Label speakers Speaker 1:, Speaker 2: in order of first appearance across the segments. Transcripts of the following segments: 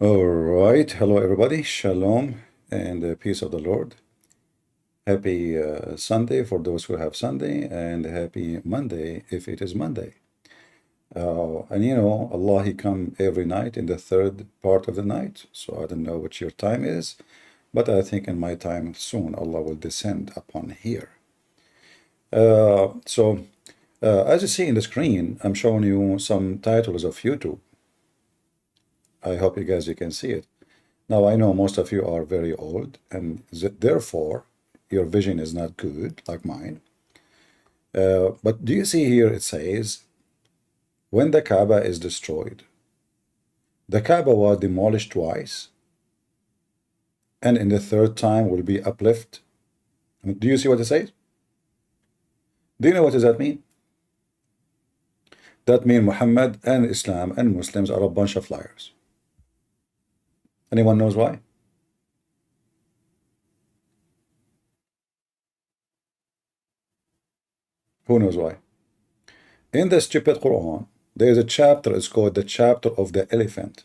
Speaker 1: All right. Hello, everybody. Shalom and the peace of the Lord. Happy Sunday for those who have Sunday, and happy Monday if it is Monday. And you know, Allah, He come every night in the third part of the night. So I don't know what your time is, but I think in my time soon, Allah will descend upon here. As you see in the screen, I'm showing you some titles of YouTube. I hope you can see it. Now, I know most of you are very old, and therefore your vision is not good, like mine. But do you see here it says, when the Kaaba is destroyed, the Kaaba was demolished twice, and in the third time will be uplift. Do you see what it says? Do you know what does that mean? That means Muhammad and Islam and Muslims are a bunch of liars. Anyone knows why? Who knows why? In the stupid Quran, there is a chapter, it's called the chapter of the elephant.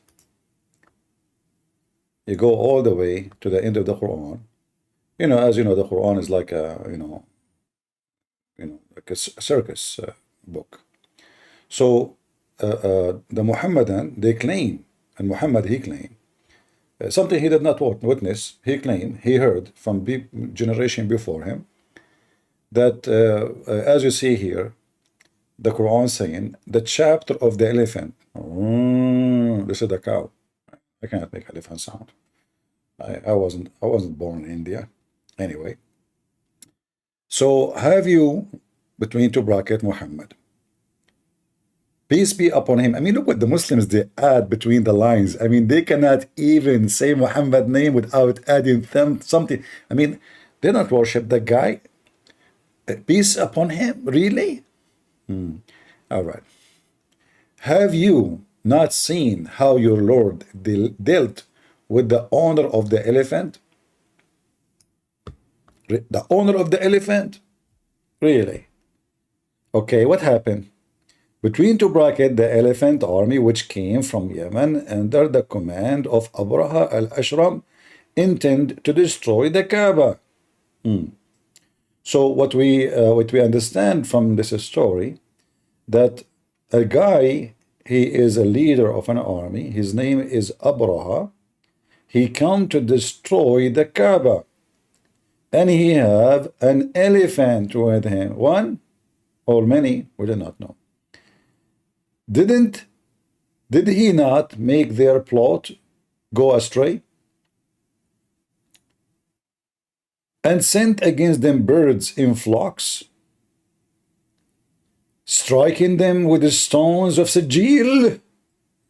Speaker 1: You go all the way to the end of the Quran. You know, as you know, the Quran is like a, like a circus book. So the Muhammadan, they claim, and Muhammad, he claimed, something he did not witness, he claimed, he heard from generation before him, that as you see here, the Quran saying, the chapter of the elephant. This is the cow. I cannot make elephant sound. I wasn't born in India. Anyway. So have you, between two brackets, Muhammad. Peace be upon him. I mean, look what the Muslims, they add between the lines. I mean, they cannot even say Muhammad name without adding them something. I mean, they don't worship the guy. Peace upon him, really? All right. Have you not seen how your Lord dealt with the owner of the elephant? The owner of the elephant? Really? Okay, what happened? Between two brackets, the elephant army, which came from Yemen under the command of Abraha al-Ashram, intend to destroy the Kaaba. So what we understand from this story, that a guy, he is a leader of an army, his name is Abraha, he come to destroy the Kaaba, and he have an elephant with him, one or many, we do not know. Did he not make their plot go astray? And sent against them birds in flocks, striking them with the stones of Sajil.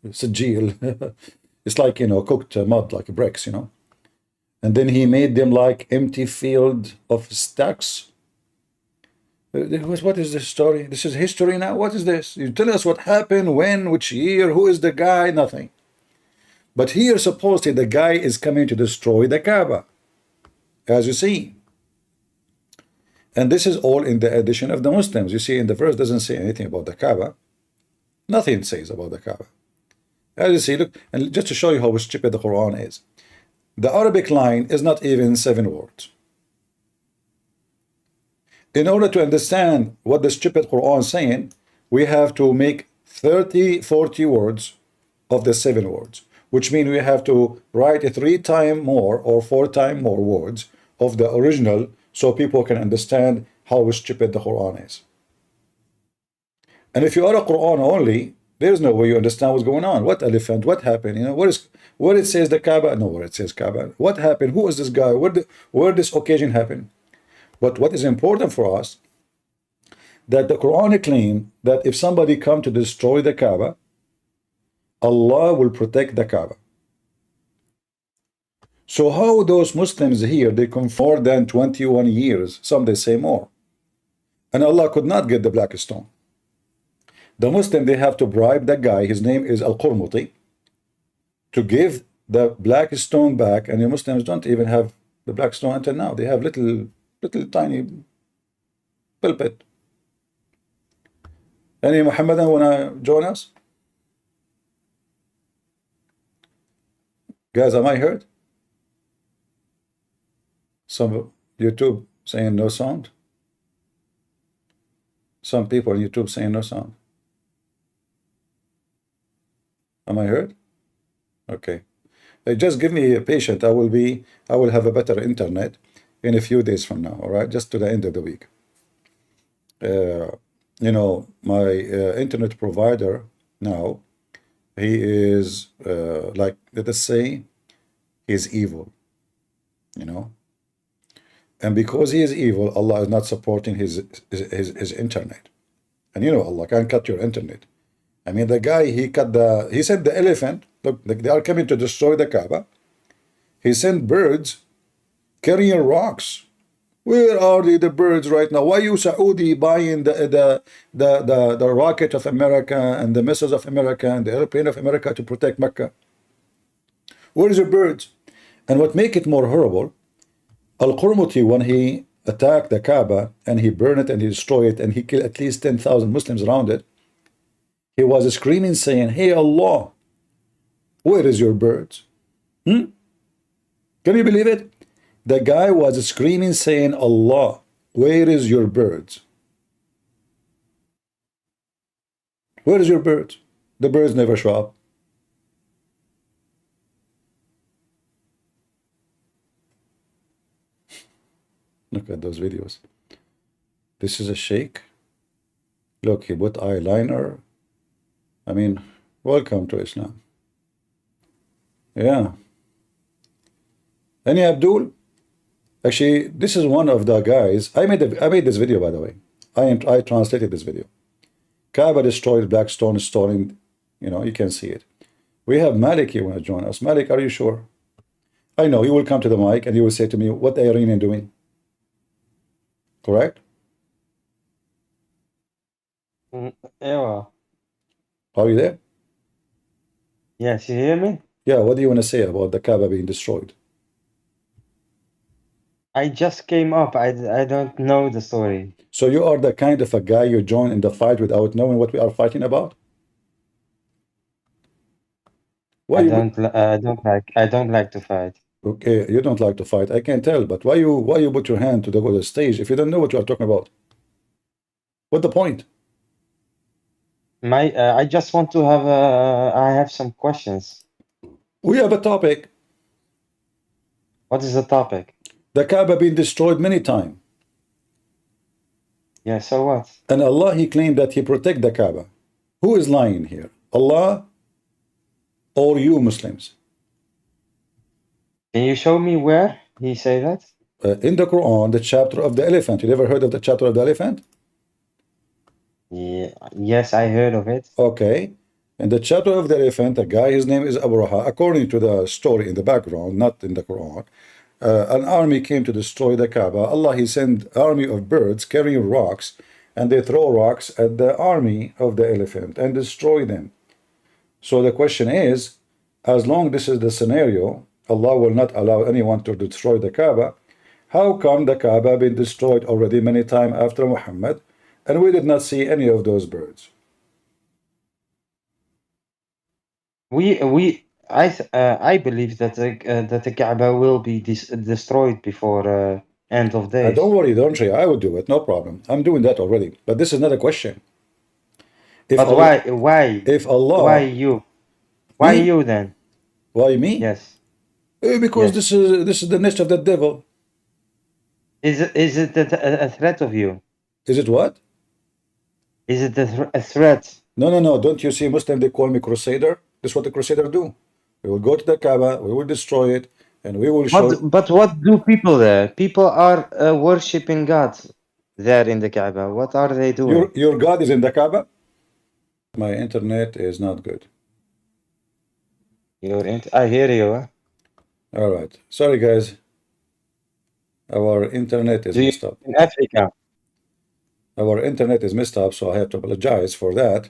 Speaker 1: Sajil. It's like, cooked mud, like bricks, And then he made them like empty field of stacks. What is this story? This is history now? What is this? You tell us what happened, when, which year, who is the guy, nothing. But here, supposedly, the guy is coming to destroy the Kaaba, as you see. And this is all in the edition of the Muslims. You see, in the verse doesn't say anything about the Kaaba. Nothing says about the Kaaba. As you see, look, and just to show you how stupid the Quran is. The Arabic line is not even 7 words. In order to understand what the stupid Quran is saying, we have to make 30, 40 words of the 7 words, which means we have to write 3 times more or 4 times more words of the original so people can understand how stupid the Quran is. And if you are a Quran only, there's no way you understand what's going on. What elephant? What happened? Where it says the Kaaba? No, where it says Kaaba. What happened? Who is this guy? Where this occasion happened? But what is important for us, that the Quran claims that if somebody come to destroy the Kaaba, Allah will protect the Kaaba. So how those Muslims here, they come more than 21 years, some they say more, and Allah could not get the black stone. The Muslim, they have to bribe that guy, his name is Al-Qurmuti, to give the black stone back, and the Muslims don't even have the black stone until now. They have little tiny pulpit. Any Muhammadan want to join us? Guys, am I heard? Some YouTube saying no sound. Some people on YouTube saying no sound. Am I heard? Okay. Just give me a patient. I will have a better internet in a few days from now. All right, just to the end of the week. You know, my internet provider now, he is like, let us say, he's evil. You know, and because he is evil, Allah is not supporting his internet. And you know, Allah can't cut your internet. I mean, the guy, he sent the elephant, look, they are coming to destroy the Kaaba. He sent birds carrying rocks. Where are the birds right now? Why you Saudi buying the rocket of America and the missiles of America and the airplane of America to protect Mecca? Where is your birds? And what make it more horrible, Al-Qurmuti, when he attacked the Kaaba and he burned it and he destroyed it and he killed at least 10,000 Muslims around it, he was screaming saying, hey Allah, where is your birds? Can you believe it? The guy was screaming saying, Allah, where is your birds? Where is your birds? The birds never show up. Look at those videos. This is a sheikh. Look, he put eyeliner. I mean, welcome to Islam. Yeah. Any Abdul? Actually, this is one of the guys. I made this video, by the way. I translated this video. Kaaba destroyed, black stone storing. You know, you can see it. We have Malik here want to join us. Malik, are you sure? I know, he will come to the mic and he will say to me, what the Iranian doing? Correct?
Speaker 2: Yeah.
Speaker 1: Are you there?
Speaker 2: Yes, you hear me?
Speaker 1: Yeah, what do you want to say about the Kaaba being destroyed?
Speaker 2: I just came up. I don't know the story.
Speaker 1: So you are the kind of a guy you join in the fight without knowing what we are fighting about? Why
Speaker 2: I
Speaker 1: you
Speaker 2: don't like to fight.
Speaker 1: okay, you don't like to fight, I can tell, but why you put your hand to the stage if you don't know what you are talking about? What's the point?
Speaker 2: I just want to have I have some questions.
Speaker 1: We have a topic.
Speaker 2: What is the topic?
Speaker 1: The Kaaba been destroyed many times.
Speaker 2: Yeah, so what?
Speaker 1: And Allah, he claimed that he protect the Kaaba. Who is lying here? Allah or you Muslims?
Speaker 2: Can you show me where he say that?
Speaker 1: In the Quran, the chapter of the elephant. You ever heard of the chapter of the elephant?
Speaker 2: Yeah, yes, I heard of it.
Speaker 1: Okay. In the chapter of the elephant, a guy, his name is Abraha. According to the story in the background, not in the Quran, an army came to destroy the Kaaba. Allah, he sent army of birds carrying rocks, and they throw rocks at the army of the elephant and destroy them. So the question is, as long this is the scenario, Allah will not allow anyone to destroy the Kaaba. How come the Kaaba been destroyed already many times after Muhammad, and we did not see any of those birds?
Speaker 2: I believe that the Kaaba will be destroyed before end of days.
Speaker 1: Don't worry, don't worry. I will do it, no problem. I'm doing that already. But this is not a question.
Speaker 2: If but Allah, why?
Speaker 1: If Allah,
Speaker 2: why you? Why
Speaker 1: me?
Speaker 2: you then?
Speaker 1: Why me?
Speaker 2: Yes.
Speaker 1: Because yes. This is the nest of the devil.
Speaker 2: Is it a threat of you?
Speaker 1: Is it what?
Speaker 2: Is it a threat?
Speaker 1: No. Don't you see Muslim? They call me crusader. This is what the crusader do. We will go to the Kaaba, we will destroy it, and we will show.
Speaker 2: But what do people there? People are worshipping God there in the Kaaba. What are they doing?
Speaker 1: Your God is in the Kaaba? My internet is not good.
Speaker 2: I hear you. Huh?
Speaker 1: All right. Sorry, guys. Our internet is messed up.
Speaker 2: In Africa.
Speaker 1: Our internet is messed up, so I have to apologize for that.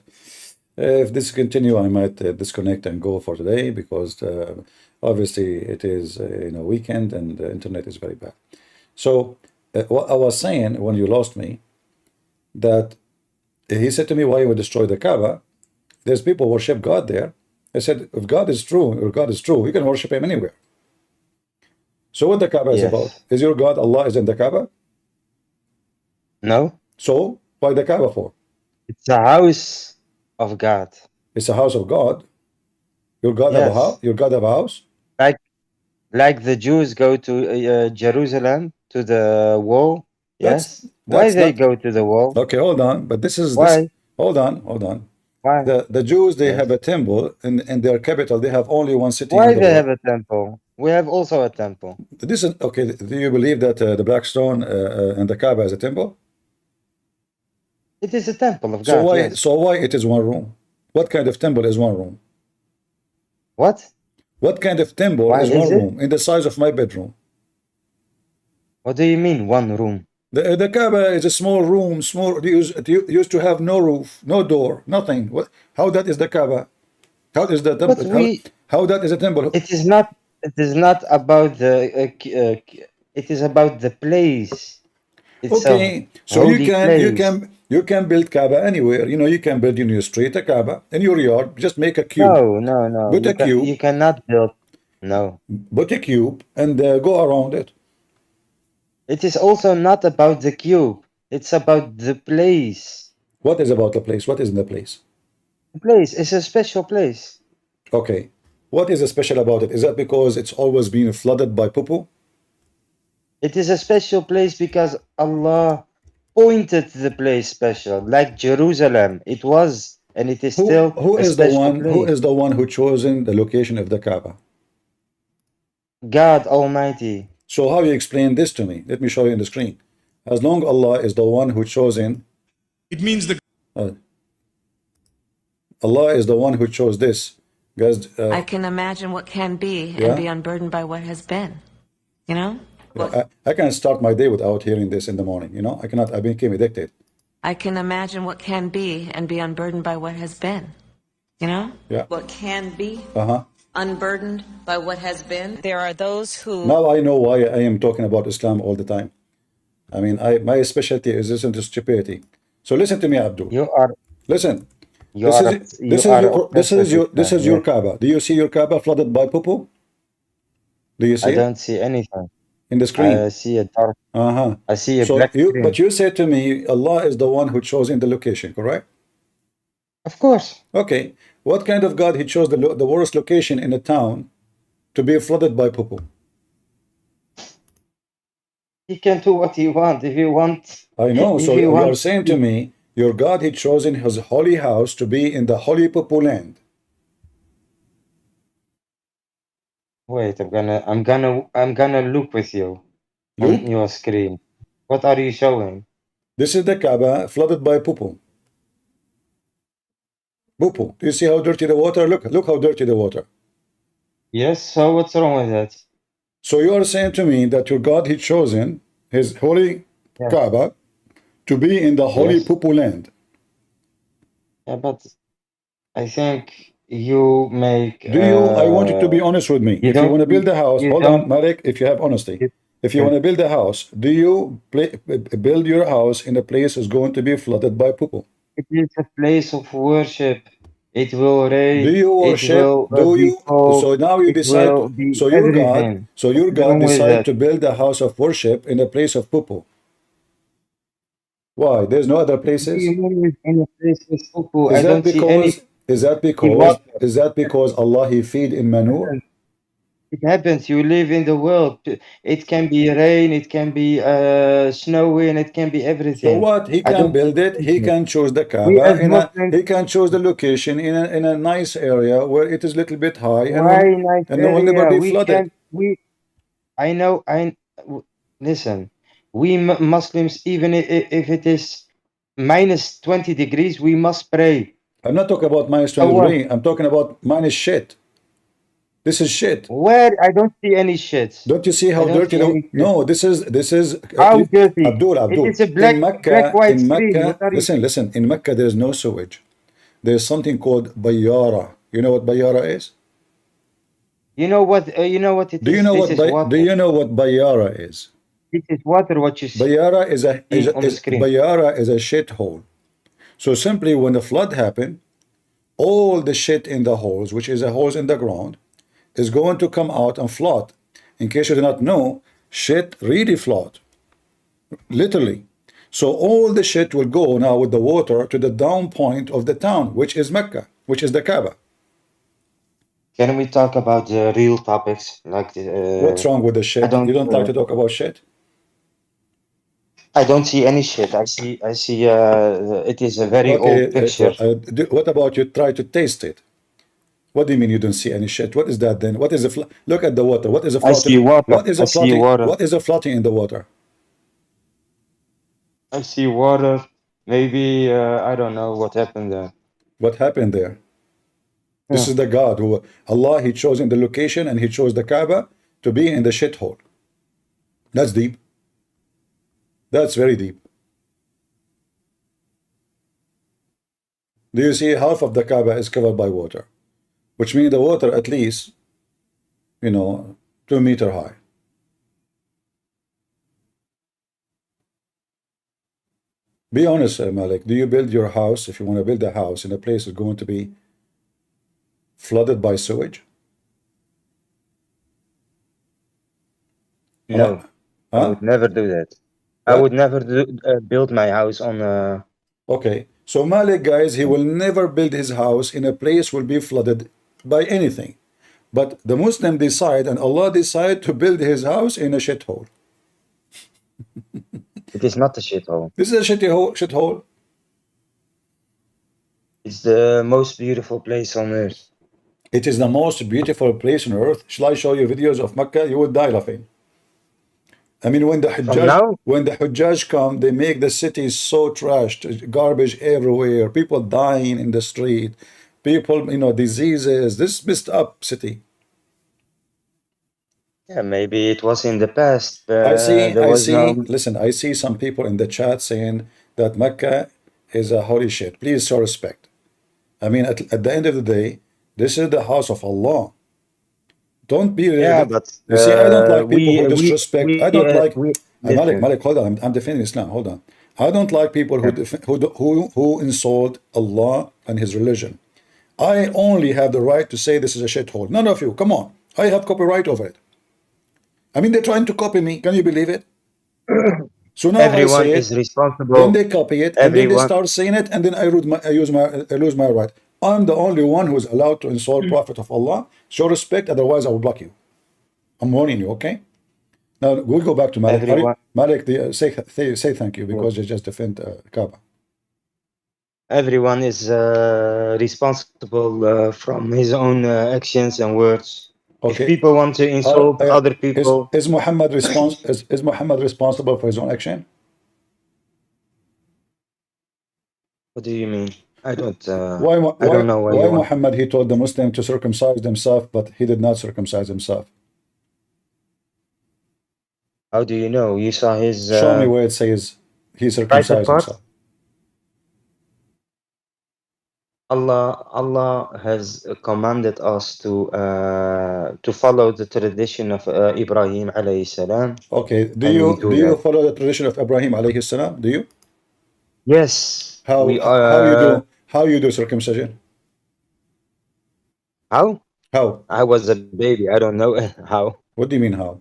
Speaker 1: If this continue, I might disconnect and go for today because obviously it is weekend and the internet is very bad. So what I was saying when you lost me, that he said to me, why you would destroy the Kaaba? There's people worship God there. I said, if God is true, or God is true, you can worship him anywhere. So what the Kaaba is about?
Speaker 2: Yes.
Speaker 1: Is your God Allah is in the Kaaba?
Speaker 2: No?
Speaker 1: So why the Kaaba for?
Speaker 2: It's the house of God.
Speaker 1: It's a house of God. Your God have a house?
Speaker 2: Yes.
Speaker 1: Your God have a house?
Speaker 2: Like the Jews go to Jerusalem, to the wall. Yes. Why
Speaker 1: That's
Speaker 2: they
Speaker 1: not
Speaker 2: go to the wall?
Speaker 1: okay. Hold on, but this.
Speaker 2: Why?
Speaker 1: Hold on.
Speaker 2: Why?
Speaker 1: The Jews, they have
Speaker 2: Yes.
Speaker 1: a temple in their capital. They have only one city in
Speaker 2: Why
Speaker 1: the
Speaker 2: they
Speaker 1: world.
Speaker 2: have a temple? We have also a temple.
Speaker 1: This is okay. Do you believe that the Black Stone and the Kaaba is a temple?
Speaker 2: It is a temple of
Speaker 1: So
Speaker 2: God,
Speaker 1: why
Speaker 2: yes.
Speaker 1: it is one room? What kind of temple is one room?
Speaker 2: What?
Speaker 1: What kind of temple
Speaker 2: Why
Speaker 1: is
Speaker 2: is
Speaker 1: one
Speaker 2: it?
Speaker 1: room in the size of my bedroom?
Speaker 2: What do you mean, one room?
Speaker 1: The Kaaba is a small room, small. It used to have no roof, no door, nothing. What? How that is the Kaaba? How is the
Speaker 2: But
Speaker 1: temple? How that is a temple?
Speaker 2: it is not about it is about the place itself.
Speaker 1: Okay, so
Speaker 2: Holy place.
Speaker 1: you can build Kaaba anywhere. You know, you can build in your street a Kaaba in your yard. Just make a cube,
Speaker 2: No, no, no.
Speaker 1: put a
Speaker 2: You
Speaker 1: cube,
Speaker 2: cannot build. No.
Speaker 1: put a cube, and go around it.
Speaker 2: It is also not about the cube. It's about the place.
Speaker 1: What is about the place? What is in the place?
Speaker 2: The place is a special place.
Speaker 1: Okay, what is special about it? Is that because it's always been flooded by poo-poo?
Speaker 2: It is a special place because Allah pointed the place special, like Jerusalem. It was, and it is still
Speaker 1: Who
Speaker 2: a
Speaker 1: is the
Speaker 2: special
Speaker 1: one? Who
Speaker 2: place.
Speaker 1: is the one who chosen the location of the Kaaba?
Speaker 2: God Almighty.
Speaker 1: So how you explain this to me? Let me show you on the screen. As long Allah is the one who chosen,
Speaker 3: It means the
Speaker 1: uh, Allah is the one who chose this, guys.
Speaker 4: I can imagine what can be and
Speaker 1: Yeah,
Speaker 4: be unburdened by what has been. You know?
Speaker 1: I can start my day without hearing this in the morning. You know, I cannot. I became addicted.
Speaker 4: I can imagine what can be and be unburdened by what has been. You know?
Speaker 1: Yeah.
Speaker 4: What can be
Speaker 1: Uh-huh.
Speaker 4: unburdened by what has been. There are those who.
Speaker 1: Now I know why I am talking about Islam all the time. I mean, my specialty is listen to stupidity. So listen to me, Abdul.
Speaker 2: You are
Speaker 1: Listen.
Speaker 2: you are you are obsessed with
Speaker 1: This
Speaker 2: Islam.
Speaker 1: is your
Speaker 2: Yes.
Speaker 1: Kaaba. Do you see your Kaaba flooded by poo-poo? Do you
Speaker 2: I
Speaker 1: see it
Speaker 2: don't see anything.
Speaker 1: in the
Speaker 2: I
Speaker 1: screen?
Speaker 2: see a dark.
Speaker 1: Uh-huh.
Speaker 2: I see a
Speaker 1: So
Speaker 2: black
Speaker 1: but
Speaker 2: screen.
Speaker 1: you said to me, Allah is the one who chose in the location, correct?
Speaker 2: Of course,
Speaker 1: Okay. What kind of God he chose the worst location in a town to be flooded by poo-poo?
Speaker 2: he can do what he want. If you want,
Speaker 1: I know.
Speaker 2: if
Speaker 1: So
Speaker 2: you
Speaker 1: you are
Speaker 2: want.
Speaker 1: saying to me, your God he chosen his holy house to be in the holy poo-poo land.
Speaker 2: Wait, I'm gonna look with you on
Speaker 1: Loop.
Speaker 2: your screen. What are you showing?
Speaker 1: This is the Kaaba flooded by poo-poo. Poo-poo. Do you see how dirty the water? Look how dirty the water.
Speaker 2: Yes. So what's wrong with that?
Speaker 1: So you are saying to me that your God he chosen his holy
Speaker 2: Yeah.
Speaker 1: Kaaba to be in the holy
Speaker 2: Yes.
Speaker 1: poo-poo land.
Speaker 2: Yeah, but I think you make.
Speaker 1: Do you? I want you to be honest with me.
Speaker 2: You
Speaker 1: If you
Speaker 2: don't.
Speaker 1: want to build a house,
Speaker 2: You
Speaker 1: hold
Speaker 2: don't.
Speaker 1: on, Marek. If you have honesty,
Speaker 2: You,
Speaker 1: if you want to build a house, do you build your house in a place is going to be flooded by poo-poo?
Speaker 2: it is a place of worship. It will
Speaker 1: Do
Speaker 2: rain.
Speaker 1: you
Speaker 2: It
Speaker 1: worship?
Speaker 2: will
Speaker 1: Do
Speaker 2: be
Speaker 1: you?
Speaker 2: cold.
Speaker 1: So now you
Speaker 2: It
Speaker 1: decide.
Speaker 2: will be
Speaker 1: So
Speaker 2: everything.
Speaker 1: your
Speaker 2: What's
Speaker 1: God
Speaker 2: wrong with
Speaker 1: decide
Speaker 2: that?
Speaker 1: to build a house of worship in a place of poo-poo. Why? There's no other
Speaker 2: What do you
Speaker 1: places.
Speaker 2: mean with any place with poo?
Speaker 1: Is
Speaker 2: I
Speaker 1: that
Speaker 2: don't see any
Speaker 1: because? Is that because?
Speaker 2: water.
Speaker 1: Is that because Allah He feed in manure?
Speaker 2: It happens. You live in the world. It can be rain. It can be snowy, and it can be
Speaker 1: So
Speaker 2: everything.
Speaker 1: what? He
Speaker 2: I
Speaker 1: can
Speaker 2: don't.
Speaker 1: build it. He can choose the
Speaker 2: We
Speaker 1: Kaaba
Speaker 2: as
Speaker 1: in a.
Speaker 2: Muslims,
Speaker 1: He can choose the location in a nice area where it is little bit high
Speaker 2: why nice
Speaker 1: and will never
Speaker 2: area?
Speaker 1: be
Speaker 2: We
Speaker 1: flooded.
Speaker 2: can. We. I know. Listen. We Muslims, even if it is minus 20 degrees, we must pray.
Speaker 1: I'm not talking about minus
Speaker 2: So
Speaker 1: 20
Speaker 2: what?
Speaker 1: degree. I'm talking about minus shit. This is shit.
Speaker 2: Where? I don't see any shit.
Speaker 1: Don't you see
Speaker 2: I
Speaker 1: how
Speaker 2: don't
Speaker 1: dirty
Speaker 2: see
Speaker 1: the?
Speaker 2: any shit.
Speaker 1: No, this is
Speaker 2: How dirty? It
Speaker 1: Abdul.
Speaker 2: is a black white
Speaker 1: In
Speaker 2: screen. What
Speaker 1: Mecca.
Speaker 2: are you?
Speaker 1: Listen. In Mecca, there is no sewage. There's something called bayara. You know what bayara is?
Speaker 2: You know what? You know what it
Speaker 1: Do you
Speaker 2: is?
Speaker 1: know
Speaker 2: This
Speaker 1: what
Speaker 2: is water.
Speaker 1: Do you know what bayara is?
Speaker 2: This is water. What you see
Speaker 1: Bayara
Speaker 2: on the screen.
Speaker 1: Bayara is a shithole. So simply when the flood happened, all the shit in the holes, which is a holes in the ground, is going to come out and float. In case you do not know, shit really float, literally. So all the shit will go now with the water to the down point of the town, which is Mecca, which is the Kaaba.
Speaker 2: Can we talk about the real topics? Like
Speaker 1: What's wrong with the shit? You don't like to talk about shit?
Speaker 2: I don't see any shit. I see it is a very
Speaker 1: Okay,
Speaker 2: old picture.
Speaker 1: what about you try to taste it? What do you mean you don't see any shit? What is that then? What is the look at the water? What is a
Speaker 2: I
Speaker 1: floating?
Speaker 2: see water.
Speaker 1: What is a
Speaker 2: I see
Speaker 1: floating?
Speaker 2: water.
Speaker 1: What is a floating in the water?
Speaker 2: I see water. Maybe I don't know what happened there.
Speaker 1: What happened there? This
Speaker 2: Yeah.
Speaker 1: is the God who Allah, He chose in the location, and He chose the Kaaba to be in the shithole. That's deep. That's very deep. Do you see half of the Kaaba is covered by water, which means the water at least, 2 meters high. Be honest, Malik. Do you build your house, if you want to build a house in a place that's going to be flooded by sewage?
Speaker 2: No, I
Speaker 1: Huh?
Speaker 2: would never do that. I
Speaker 1: What?
Speaker 2: would never build my house on a.
Speaker 1: Okay. So Malik, guys, he will never build his house in a place will be flooded by anything. But the Muslim decide, and Allah decide to build his house in a shithole.
Speaker 2: It is not a shithole.
Speaker 1: This is a shithole.
Speaker 2: It's the most beautiful place on earth.
Speaker 1: It is the most beautiful place on earth. Shall I show you videos of Mecca? You would die laughing. I mean, when the Hujjaj come, they make the city so trashed, garbage everywhere, people dying in the street, people, diseases. This messed up city.
Speaker 2: Yeah, maybe it was in the past.
Speaker 1: Listen, I see some people in the chat saying that Mecca is a holy shit. Please show respect. I mean, at the end of the day, this is the house of Allah. Don't be.
Speaker 2: Yeah, but
Speaker 1: you see, I don't like people who disrespect. I don't like. Malik, hold on. I'm defending Islam. Hold on. I don't like people who insult Allah and His religion. I only have the right to say this is a shithole. None of you. Come on. I have copyright over it. I mean, they're trying to copy me. Can you believe it? So now
Speaker 2: everyone
Speaker 1: I say
Speaker 2: is responsible.
Speaker 1: Then they copy it, and then they start saying it, and then I lose my right. I'm the only one who's allowed to insult Prophet of Allah. Show respect, otherwise I will block you. I'm warning you, okay? Now we'll go back to Malik. Malik, say thank you because you just defend Kaaba.
Speaker 2: Everyone is responsible from his own actions and words. Okay. If people want to insult other people,
Speaker 1: is Muhammad responsible for his own action?
Speaker 2: What do you mean? I don't.
Speaker 1: Why
Speaker 2: I don't know
Speaker 1: why Muhammad he told the Muslim to circumcise themselves, but he did not circumcise himself?
Speaker 2: How do you know? You saw his.
Speaker 1: Show me where it says he circumcised himself.
Speaker 2: Allah has commanded us to follow the tradition of Ibrahim alayhi salam.
Speaker 1: Okay, do you follow the tradition of Ibrahim alayhi salam? Do you?
Speaker 2: Yes.
Speaker 1: How you do circumcision?
Speaker 2: How?
Speaker 1: How?
Speaker 2: I was a baby. I don't know how.
Speaker 1: What do you mean how?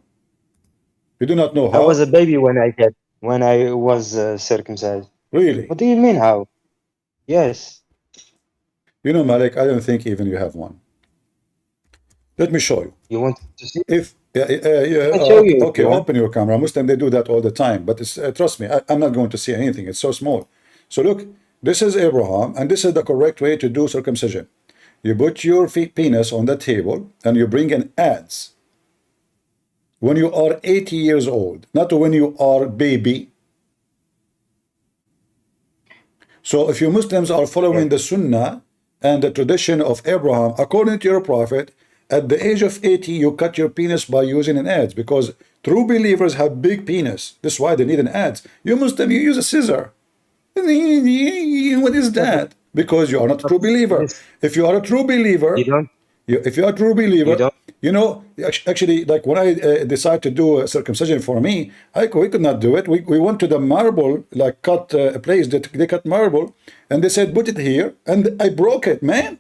Speaker 1: You do not know how?
Speaker 2: I was a baby when I was circumcised.
Speaker 1: Really?
Speaker 2: What do you mean how? Yes.
Speaker 1: You know, Malik, I don't think even you have one. Let me show you.
Speaker 2: You want to see?
Speaker 1: I'll show you. Okay, open your camera. Muslim, they do that all the time. But trust me, I'm not going to see anything. It's so small. So look, this is Abraham, and this is the correct way to do circumcision. You put your penis on the table, and you bring an adze. When you are 80 years old, not when you are baby. So if you Muslims are following the Sunnah and the tradition of Abraham, according to your prophet, at the age of 80, you cut your penis by using an adze, because true believers have big penis. That's why they need an adze. You Muslim, you use a scissor. What is that? Because you are not a true believer. If you are a true believer, If you are a true
Speaker 2: You
Speaker 1: believer,
Speaker 2: don't.
Speaker 1: you know, actually, like when I decide to do a circumcision for me, we could not do it. We went to the marble, like cut a place that they cut marble, and they said, put it here, and I broke it, man.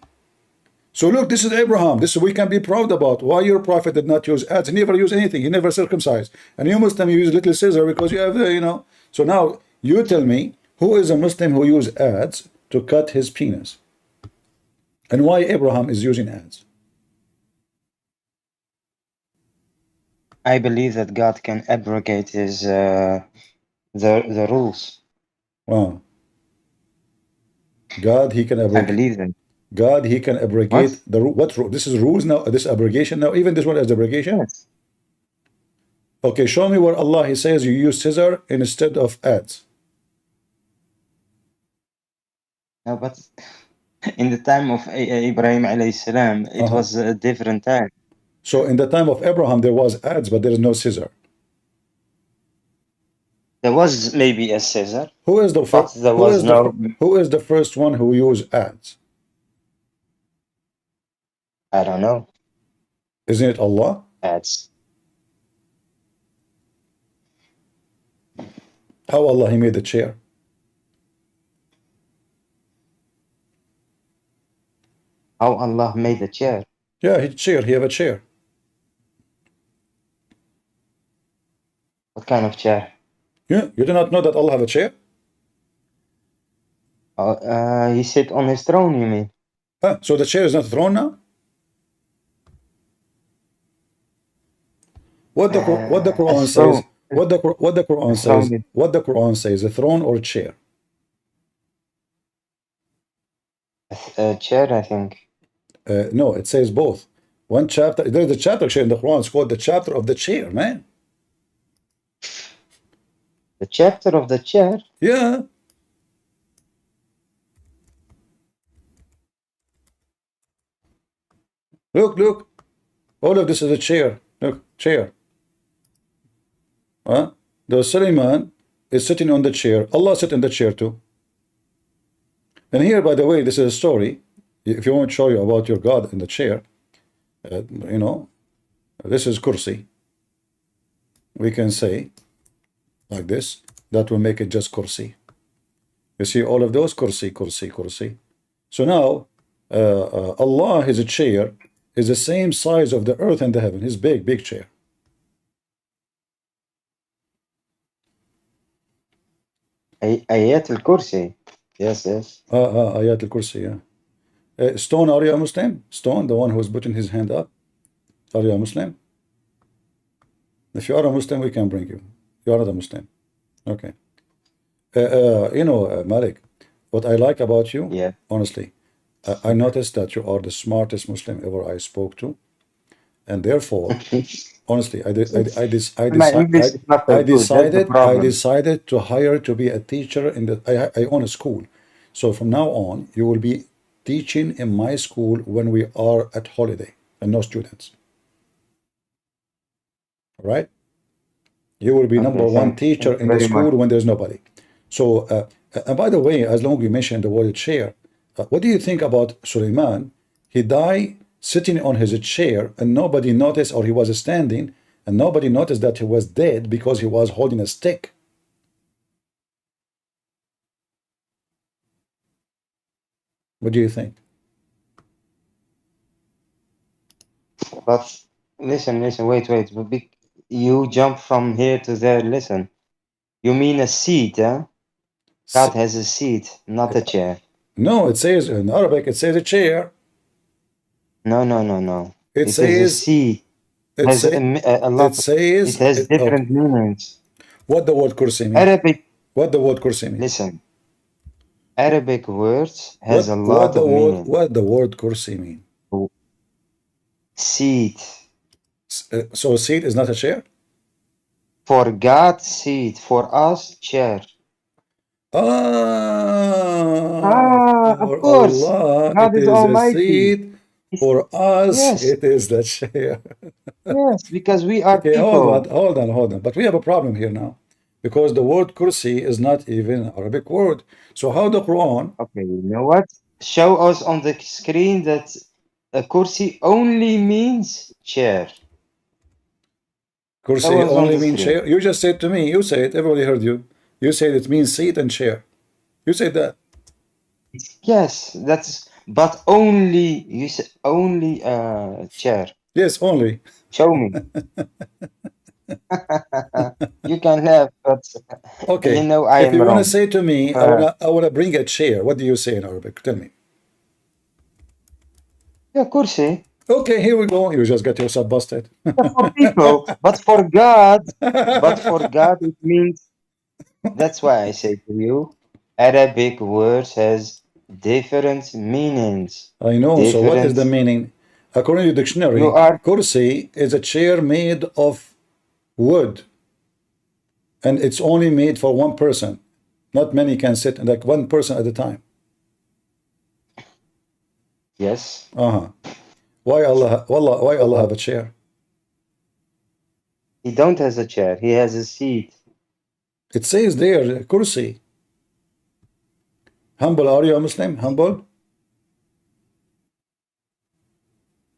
Speaker 1: So look, this is Abraham. This we can be proud about. Why your prophet did not use ads? He never used anything. He never circumcised. And you Muslim, you use little scissor because you have, you know. So now you tell me, who is a Muslim who use ads to cut his penis? And why Abraham is using ads?
Speaker 2: I believe that God can abrogate his the rules.
Speaker 1: Wow. God, he can
Speaker 2: I
Speaker 1: abrogate.
Speaker 2: believe that.
Speaker 1: God, he can abrogate
Speaker 2: What?
Speaker 1: the rule. What rule? This is rules now. This abrogation now. Even this one is abrogation.
Speaker 2: Yes.
Speaker 1: Okay, show me where Allah he says you use scissor instead of ads.
Speaker 2: No, but in the time of Ibrahim alayhi salam, it was a different time.
Speaker 1: So in the time of Abraham there was ads, but there is no scissor.
Speaker 2: There was maybe a scissor,
Speaker 1: Who is the
Speaker 2: but
Speaker 1: first?
Speaker 2: there was no
Speaker 1: Who is the first one who used ads?
Speaker 2: I don't know
Speaker 1: Isn't it Allah?
Speaker 2: ads.
Speaker 1: How Allah he made the chair?
Speaker 2: How Allah made the chair.
Speaker 1: Yeah, he have a chair.
Speaker 2: What kind of chair?
Speaker 1: Yeah, you do not know that Allah have a chair?
Speaker 2: He sit on his throne, you mean?
Speaker 1: So the chair is not a throne now? What the Quran
Speaker 2: a
Speaker 1: says?
Speaker 2: throne.
Speaker 1: What the Quran
Speaker 2: A
Speaker 1: says?
Speaker 2: throne is
Speaker 1: What the Quran says? A throne or a chair?
Speaker 2: a chair, I think.
Speaker 1: No, it says both. One chapter. There's a chapter actually in the Quran. It's called the chapter of the chair, man.
Speaker 2: The chapter of the chair?
Speaker 1: Yeah. Look. All of this is a chair. Look, chair. The Suleiman is sitting on the chair. Allah sit in the chair too. And here, by the way, this is a story. If you want to show you about your God in the chair, you know, this is kursi. We can say like this. That will make it just kursi. You see all of those kursi. So now, Allah, his chair, is the same size of the earth and the heaven. His big chair.
Speaker 2: Ayat al-Kursi. Yes.
Speaker 1: Ayat al-Kursi, yeah. Stone, are you a Muslim? Stone, the one who is putting his hand up. Are you a Muslim? If you are a Muslim, we can bring you. You are not a Muslim. Okay. You know, Malik, what I like about you,
Speaker 2: Yeah.
Speaker 1: honestly, I noticed that you are the smartest Muslim ever I spoke to, and therefore, honestly, I
Speaker 2: My English is not that good. That's the problem.
Speaker 1: decided to hire to be a teacher in the. I own a school, so from now on, you will be teaching in my school when we are at holiday and no students. All right? You will be number one teacher in the school when there's nobody. So, and by the way, as long as you mentioned the word chair, what do you think about Suleiman? He died sitting on his chair and nobody noticed, or he was standing and nobody noticed that he was dead because he was holding a stick. What do you think?
Speaker 2: But listen, wait. You jump from here to there, listen. You mean a seat, huh? God has a seat, not a chair.
Speaker 1: No, it says in Arabic, it says a chair.
Speaker 2: No.
Speaker 1: It
Speaker 2: It
Speaker 1: says
Speaker 2: is a seat.
Speaker 1: it,
Speaker 2: Has
Speaker 1: say,
Speaker 2: a lot.
Speaker 1: it says
Speaker 2: It has different meanings.
Speaker 1: What the word kursi mean?
Speaker 2: Arabic.
Speaker 1: What the word kursi mean?
Speaker 2: Listen. Arabic words has a lot of meaning.
Speaker 1: What the word kursi mean?
Speaker 2: Seat.
Speaker 1: So seat is not a chair?
Speaker 2: For God, seat. For us, chair.
Speaker 1: For
Speaker 2: Of course.
Speaker 1: Allah,
Speaker 2: God
Speaker 1: it
Speaker 2: is
Speaker 1: is a
Speaker 2: Almighty.
Speaker 1: seat. For us,
Speaker 2: Yes.
Speaker 1: it is the chair.
Speaker 2: Yes, because we are
Speaker 1: Okay,
Speaker 2: people.
Speaker 1: hold on. But we have a problem here now. Because the word kursi is not even an Arabic word. So how the Quran...
Speaker 2: Okay, you know what? Show us on the screen that kursi only means chair.
Speaker 1: Kursi
Speaker 2: That was on
Speaker 1: only
Speaker 2: the
Speaker 1: means
Speaker 2: screen.
Speaker 1: chair. You just said to me, you said, everybody heard you. You said it means seat and chair. You said that.
Speaker 2: Yes, that's, but only, you said only chair.
Speaker 1: Yes, only.
Speaker 2: Show me. You can laugh, but you
Speaker 1: Okay.
Speaker 2: know I
Speaker 1: If
Speaker 2: am
Speaker 1: you want to
Speaker 2: wrong.
Speaker 1: say to me,
Speaker 2: Uh,
Speaker 1: I wanna bring a chair, what do you say in Arabic? Tell me.
Speaker 2: yeah, kursi.
Speaker 1: Okay, here we go. You just got yourself busted.
Speaker 2: Yeah, for people, but for God, it means, that's why I say to you, Arabic words has different meanings.
Speaker 1: I know. So what is the
Speaker 2: Different.
Speaker 1: meaning? According to the
Speaker 2: You
Speaker 1: dictionary,
Speaker 2: are,
Speaker 1: kursi is a chair made of wood, and it's only made for one person. Not many can sit, like one person at a time.
Speaker 2: yes.
Speaker 1: Uh-huh. Why Allah, wallah, why
Speaker 2: So
Speaker 1: Allah
Speaker 2: what?
Speaker 1: have a chair?
Speaker 2: He don't has a chair. He has a seat.
Speaker 1: It says there, kursi. Humble, are you a Muslim? Humble?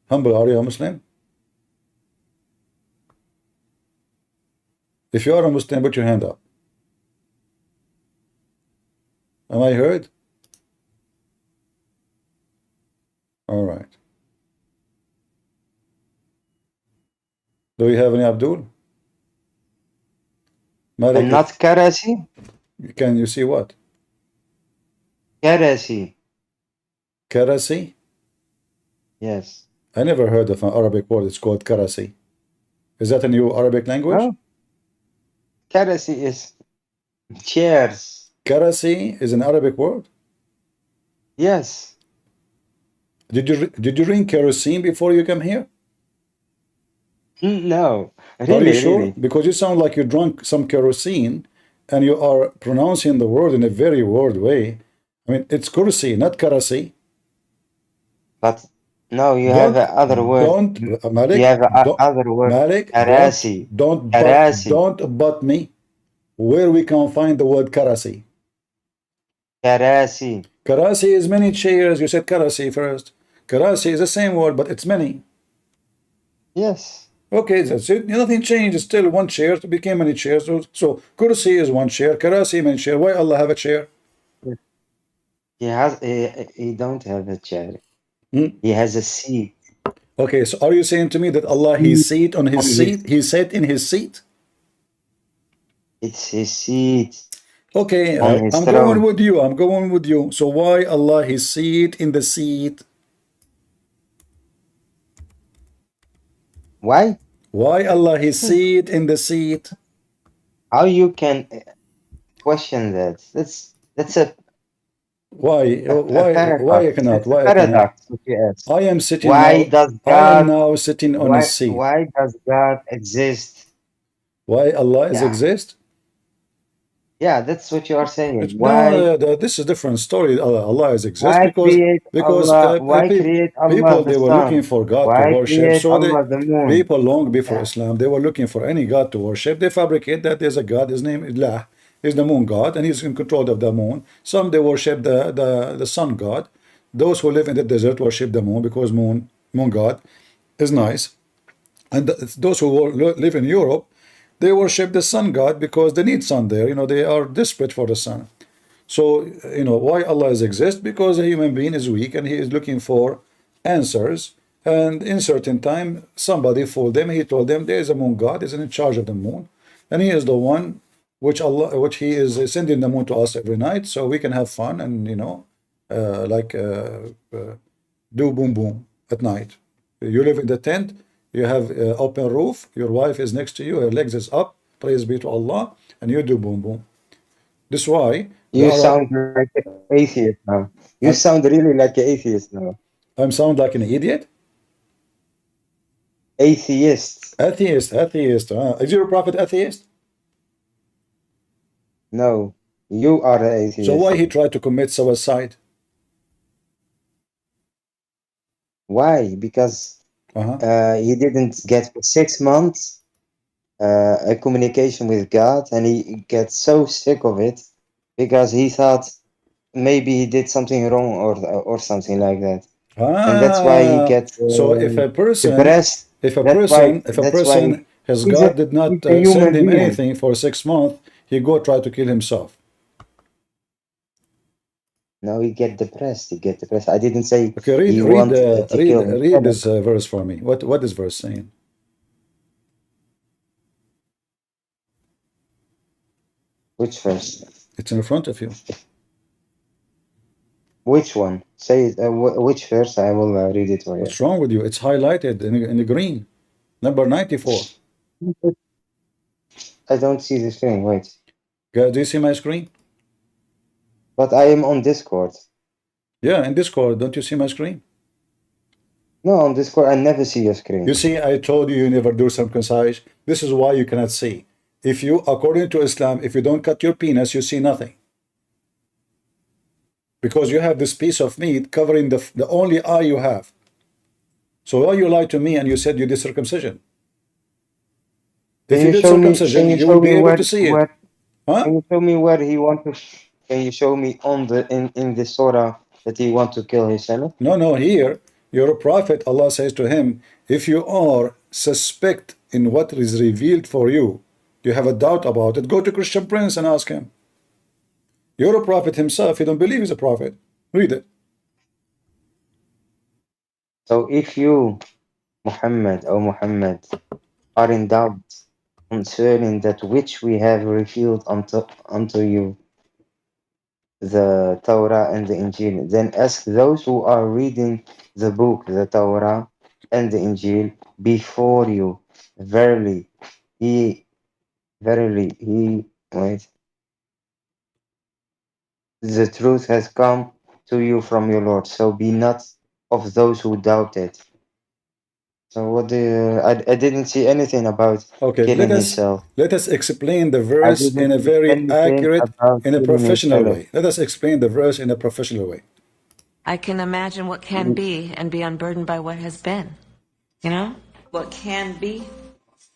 Speaker 1: Humble, are you a Muslim? If you are a Muslim, put your hand up. Am I heard? All right. Do you have any Abdul? Malik,
Speaker 2: And not karasi?
Speaker 1: can you see what?
Speaker 2: Karasi.
Speaker 1: Karasi?
Speaker 2: Yes.
Speaker 1: I never heard of an Arabic word. It's called karasi. Is that a new Arabic language?
Speaker 2: No? Karasi is chairs.
Speaker 1: Karasi is an Arabic word.
Speaker 2: Yes.
Speaker 1: Did you drink kerosene before you came here?
Speaker 2: No.
Speaker 1: Are you
Speaker 2: Really,
Speaker 1: sure?
Speaker 2: really.
Speaker 1: Because you sound like you drank some kerosene and you are pronouncing the word in a very weird way. I mean, it's kursi, not karasi.
Speaker 2: But no, you have
Speaker 1: Don't,
Speaker 2: a other word.
Speaker 1: Malik,
Speaker 2: You have a
Speaker 1: don't,
Speaker 2: other word.
Speaker 1: Malik,
Speaker 2: Karasi. Karasi.
Speaker 1: don't butt me where we can find the word karasi.
Speaker 2: Karasi.
Speaker 1: Karasi is many chairs. You said karasi first. Karasi is the same word, but it's many.
Speaker 2: Yes.
Speaker 1: Okay, that's it. Nothing changed. It's still one chair. It became many chairs. So kursi is one chair. Karasi many chair. Why Allah have a chair?
Speaker 2: He don't have a chair.
Speaker 1: Hmm?
Speaker 2: He has a seat.
Speaker 1: Okay, so are you saying to me that Allah He seat on His seat? He sat in His seat?
Speaker 2: It's his seat
Speaker 1: Okay,
Speaker 2: on his
Speaker 1: I'm going
Speaker 2: throne.
Speaker 1: with you. I'm going with you. So why Allah He seat in the seat?
Speaker 2: Why?
Speaker 1: Why Allah He seat in the seat?
Speaker 2: How you can question that? That's a
Speaker 1: Why? Why? Why I
Speaker 2: paradox.
Speaker 1: cannot?
Speaker 2: It's a
Speaker 1: Why I cannot?
Speaker 2: paradox if you ask.
Speaker 1: I am sitting
Speaker 2: Why
Speaker 1: now.
Speaker 2: does
Speaker 1: I am
Speaker 2: God
Speaker 1: now sitting on His seat.
Speaker 2: why does God exist?
Speaker 1: Why Allah is
Speaker 2: Yeah.
Speaker 1: exist?
Speaker 2: Yeah, that's what you are saying.
Speaker 1: No, this is a different story. Allah is exist
Speaker 2: Why create
Speaker 1: because
Speaker 2: Allah? Why create Allah
Speaker 1: people
Speaker 2: the
Speaker 1: they were looking
Speaker 2: sun?
Speaker 1: for God to
Speaker 2: Why
Speaker 1: worship.
Speaker 2: create
Speaker 1: So
Speaker 2: Allah the moon?
Speaker 1: people long before
Speaker 2: Yeah.
Speaker 1: Islam they were looking for any God to worship. They fabricate that there's a God. His name is Allah. He's the moon god, and he's in control of the moon. Some they worship the sun god. Those who live in the desert worship the moon because moon god is nice. And those who live in Europe, they worship the sun god because they need sun there. You know, they are desperate for the sun. So, you know, why Allah is exist? Because a human being is weak and he is looking for answers. And in certain time, somebody fooled them. He told them there is a moon god, is in charge of the moon, and he is the one which he is sending the moon to us every night, so we can have fun and do boom boom at night. You live in the tent, you have open roof, your wife is next to you, her legs is up, praise be to Allah, and you do boom boom. This is why
Speaker 2: You sound like an atheist now. You sound really like an atheist now.
Speaker 1: I sound like an idiot.
Speaker 2: Atheist.
Speaker 1: Atheist. Is your prophet atheist?
Speaker 2: No, you are an atheist.
Speaker 1: So why he tried to commit suicide?
Speaker 2: Why? Because he didn't get for 6 months a communication with God, and he gets so sick of it because he thought maybe he did something wrong or something like that. and that's why he
Speaker 1: Ah,
Speaker 2: gets
Speaker 1: so if a person,
Speaker 2: depressed.
Speaker 1: if a
Speaker 2: That's why.
Speaker 1: person, if a
Speaker 2: That's why
Speaker 1: person, his
Speaker 2: he's a
Speaker 1: God did not
Speaker 2: he's a
Speaker 1: send
Speaker 2: human
Speaker 1: him
Speaker 2: being.
Speaker 1: anything for 6 months, he go try to kill himself.
Speaker 2: No, he get depressed. He get depressed. I didn't say
Speaker 1: Okay, read,
Speaker 2: he
Speaker 1: read,
Speaker 2: want
Speaker 1: uh,
Speaker 2: to
Speaker 1: read,
Speaker 2: kill
Speaker 1: read
Speaker 2: himself.
Speaker 1: this verse for me. What is verse saying?
Speaker 2: Which verse?
Speaker 1: It's in front of you.
Speaker 2: Which one? Say it. Which verse? I will read it for you.
Speaker 1: What's wrong with you? It's highlighted in the green. Number 94.
Speaker 2: I don't see the screen. Wait.
Speaker 1: Guys, do you see my screen?
Speaker 2: But I am on Discord.
Speaker 1: Yeah, in Discord, don't you see my screen?
Speaker 2: No, on Discord, I never see your screen.
Speaker 1: You see, I told you never do circumcise. This is why you cannot see. If you, according to Islam, if you don't cut your penis, you see nothing. Because you have this piece of meat covering the only eye you have. So why you lied to me and you said you did circumcision? If you did circumcision,
Speaker 2: Can you
Speaker 1: you
Speaker 2: show
Speaker 1: will be
Speaker 2: me
Speaker 1: able to see it. Huh?
Speaker 2: can you show me where he want to? Can you show me on the in the surah that he want to kill his son?
Speaker 1: No, here, you're a prophet. Allah says to him, if you are suspect in what is revealed for you, you have a doubt about it, go to Christian Prince and ask him. You're a prophet himself. You don't believe he's a prophet. Read it.
Speaker 2: So if you, Muhammad, are in doubt concerning that which we have revealed unto you, the Torah and the Injil, then ask those who are reading the book, the Torah and the Injil, before you. Verily, he, wait, the truth has come to you from your Lord. So be not of those who doubt it. So what do you, I didn't see anything about
Speaker 1: Okay,
Speaker 2: killing himself.
Speaker 1: let us explain the
Speaker 2: I
Speaker 1: verse in
Speaker 2: didn't
Speaker 1: a
Speaker 2: see
Speaker 1: very
Speaker 2: anything
Speaker 1: accurate,
Speaker 2: about
Speaker 1: in a
Speaker 2: killing
Speaker 1: professional
Speaker 2: himself.
Speaker 1: way. Let us explain the verse in a professional way.
Speaker 4: I can imagine what can be and be unburdened by what has been. You know? What can be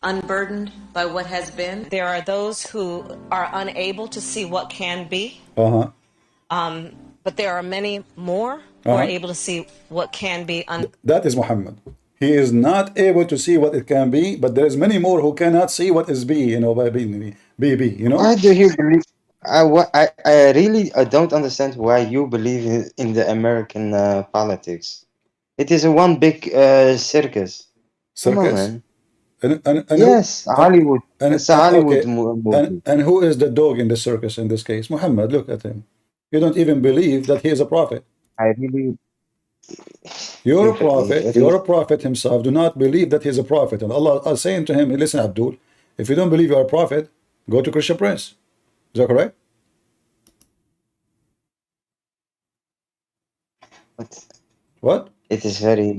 Speaker 4: unburdened by what has been. There are those who are unable to see what can be,
Speaker 1: Uh-huh.
Speaker 4: but there are many more who are able to see what can be.
Speaker 1: That is Muhammad. He is not able to see what it can be, but there is many more who cannot see what is be, by being, you know?
Speaker 2: Why do you believe? I really don't understand why you believe in the American politics. It is a one big circus. Come on,
Speaker 1: Circus?
Speaker 2: man.
Speaker 1: And who
Speaker 2: Yes, Hollywood. It's a Hollywood
Speaker 1: okay,
Speaker 2: movie.
Speaker 1: and who is the dog in the circus in this case? Muhammad, look at him. You don't even believe that he is a prophet.
Speaker 2: I really,
Speaker 1: You're a prophet himself. Do not believe that he's a prophet. And Allah is saying to him, listen, Abdul, if you don't believe you're a prophet, go to Christian Prince. Is that correct? What?
Speaker 2: it is very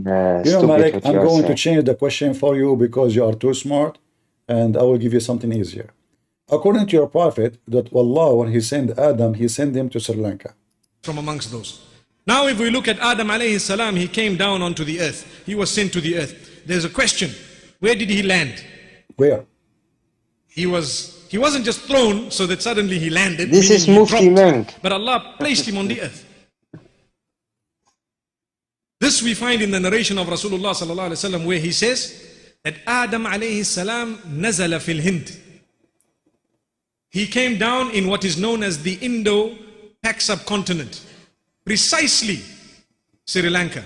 Speaker 2: stupid
Speaker 1: Malek,
Speaker 2: what
Speaker 1: I'm
Speaker 2: you are
Speaker 1: going to
Speaker 2: saying.
Speaker 1: change the question for you because you are too smart, and I will give you something easier. According to your prophet, that Allah, when he sent Adam, he sent him to Sri Lanka.
Speaker 3: From amongst those. Now if we look at Adam alayhi salam, he came down onto the earth. He was sent to the earth. There's a question. Where did he land?
Speaker 1: Where?
Speaker 3: He wasn't just thrown so that suddenly he landed,
Speaker 2: This
Speaker 3: meaning
Speaker 2: is
Speaker 3: he
Speaker 2: Mufti
Speaker 3: dropped.
Speaker 2: Menk.
Speaker 3: But Allah placed him on the earth. This we find in the narration of Rasulullah sallallahu alaihi wasallam, where he says that Adam alayhi salam nazala fil Hind. He came down in what is known as the Indo-Pak subcontinent, precisely Sri Lanka.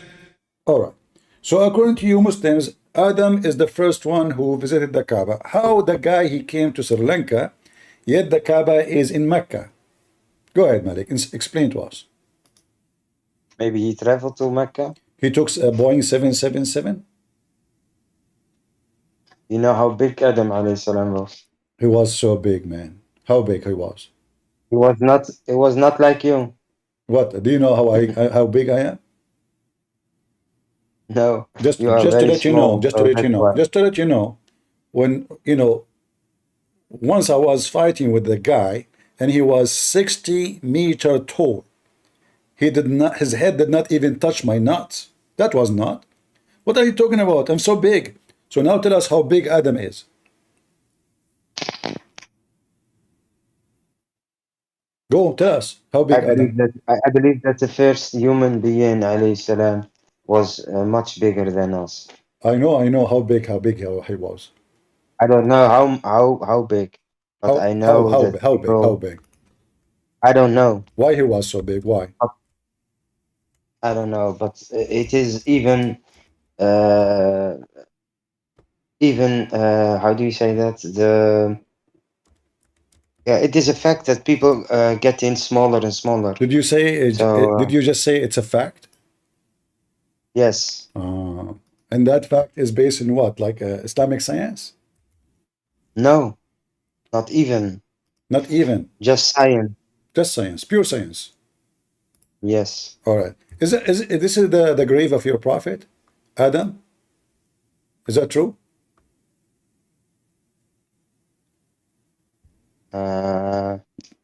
Speaker 1: All right. So according to you Muslims, Adam is the first one who visited the Kaaba. How the guy he came to Sri Lanka, yet the Kaaba is in Mecca? Go ahead, Malik. Explain to us.
Speaker 2: Maybe he traveled to Mecca.
Speaker 1: He took a Boeing 777.
Speaker 2: You know how big Adam alayhi salam was.
Speaker 1: He was so big, man. How big he was?
Speaker 2: He was not like you.
Speaker 1: What? Do you know how big I am?
Speaker 2: No,
Speaker 1: Just
Speaker 2: you are
Speaker 1: just to
Speaker 2: very
Speaker 1: let you know,
Speaker 2: small. So that's why.
Speaker 1: just to let you know, when once I was fighting with the guy and he was 60-meter tall. His head did not even touch my nuts. That was not. What are you talking about? I'm so big. So now tell us how big Adam is. Go tell us how big Adam.
Speaker 2: I believe that the first human being, alayhi salam, was much bigger than us.
Speaker 1: I know how big he was.
Speaker 2: I don't know how big, but I know that
Speaker 1: How
Speaker 2: people.
Speaker 1: big?
Speaker 2: I don't know.
Speaker 1: Why he was so big? Why?
Speaker 2: I don't know, but it is uh, even how do you say that? Yeah, it is a fact that people get in smaller and smaller.
Speaker 1: Did you say?
Speaker 2: So
Speaker 1: Did you just say it's a fact?
Speaker 2: yes,
Speaker 1: And that fact is based in what? Like Islamic science?
Speaker 2: no, not even,
Speaker 1: Not even.
Speaker 2: just science.
Speaker 1: Just science. Pure science.
Speaker 2: Yes.
Speaker 1: All right. Is this is the grave of your prophet, Adam? Is that true?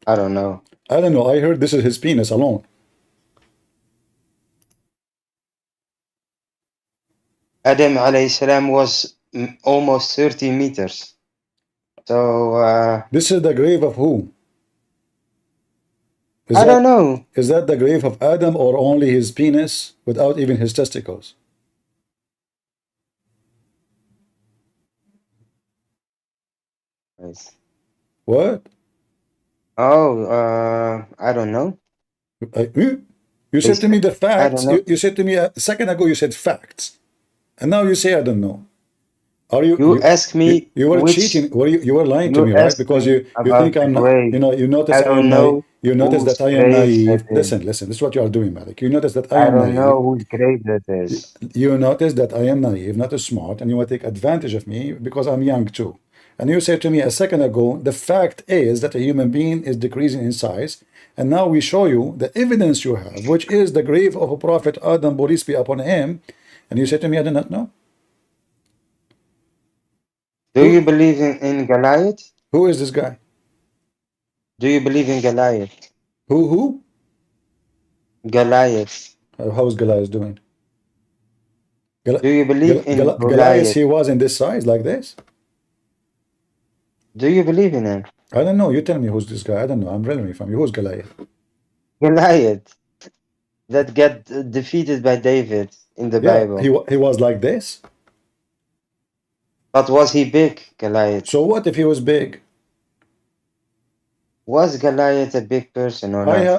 Speaker 2: I don't know.
Speaker 1: I don't know. I heard this is his penis alone.
Speaker 2: Adam alayhi salam was almost 30 meters. So
Speaker 1: This is the grave of who?
Speaker 2: I don't know.
Speaker 1: Is that the grave of Adam or only his penis without even his testicles?
Speaker 2: Yes.
Speaker 1: What?
Speaker 2: Oh, I don't know.
Speaker 1: You said to me the
Speaker 2: I don't
Speaker 1: facts.
Speaker 2: know.
Speaker 1: You said to me a second ago, you said facts. And now you say I don't know. Are
Speaker 2: You asked me
Speaker 1: you were
Speaker 2: which.
Speaker 1: cheating? You were lying to
Speaker 2: You
Speaker 1: me, right?
Speaker 2: asked
Speaker 1: Because
Speaker 2: me
Speaker 1: you think
Speaker 2: about the
Speaker 1: I'm not,
Speaker 2: grave.
Speaker 1: you notice
Speaker 2: I
Speaker 1: I am
Speaker 2: don't
Speaker 1: naive.
Speaker 2: know
Speaker 1: You notice
Speaker 2: whose
Speaker 1: that I am
Speaker 2: grave that
Speaker 1: naive.
Speaker 2: is.
Speaker 1: Listen. This is what you are doing, Malik. You notice that I
Speaker 2: I
Speaker 1: am
Speaker 2: don't know
Speaker 1: naive.
Speaker 2: whose grave that is.
Speaker 1: You notice that I am naive, not smart, and you want to take advantage of me because I'm young too. And you said to me a second ago, the fact is that a human being is decreasing in size. And now we show you the evidence you have, which is the grave of a prophet Adam, peace be upon him. And you said to me, I do not know.
Speaker 2: Do you believe in Goliath?
Speaker 1: Who is this guy?
Speaker 2: Do you believe in Goliath?
Speaker 1: Who?
Speaker 2: Goliath.
Speaker 1: How's Goliath doing?
Speaker 2: Do you believe in
Speaker 1: Goliath,
Speaker 2: Goliath?
Speaker 1: he was in this size like this?
Speaker 2: Do you believe in him?
Speaker 1: I don't know. You tell me who's this guy. I don't know. I'm really from you. Who's Goliath?
Speaker 2: Goliath that got defeated by David in the
Speaker 1: Yeah,
Speaker 2: Bible.
Speaker 1: he was like this.
Speaker 2: But was he big, Goliath?
Speaker 1: So what if he was big?
Speaker 2: Was Goliath a big person or not?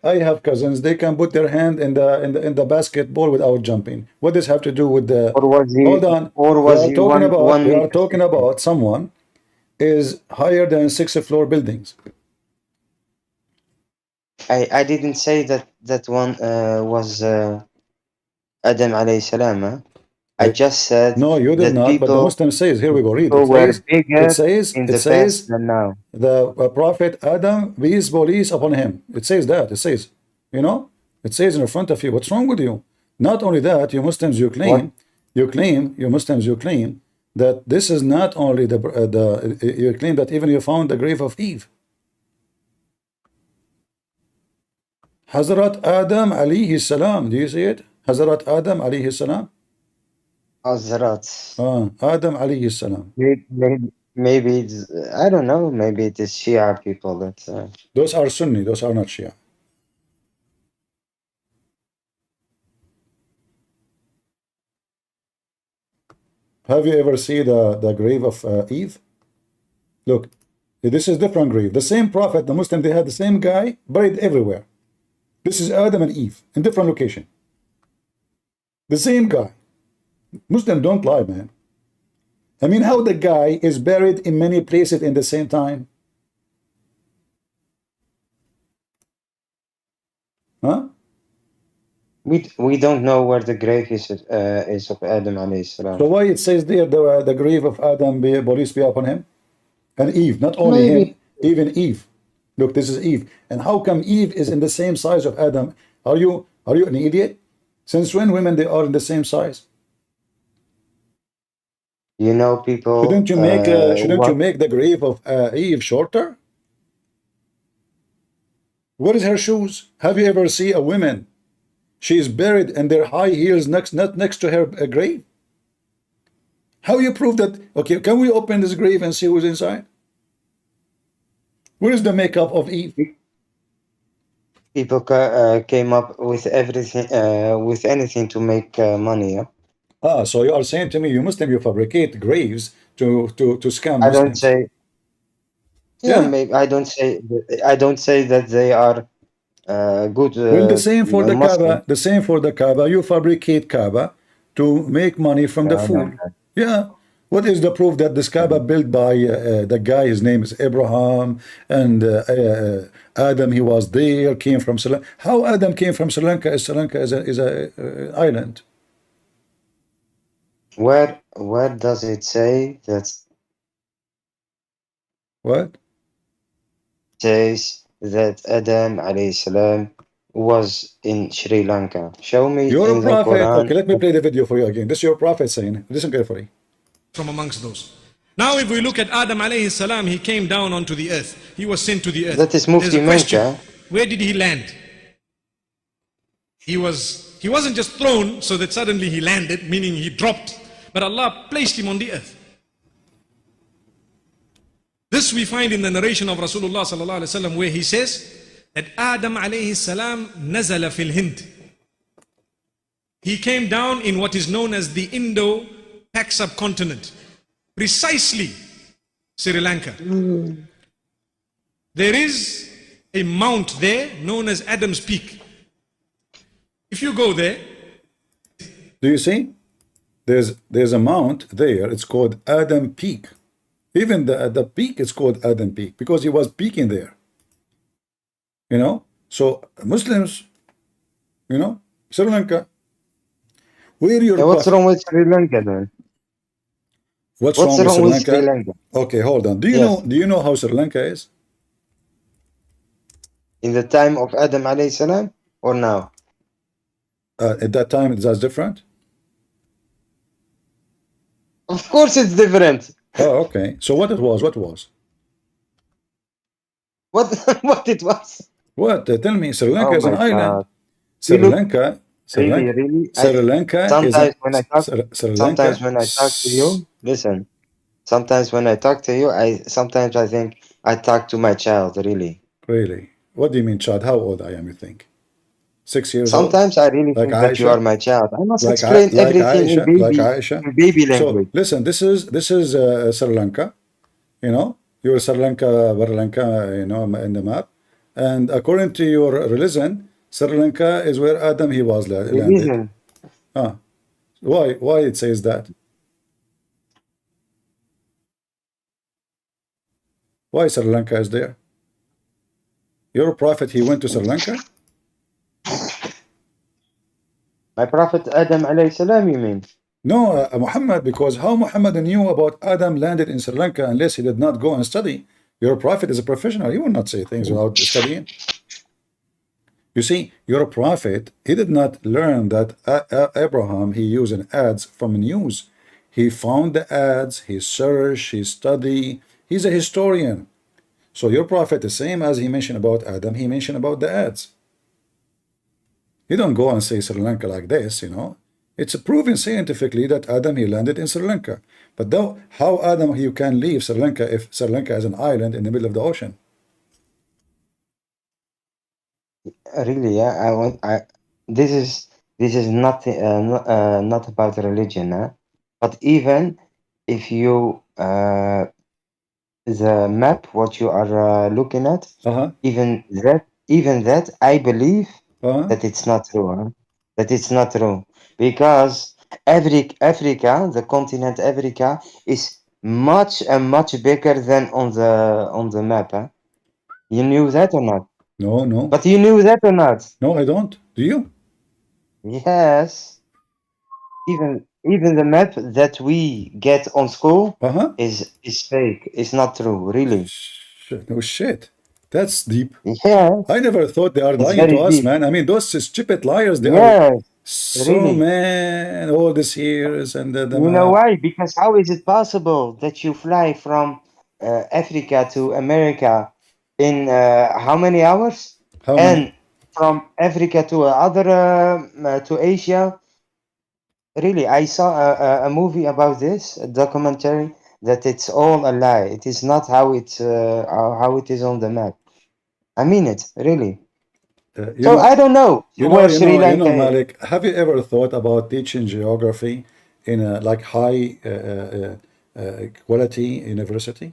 Speaker 1: I have cousins. They can put their hand in the basketball without jumping. What does have to do with the?
Speaker 2: Or was he
Speaker 1: Hold on.
Speaker 2: or
Speaker 1: We
Speaker 2: was
Speaker 1: are
Speaker 2: he
Speaker 1: talking about
Speaker 2: one meter 60?
Speaker 1: someone is higher than 6 floor buildings.
Speaker 2: I didn't say that one was Adam alayhi salam. Huh? I just said
Speaker 1: No, you did
Speaker 2: that
Speaker 1: not. But the Muslim says, here we go. Read.
Speaker 2: people were bigger in
Speaker 1: It
Speaker 2: the past
Speaker 1: says
Speaker 2: than now.
Speaker 1: the prophet Adam, peace police upon him. It says that. It says, it says in front of you. What's wrong with you? Not only that, you Muslims, you claim that this is not only you claim that even you found the grave of Eve. Hazrat Adam alayhi salam. Do you see it? Hazrat Adam alayhi salam.
Speaker 2: Azrat.
Speaker 1: Adam alayhi salam.
Speaker 2: Maybe it's, I don't know. Maybe it is Shia people that.
Speaker 1: Those are Sunni. Those are not Shia. Have you ever seen the grave of Eve? Look, this is different grave. The same prophet, the Muslim, they had the same guy buried everywhere. This is Adam and Eve in different location. The same guy. Muslim don't lie, man. I mean, how the guy is buried in many places in the same time? Huh?
Speaker 2: We don't know where the grave is of Adam alayhi salam.
Speaker 1: So why it says there the grave of Adam, police be upon him? And Eve, not only
Speaker 2: Maybe.
Speaker 1: him, even Eve. Look, this is Eve. And how come Eve is in the same size of Adam? Are you an idiot? Since when women they are in the same size?
Speaker 2: You know, people.
Speaker 1: Shouldn't you make the grave of Eve shorter? What is her shoes? Have you ever seen a woman? She is buried and their high heels not next to her grave. How you prove that? Okay, can we open this grave and see who's inside? Where is the makeup of Eve?
Speaker 2: People came up with everything, with anything to make money. Yeah?
Speaker 1: So you are saying to me, you Muslim, you fabricate graves to scam
Speaker 2: I don't
Speaker 1: Muslims?
Speaker 2: say, yeah,
Speaker 1: Yeah.
Speaker 2: maybe I don't say that they are good
Speaker 1: Well, the same for the
Speaker 2: Muslim.
Speaker 1: Kaaba. The same for the Kaaba. You fabricate Kaaba to make money from the
Speaker 2: No, no,
Speaker 1: fool. Yeah. What is the proof that this Kaaba
Speaker 2: no.
Speaker 1: built by the guy? His name is Abraham, and Adam. He was there. Came from Sri Lanka. How Adam came from Sri Lanka? Sri Lanka is a island.
Speaker 2: Where does it say that
Speaker 1: What?
Speaker 2: says that Adam alayhi salam was in Sri Lanka? Show me
Speaker 1: You're a
Speaker 2: in the
Speaker 1: prophet. Okay,
Speaker 2: Quran.
Speaker 1: let me play the video for you again. This is your prophet saying. Listen carefully.
Speaker 3: From amongst those. Now, if we look at Adam alayhi salam, he came down onto the earth. He was sent to the earth.
Speaker 2: That is
Speaker 3: There's
Speaker 2: Mufti
Speaker 3: a
Speaker 2: Menk.
Speaker 3: question. Where did he land? He wasn't just thrown so that suddenly he landed, meaning he dropped, but Allah placed him on the earth. This we find in the narration of Rasulullah sallallahu alaihi wasallam, where he says that Adam alayhi salam nazala fil Hind. He came down in what is known as the Indo-Pak subcontinent, precisely Sri Lanka. There is a mount there known as Adam's Peak. If you go there,
Speaker 1: Do you see? There's a mount there. It's called Adam Peak. Even the peak is called Adam Peak because he was peaking there. You know. So Muslims, Sri Lanka. Where your
Speaker 2: What's
Speaker 1: prophet?
Speaker 2: wrong with Sri Lanka then?
Speaker 1: What's
Speaker 2: What's
Speaker 1: wrong with
Speaker 2: wrong
Speaker 1: Sri
Speaker 2: with Sri
Speaker 1: Lanka?
Speaker 2: Lanka?
Speaker 1: Okay, hold on.
Speaker 2: Yes.
Speaker 1: Do you know how Sri Lanka is?
Speaker 2: In the time of Adam alayhi salam or now?
Speaker 1: At that time, that's different.
Speaker 2: Of course it's different.
Speaker 1: Oh, okay. So what it was? What was?
Speaker 2: What what it was?
Speaker 1: What? Tell me. Sri Lanka
Speaker 2: Oh
Speaker 1: is an
Speaker 2: my
Speaker 1: island.
Speaker 2: God.
Speaker 1: Sri
Speaker 2: You look
Speaker 1: Lanka. Sri
Speaker 2: really,
Speaker 1: Lanka.
Speaker 2: really.
Speaker 1: Sri Lanka is a
Speaker 2: Sometimes when I talk
Speaker 1: Sri
Speaker 2: sometimes
Speaker 1: Lanka.
Speaker 2: when I talk to you, listen. Sometimes when I talk to you, sometimes I think I talk to my child, really.
Speaker 1: Really? What do you mean, child? How old I am? You think? 6 years old?
Speaker 2: Sometimes I really
Speaker 1: Like
Speaker 2: think that you are
Speaker 1: Aisha?
Speaker 2: my child. I must explain
Speaker 1: Like
Speaker 2: everything
Speaker 1: Aisha? Like Aisha?
Speaker 2: in baby
Speaker 1: So
Speaker 2: language.
Speaker 1: listen. This is Sri Lanka. You're Sri Lanka, Sri Lanka. In the map. And according to your religion, Sri Lanka is where Adam he was landed.
Speaker 2: Religion.
Speaker 1: Ah, why? Why it says that? Why Sri Lanka is there? Your prophet he went to Sri Lanka?
Speaker 2: My prophet Adam alayhi salam, you mean?
Speaker 1: No, Muhammad, because how Muhammad knew about Adam landed in Sri Lanka unless he did not go and study? Your prophet is a professional. He will not say things without studying. You see, your prophet, he did not learn that Abraham, he used an ads from news. He found the ads, he searched, he studied. He's a historian. So your prophet, the same as he mentioned about Adam, he mentioned about the ads. You don't go and say Sri Lanka like this. It's proven scientifically that Adam, he landed in Sri Lanka. But though, how Adam, you can leave Sri Lanka if Sri Lanka is an island in the middle of the ocean?
Speaker 2: Really, yeah. This is not not about religion, huh? But even if you the map, what you are looking at,
Speaker 1: Uh-huh.
Speaker 2: even that, I believe
Speaker 1: Uh-huh.
Speaker 2: that it's not true, huh? That it's not true because Africa, the continent Africa, is much and much bigger than on the map, huh? You knew that or not?
Speaker 1: No, no.
Speaker 2: But you knew that or not?
Speaker 1: No, I don't. Do you?
Speaker 2: Yes. Even the map that we get on school
Speaker 1: Uh-huh.
Speaker 2: is fake. It's not true, really.
Speaker 1: No shit. That's deep.
Speaker 2: Yeah,
Speaker 1: I never thought they are
Speaker 2: it's
Speaker 1: lying to
Speaker 2: very
Speaker 1: us,
Speaker 2: deep.
Speaker 1: man. I mean, those stupid liars, they are
Speaker 2: Yes,
Speaker 1: so,
Speaker 2: really.
Speaker 1: man, all these years and the
Speaker 2: You know
Speaker 1: map.
Speaker 2: why? Because how is it possible that you fly from Africa to America in how many hours?
Speaker 1: How many?
Speaker 2: And from Africa to to Asia. Really, I saw a movie about this, a documentary, that it's all a lie. It is not how it is on the map. I mean it, really.
Speaker 1: You
Speaker 2: So
Speaker 1: know,
Speaker 2: I don't know where Sri Lanka is.
Speaker 1: Malik, have you ever thought about teaching geography in a like high quality university?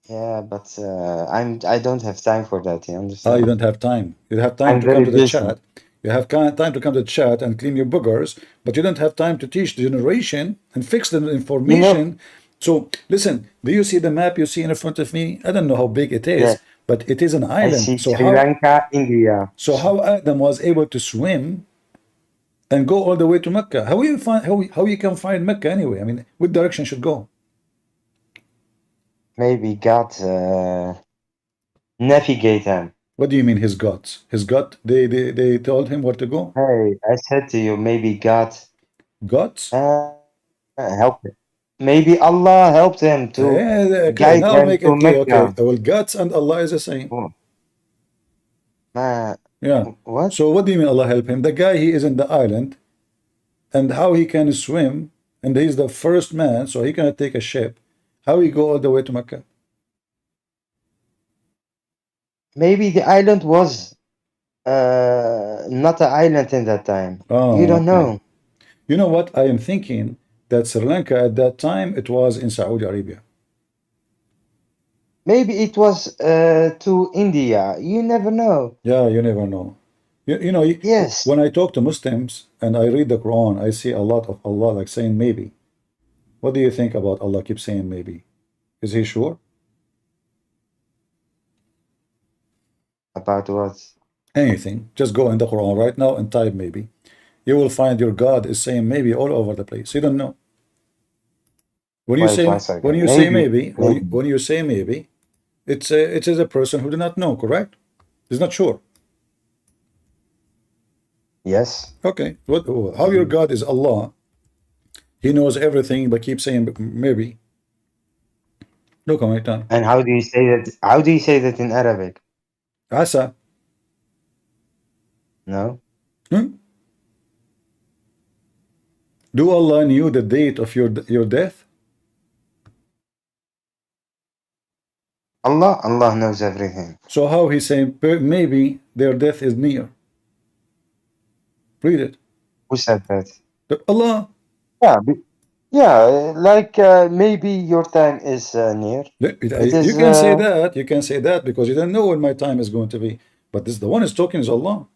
Speaker 2: Yeah, but I don't have time for that. You
Speaker 1: You
Speaker 2: understand?
Speaker 1: don't have time. You have time
Speaker 2: I'm
Speaker 1: to come
Speaker 2: very
Speaker 1: to the
Speaker 2: busy.
Speaker 1: chat. You have time to come to the chat and clean your boogers, but you don't have time to teach the generation and fix the
Speaker 2: You know,
Speaker 1: information. So listen, do you see the map you see in front of me? I don't know how big it
Speaker 2: yeah,
Speaker 1: is, but it is an
Speaker 2: I
Speaker 1: island.
Speaker 2: see Sri Lanka, India.
Speaker 1: So how Adam was able to swim and go all the way to Mecca? How you find how you can find Mecca anyway? I mean, what direction should go?
Speaker 2: Maybe God navigate him.
Speaker 1: What do you mean his gods? His God, they told him where to go?
Speaker 2: Hey, I said to you, maybe God
Speaker 1: Gods?
Speaker 2: helped him. Maybe Allah helped him to
Speaker 1: Okay,
Speaker 2: guide
Speaker 1: now
Speaker 2: him
Speaker 1: make
Speaker 2: to
Speaker 1: it clear. Okay,
Speaker 2: Mecca.
Speaker 1: well, gods and Allah is the same.
Speaker 2: Oh,
Speaker 1: Yeah.
Speaker 2: what?
Speaker 1: So what do you mean Allah help him? The guy, he is in the island, and how he can swim, and he's the first man, so he cannot take a ship. How he go all the way to Mecca?
Speaker 2: Maybe the island was not an island in that time. You
Speaker 1: Oh,
Speaker 2: don't
Speaker 1: okay.
Speaker 2: know.
Speaker 1: You know what? I am thinking that Sri Lanka at that time, it was in Saudi Arabia.
Speaker 2: Maybe it was to India. You never know.
Speaker 1: Yeah, you never know. You know,
Speaker 2: Yes.
Speaker 1: when I talk to Muslims and I read the Quran, I see a lot of Allah like saying maybe. What do you think about Allah keep saying maybe? Is he sure?
Speaker 2: About what?
Speaker 1: Anything. Just go in the Quran right now and type maybe. You will find your God is saying maybe all over the place. You don't know. When you
Speaker 2: Wait
Speaker 1: say
Speaker 2: one second. Maybe.
Speaker 1: when you say maybe, it is a person who do not know, correct? Is not sure.
Speaker 2: Yes.
Speaker 1: Okay. How your God is Allah? He knows everything, but keep saying maybe. Look on my time.
Speaker 2: And how do you say that? How do you say that in Arabic?
Speaker 1: Asa.
Speaker 2: No.
Speaker 1: Hmm? Do Allah knew the date of your death?
Speaker 2: Allah knows everything.
Speaker 1: So how he saying maybe their death is near? Read it.
Speaker 2: Who said that?
Speaker 1: Allah.
Speaker 2: Yeah. Yeah. Like maybe your time is near. It
Speaker 1: You
Speaker 2: is.
Speaker 1: can say that. You can say that because you don't know when my time is going to be. But this the one is talking is Allah.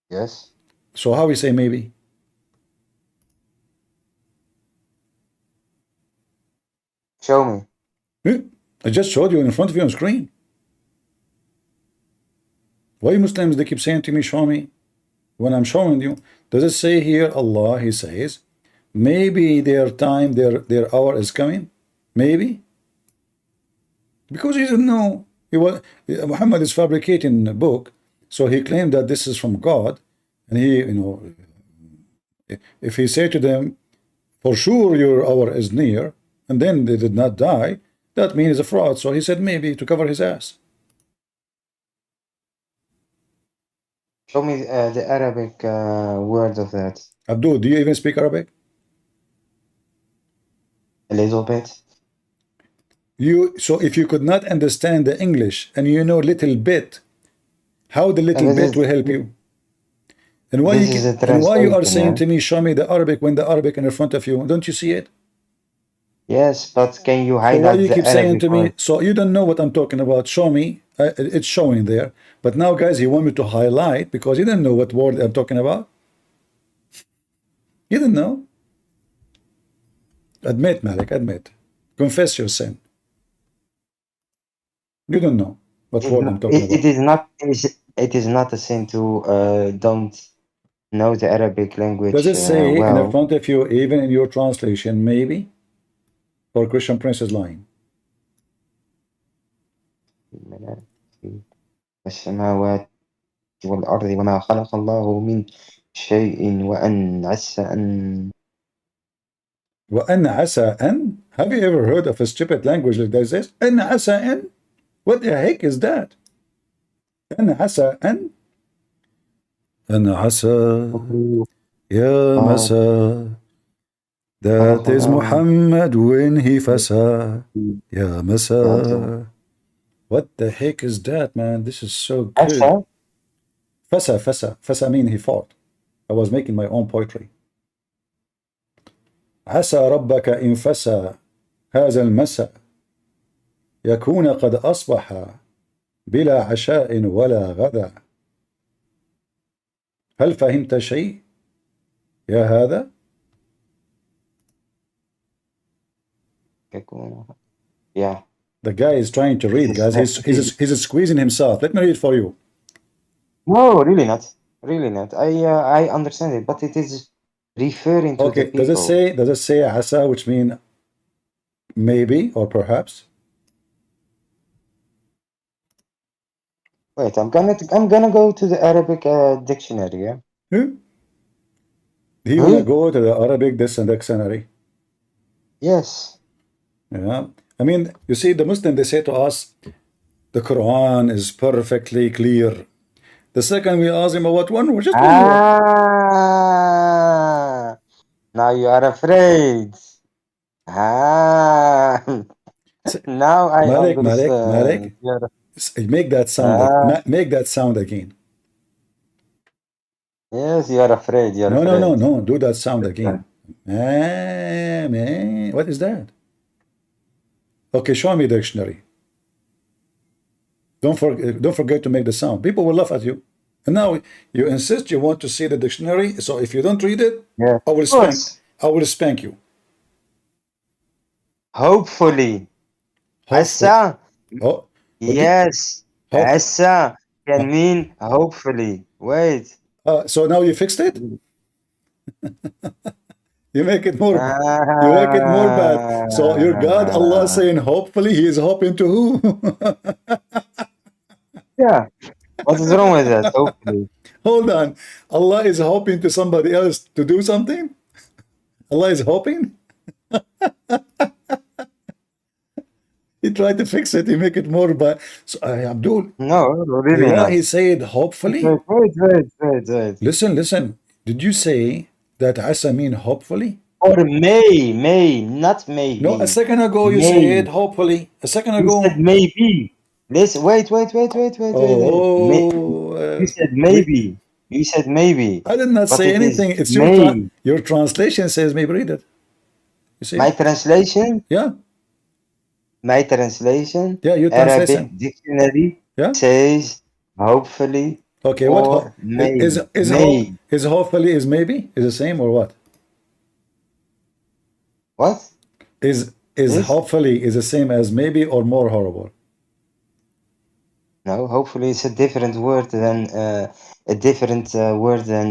Speaker 2: Yes.
Speaker 1: So how we say maybe?
Speaker 2: Show me.
Speaker 1: I just showed you in front of you on screen. Why Muslims they keep saying to me, show me? When I'm showing you, does it say here Allah? He says, maybe their time, their hour is coming. Maybe. Because he didn't know. Muhammad is fabricating a book, so he claimed that this is from God, and he, if he say to them, for sure your hour is near, and then they did not die, that means it's a fraud. So he said maybe to cover his ass.
Speaker 2: Show me the Arabic word of that.
Speaker 1: Abdul, do you even speak Arabic?
Speaker 2: A little bit.
Speaker 1: So if you could not understand the English and you know little bit, how the little bit will help you? And why
Speaker 2: This is a
Speaker 1: and why you are
Speaker 2: translation,
Speaker 1: saying
Speaker 2: yeah?
Speaker 1: to me, show me the Arabic when the Arabic in front of you? Don't you see it?
Speaker 2: Yes, but can you
Speaker 1: So why
Speaker 2: highlight
Speaker 1: you
Speaker 2: the
Speaker 1: keep saying
Speaker 2: Arabic
Speaker 1: to me?
Speaker 2: word?
Speaker 1: So you don't know what I'm talking about. Show me. It's showing there. But now, guys, you want me to highlight because you don't know what word I'm talking about. You don't know. Admit, Malik. Admit. Confess your sin. You don't know what word I'm talking about.
Speaker 2: It is not a sin to don't know the Arabic
Speaker 1: Does
Speaker 2: language
Speaker 1: it say in
Speaker 2: well.
Speaker 1: front of you, even in your translation, maybe? Or Christian Prince is lying?
Speaker 2: السماوات والأرض وما خلق الله من شيء وأن عسى أن
Speaker 1: وأن عسى أن. Have you ever heard of a stupid language like this? أن عسى أن. What the heck is that? أن عسى أن. أن عسى يا مساء. That is Muhammad when he fasa. يا مساء. What the heck is that, man? This is so good.
Speaker 2: Asa?
Speaker 1: Fasa, fasa. Fasa mean he fought. I was making my own poetry. عسى ربك إن فسى هذا المساء يكون قد أصبح بلا عشاء ولا غدا. هل فهمت شيء يا هذا؟
Speaker 2: Yeah.
Speaker 1: The guy is trying to read, guys. He's squeezing himself. Let me read for you.
Speaker 2: No, really not. Really not. I understand it, but it is referring to the
Speaker 1: Okay,
Speaker 2: people.
Speaker 1: does it say asa, which mean maybe or perhaps?
Speaker 2: Wait, I'm gonna go to the Arabic dictionary, yeah?
Speaker 1: Do you want to go to the Arabic dictionary?
Speaker 2: Yes.
Speaker 1: Yeah. I mean, you see, the Muslim, they say to us, the Quran is perfectly clear. The second we ask him about one word, just one word.
Speaker 2: Ah, now you are afraid. Ah, now I
Speaker 1: Malek,
Speaker 2: understand.
Speaker 1: make that sound. Make that sound again.
Speaker 2: Yes, you are afraid. You are
Speaker 1: No,
Speaker 2: afraid.
Speaker 1: no. Do that sound again. What is that? Okay, show me the dictionary. Don't forget to make the sound. People will laugh at you. And now you insist you want to see the dictionary. So if you don't read it,
Speaker 2: Yeah,
Speaker 1: I will spank you.
Speaker 2: Hopefully. Asa.
Speaker 1: Oh,
Speaker 2: Yes. Asa can mean hopefully. Wait.
Speaker 1: So now you fixed it? You make it more bad. So your God, Allah, saying hopefully, he is hoping to who?
Speaker 2: Yeah. What is wrong with that? Hopefully.
Speaker 1: Hold on. Allah is hoping to somebody else to do something? Allah is hoping? He tried to fix it. He make it more bad. So, Abdul.
Speaker 2: No, really
Speaker 1: Allah,
Speaker 2: not.
Speaker 1: he said hopefully.
Speaker 2: Wait.
Speaker 1: Listen. Did you say that asa mean hopefully?
Speaker 2: Or may, not maybe.
Speaker 1: No, a second ago you said hopefully. A second ago.
Speaker 2: You said maybe. Listen, wait.
Speaker 1: Oh,
Speaker 2: you said maybe. You said maybe.
Speaker 1: I did not say anything. It's your translation says maybe. Read it. You see?
Speaker 2: My translation?
Speaker 1: Yeah.
Speaker 2: My translation?
Speaker 1: Yeah, your translation.
Speaker 2: Arabic dictionary says hopefully.
Speaker 1: Okay, what is hopefully is maybe? Is the same or what?
Speaker 2: What?
Speaker 1: Is hopefully is the same as maybe or more horrible?
Speaker 2: No, hopefully it's a different word than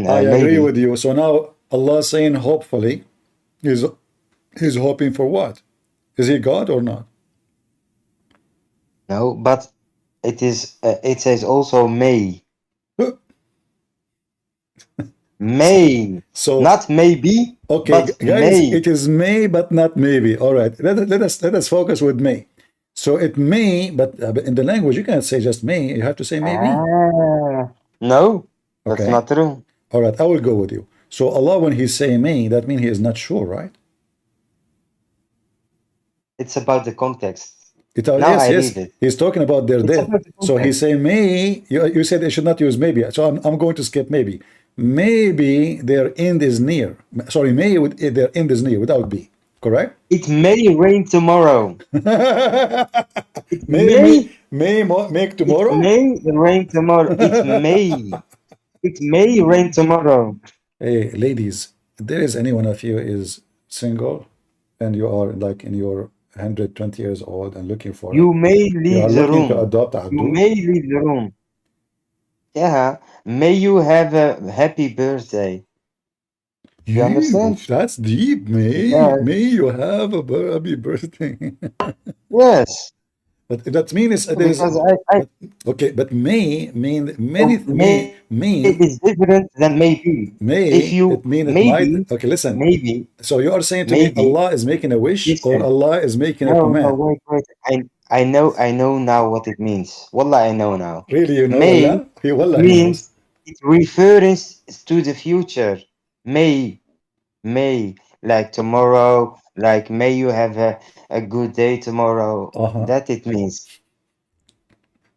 Speaker 2: I
Speaker 1: agree with you. So now Allah saying hopefully, he's hoping for what? Is he God or not?
Speaker 2: No, but it says also may. May. So not maybe. Okay, but
Speaker 1: guys,
Speaker 2: may.
Speaker 1: it is may but not maybe. All right, let us focus with may. So it may, but in the language you can't say just may. You have to say maybe.
Speaker 2: No, that's not true.
Speaker 1: All right, I will go with you. So Allah, when He say may, that means He is not sure, right?
Speaker 2: It's about the context.
Speaker 1: Yes. He's talking about their death. So He say may. You said they should not use maybe. So I'm going to skip maybe. Maybe their end is near. Sorry, their end is near without be. Correct?
Speaker 2: It may rain tomorrow.
Speaker 1: May make tomorrow?
Speaker 2: It may rain tomorrow. It may rain tomorrow.
Speaker 1: Hey, ladies, if there is any one of you is single and you are like in your 120 years old and looking for
Speaker 2: you may leave the room.
Speaker 1: To adopt Abdul.
Speaker 2: You may leave the room. Yeah. May you have a happy birthday. You understand?
Speaker 1: That's deep. May you have a happy birthday.
Speaker 2: Yes.
Speaker 1: But that means okay, but may mean many
Speaker 2: may is different than maybe.
Speaker 1: May
Speaker 2: if you
Speaker 1: it mean it
Speaker 2: maybe,
Speaker 1: might. Okay, listen.
Speaker 2: Maybe.
Speaker 1: So you are saying to me Allah is making a wish or Allah is making a command?
Speaker 2: No, wait. I know now what it means. Wallah, I know now.
Speaker 1: Really, you know
Speaker 2: may
Speaker 1: Allah?
Speaker 2: Means it refers to the future. May, like tomorrow, like may you have a good day tomorrow. That it means.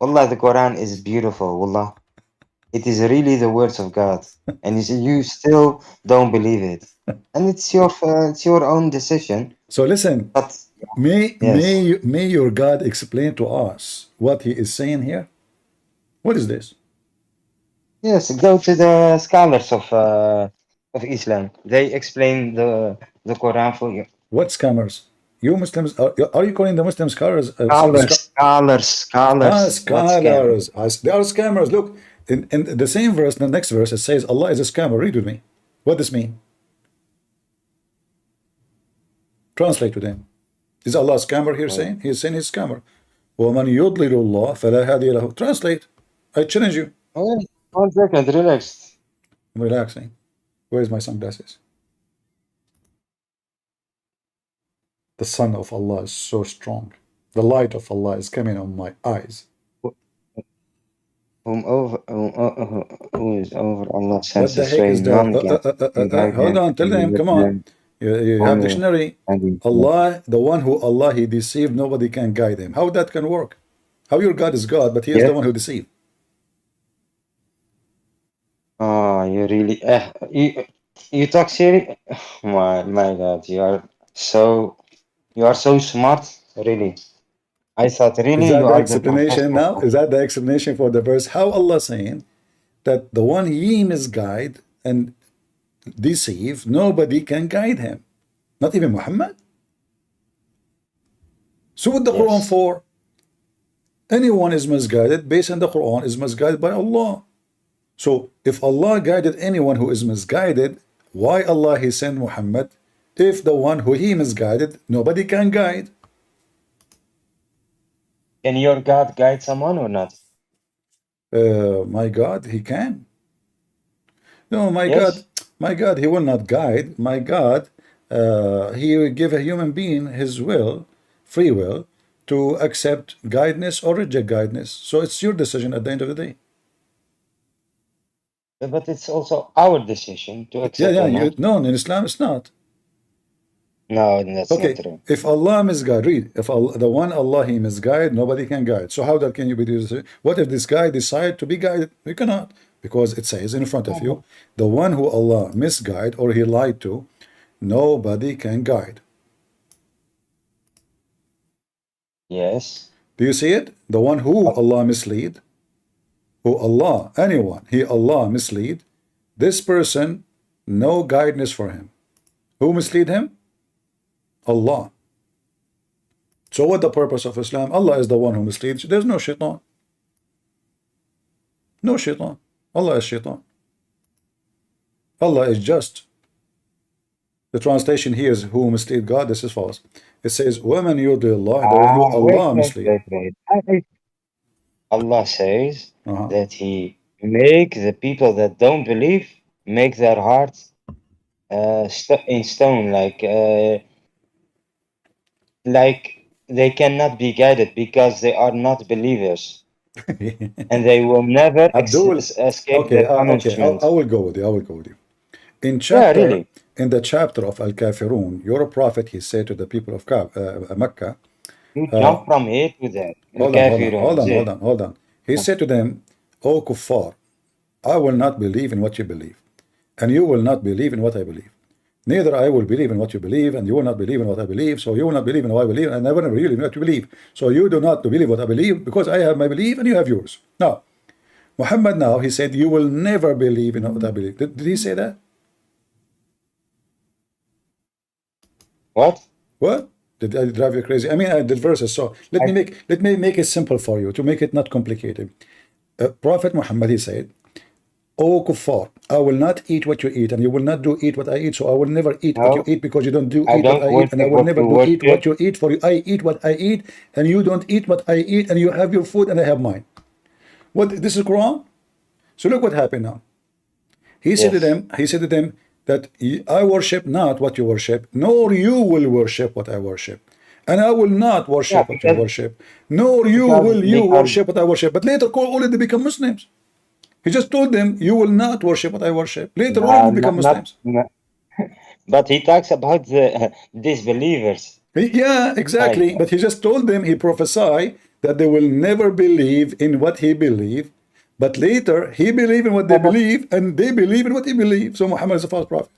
Speaker 2: Wallah, the Quran is beautiful. Wallah, it is really the words of God, and you still don't believe it, and it's your own decision.
Speaker 1: So listen,
Speaker 2: But yes,
Speaker 1: may your God explain to us what he is saying here? What is this?
Speaker 2: yes, go to the scholars of Islam. They explain the Quran for you.
Speaker 1: What scammers? You Muslims are you calling the Muslim scholars
Speaker 2: What scam?
Speaker 1: scholars? They are scammers. Look, in the same verse, the next verse, it says Allah is a scammer. Read with me. What does this mean? Translate to them. Is Allah a scammer here saying? He is saying he's a scammer. وَمَنْ يُضْلِلُ اللَّهِ فَلَا هَادِيَ لَهُ. Translate. I challenge you.
Speaker 2: Oh, 1 second, relax.
Speaker 1: I'm relaxing. Where's my sunglasses? The sun of Allah is so strong. The light of Allah is coming on my eyes.
Speaker 2: Who is over Allah
Speaker 1: What
Speaker 2: sends
Speaker 1: the
Speaker 2: his
Speaker 1: heck
Speaker 2: way,
Speaker 1: is that?
Speaker 2: none can guide
Speaker 1: Hold
Speaker 2: him,
Speaker 1: on, tell
Speaker 2: and he
Speaker 1: them,
Speaker 2: will
Speaker 1: come on.
Speaker 2: learn
Speaker 1: You have
Speaker 2: only
Speaker 1: dictionary.
Speaker 2: and he
Speaker 1: Allah, the one who Allah he deceived, nobody can guide him. How that can work? How your God is God, but he is the
Speaker 2: Yes.
Speaker 1: one who deceived?
Speaker 2: Oh, you really you talk serious? My God, you are so smart, really. I thought
Speaker 1: Is
Speaker 2: really
Speaker 1: that
Speaker 2: you
Speaker 1: the
Speaker 2: are the
Speaker 1: explanation
Speaker 2: professor
Speaker 1: now?
Speaker 2: of
Speaker 1: Is that the explanation for the verse? How Allah saying that the one he misguide and deceive, nobody can guide him. Not even Muhammad. So what the Quran
Speaker 2: yes.
Speaker 1: for? Anyone is misguided based on the Quran is misguided by Allah. So if Allah guided anyone who is misguided, why Allah he sent Muhammad? If the one who he misguided, nobody can guide.
Speaker 2: Can your God guide someone or not?
Speaker 1: My God, he can. No,
Speaker 2: Yes.
Speaker 1: my God, he will not guide. My God, he will give a human being his will, free will, to accept guidance or reject guidance. So it's your decision at the end of the day.
Speaker 2: But it's also our decision to accept
Speaker 1: Yeah,
Speaker 2: or not.
Speaker 1: no, in Islam it's not.
Speaker 2: No, that's not
Speaker 1: Okay,
Speaker 2: true.
Speaker 1: if Allah misguide, read, if Allah, the one Allah he misguide, nobody can guide. So how that can you be this? What if this guy decide to be guided? You cannot, because it says in front of you, the one who Allah misguide or he lied to, nobody can guide.
Speaker 2: Yes.
Speaker 1: Do you see it? The one who Allah mislead, who Allah, anyone, he Allah mislead, this person, no guidance for him. Who mislead him? Allah. So what the purpose of Islam? Allah is the one who misleads. There's no shaitan. No shaitan. Allah is shaitan. Allah is just. The translation here is who mislead God. This is false. It says, وَمَنْ يُرْضِ اللَّهِ, the one who Allah mislead.
Speaker 2: Wait. Allah says
Speaker 1: Uh-huh.
Speaker 2: that He make the people that don't believe make their hearts in stone, like they cannot be guided because they are not believers, and they will never
Speaker 1: Abdul,
Speaker 2: escape
Speaker 1: okay,
Speaker 2: the punishment.
Speaker 1: I will go with you. I will go with you.
Speaker 2: Yeah, really.
Speaker 1: In the chapter of Al-Kafirun, your prophet, he said to the people of Mecca,
Speaker 2: You jump from here to there.
Speaker 1: hold on. He said to them, O kuffar, I will not believe in what you believe, and you will not believe in what I believe. Neither I will believe in what you believe, and you will not believe in what I believe. So you will not believe in what I believe, and I will never believe in what you believe. So you do not believe what I believe, because I have my belief and you have yours. Now, Muhammad now, he said, you will never believe in what I believe. Did he say that?
Speaker 2: What?
Speaker 1: What? Did I drive you crazy? I mean, I did verses. So let me make it simple for you to make it not complicated. Prophet Muhammad, he said, O kuffar, I will not eat what you eat, and you will not do eat what I eat. So I will never eat what you
Speaker 2: No,
Speaker 1: eat, because you don't do
Speaker 2: I
Speaker 1: eat what
Speaker 2: don't
Speaker 1: I eat, and I
Speaker 2: worship
Speaker 1: will
Speaker 2: what
Speaker 1: never
Speaker 2: you
Speaker 1: do eat what
Speaker 2: worship.
Speaker 1: you eat. For I eat what I eat, and you don't eat what I eat, and you have your food and I have mine. What? This is Quran. So look what happened now. He said to them that I worship not what you worship, nor you will worship what I worship. And I will not
Speaker 2: Yeah,
Speaker 1: worship what you worship, nor you will you worship what I worship. But later all of them become Muslims. He just told them, you will not worship what I worship. Later all of them become Muslims.
Speaker 2: But he talks about the disbelievers.
Speaker 1: Yeah,
Speaker 2: My
Speaker 1: exactly.
Speaker 2: God.
Speaker 1: But he just told them, he prophesied that they will never believe in what he believed, but later he believed in what they believe, and they believe in what he believed. So Muhammad is a false prophet.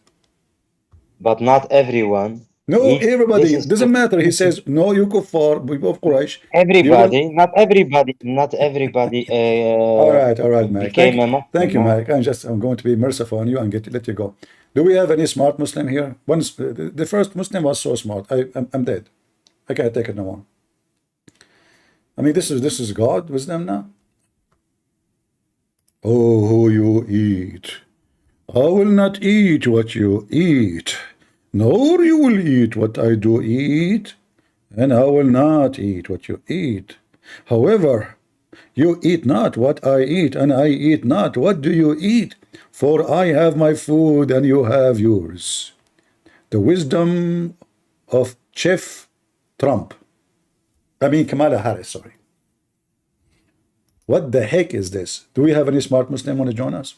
Speaker 2: But not everyone.
Speaker 1: No,
Speaker 2: If this
Speaker 1: everybody.
Speaker 2: is
Speaker 1: It doesn't matter. He says, no, you kuffar, people of Quraysh. You will.
Speaker 2: everybody, not everybody, not everybody
Speaker 1: All right, Mike.
Speaker 2: became a
Speaker 1: Thank
Speaker 2: Muslim.
Speaker 1: you, Mike. I'm going to be merciful on you and let you go. Do we have any smart Muslim here? Once the first Muslim was so smart. I'm dead. I can't take it no more. I mean, this is God wisdom now. Oh, who you eat. I will not eat what you eat, nor you will eat what I do eat, and I will not eat what you eat. However, you eat not what I eat, and I eat not what do you eat, for I have my food and you have yours. The wisdom of Chef Trump. I mean Kamala Harris, sorry. What the heck is this? Do we have any smart Muslim want to join us?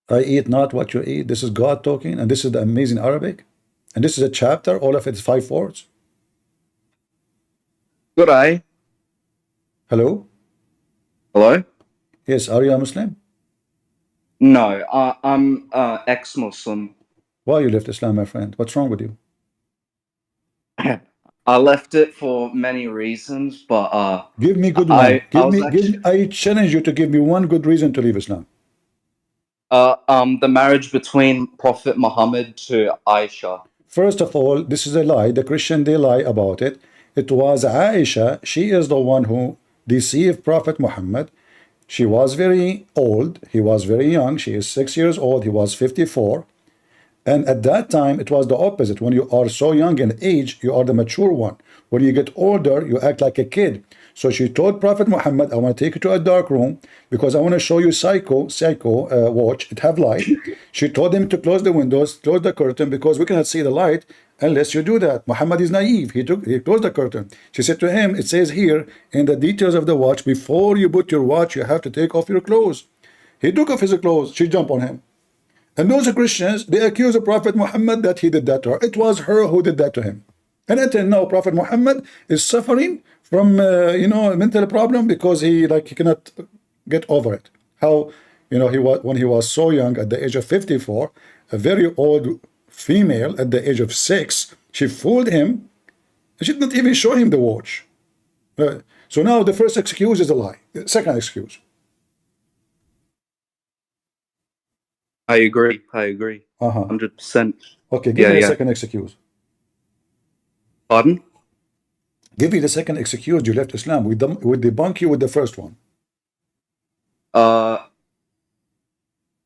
Speaker 1: I eat not what you eat. This is God talking, and this is the amazing Arabic. And this is a chapter, all of it is 5 words.
Speaker 5: Good eye.
Speaker 1: Hello?
Speaker 5: Hello?
Speaker 1: Yes, are you a Muslim?
Speaker 5: No, I'm ex-Muslim.
Speaker 1: Why you left Islam, my friend? What's wrong with you?
Speaker 5: I left it for many reasons, but
Speaker 1: Give me good one.
Speaker 5: I
Speaker 1: I challenge you to give me one good reason to leave Islam.
Speaker 5: the marriage between Prophet Muhammad to Aisha.
Speaker 1: First of all, this is a lie. The Christian, they lie about it. It was Aisha. She is the one who deceived Prophet Muhammad. She was very old. He was very young. She is 6 years old. He was 54. And at that time, it was the opposite. When you are so young in age, you are the mature one. When you get older, you act like a kid. So she told Prophet Muhammad, I want to take you to a dark room because I want to show you psycho watch. It have light. She told him to close the windows, close the curtain, because we cannot see the light unless you do that. Muhammad is naive. He closed the curtain. She said to him, it says here in the details of the watch, before you put your watch, you have to take off your clothes. He took off his clothes. She jumped on him. And those Christians, they accuse the Prophet Muhammad that he did that to her. It was her who did that to him. And until now, Prophet Muhammad is suffering from, a mental problem because he cannot get over it. How, when he was so young at the age of 54, a very old female at the age of 6, she fooled him. She did not even show him the watch. So now the first excuse is a lie. The second excuse.
Speaker 5: I agree. 100%.
Speaker 1: Okay, give me the second excuse.
Speaker 5: Pardon?
Speaker 1: Give me the second excuse. You left Islam. We debunk you with the first one.
Speaker 5: I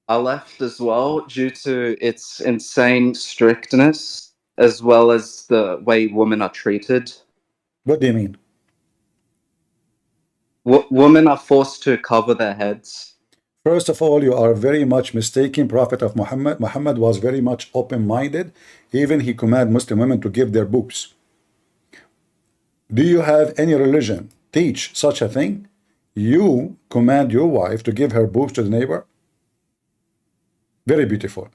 Speaker 5: left as well due to its insane strictness, as well as the way women are treated.
Speaker 1: What do you mean?
Speaker 5: Women are forced to cover their heads.
Speaker 1: First of all, you are very much mistaken prophet of Muhammad. Muhammad was very much open-minded. Even he commanded Muslim women to give their boobs. Do you have any religion teach such a thing? You command your wife to give her boobs to the neighbor? Very beautiful.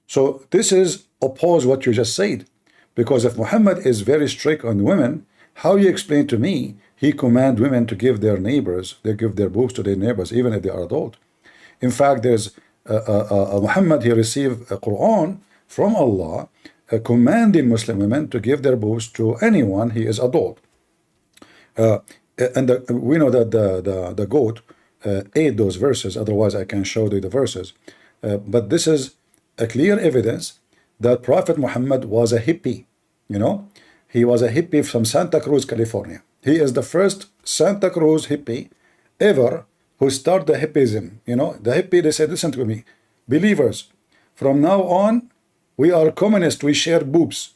Speaker 1: So this is oppose what you just said. Because if Muhammad is very strict on women, how you explain to me he command women to give their neighbors, they give their boobs to their neighbors, even if they are adult? In fact, there's Muhammad, he received a Quran from Allah commanding Muslim women to give their boobs to anyone he is adult. We know that the goat ate those verses, otherwise I can show you the verses. But this is a clear evidence that Prophet Muhammad was a hippie. He was a hippie from Santa Cruz, California. He is the first Santa Cruz hippie ever who started the hippism. The hippie, they said, listen to me, believers, from now on, we are communists, we share boobs.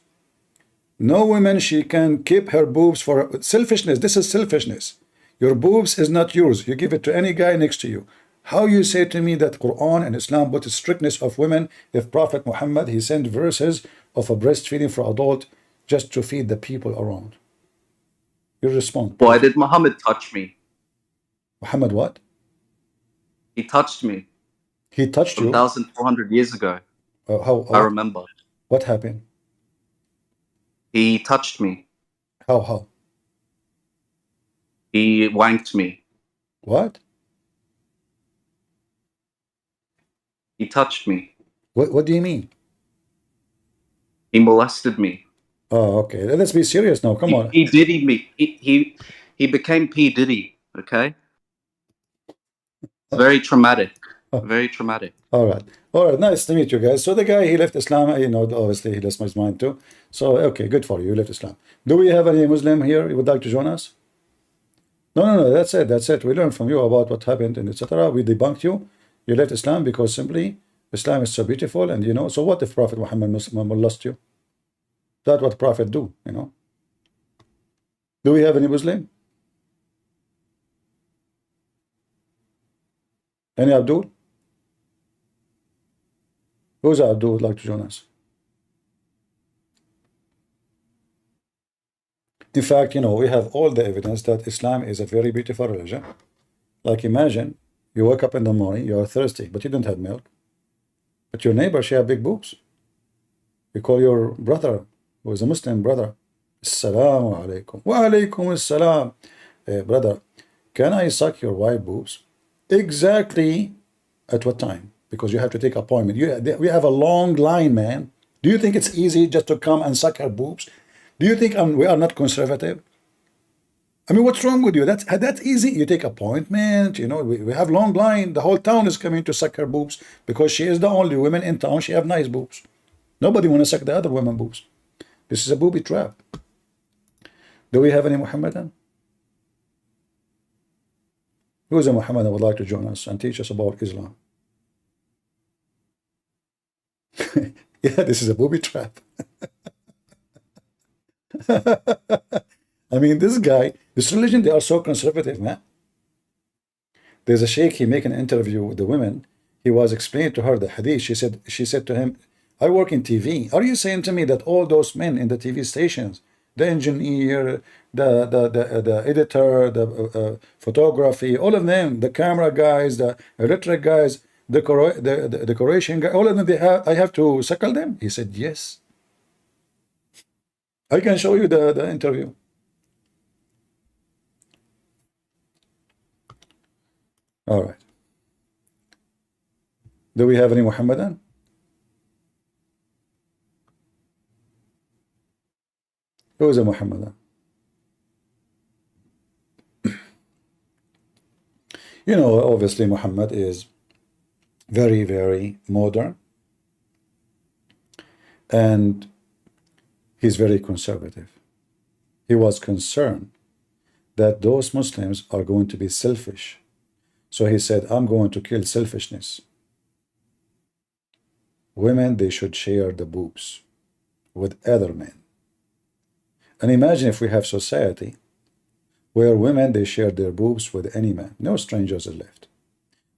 Speaker 1: No woman, she can keep her boobs for selfishness. This is selfishness. Your boobs is not yours. You give it to any guy next to you. How you say to me that Quran and Islam put the strictness of women if Prophet Muhammad, he sent verses of a breastfeeding for adult just to feed the people around? You respond.
Speaker 5: Why did Muhammad touch me?
Speaker 1: Muhammad what?
Speaker 5: He touched me.
Speaker 1: He touched you?
Speaker 5: 1,400 years ago. I remember.
Speaker 1: What happened?
Speaker 5: He touched me.
Speaker 1: How?
Speaker 5: He wanked me.
Speaker 1: What?
Speaker 5: He touched me.
Speaker 1: What do you mean?
Speaker 5: He molested me.
Speaker 1: Oh, okay. Let's be serious now. Come on.
Speaker 5: He diddy me. He became P. Diddy. Okay. It's very traumatic. Very traumatic.
Speaker 1: All right. All right. Nice to meet you guys. So the guy, he left Islam, you know, obviously he lost his mind too. So, okay, good for you. You left Islam. Do we have any Muslim here who would like to join us? No. That's it. That's it. We learned from you about what happened and etc. We debunked you. You left Islam because simply Islam is so beautiful, and you know. So what if Prophet Muhammad lost you? That's what Prophet do, you know. Do we have any Muslim? Any Abdul? Who's Abdul would like to join us? In fact, you know, we have all the evidence that Islam is a very beautiful religion. Like imagine you wake up in the morning, you are thirsty, but you don't have milk. But your neighbor, she have big boobs. You call your brother, who is a Muslim brother, Assalamu alaikum. Wa alaikum assalam. Brother, can I suck your white boobs? Exactly at what time? Because you have to take appointment. We have a long line, man. Do you think it's easy just to come and suck her boobs? Do you think we are not conservative? I mean, what's wrong with you? That's easy. You take appointment, you know, we have long line. The whole town is coming to suck her boobs because she is the only woman in town. She have nice boobs. Nobody want to suck the other woman boobs. This is a booby trap. Do we have any Muhammadan? Who is a Muhammadan would like to join us and teach us about Islam? Yeah, this is a booby trap. I mean, this religion, they are so conservative, man. There's a sheikh, he make an interview with the women. He was explaining to her the hadith. She said to him, I work in TV. Are you saying to me that all those men in the TV stations, the engineer, the editor, the photography, all of them, the camera guys, the electric guys, the decoration guy, all of them, I have to suckle them? He said, yes. I can show you the interview. All right. Do we have any Muhammadan? Who is a Muhammadan? You know, obviously Muhammad is very, very modern, and he's very conservative. He was concerned that those Muslims are going to be selfish. So he said, I'm going to kill selfishness. Women, they should share the boobs with other men. And imagine if we have society where women, they share their boobs with any man. No strangers are left.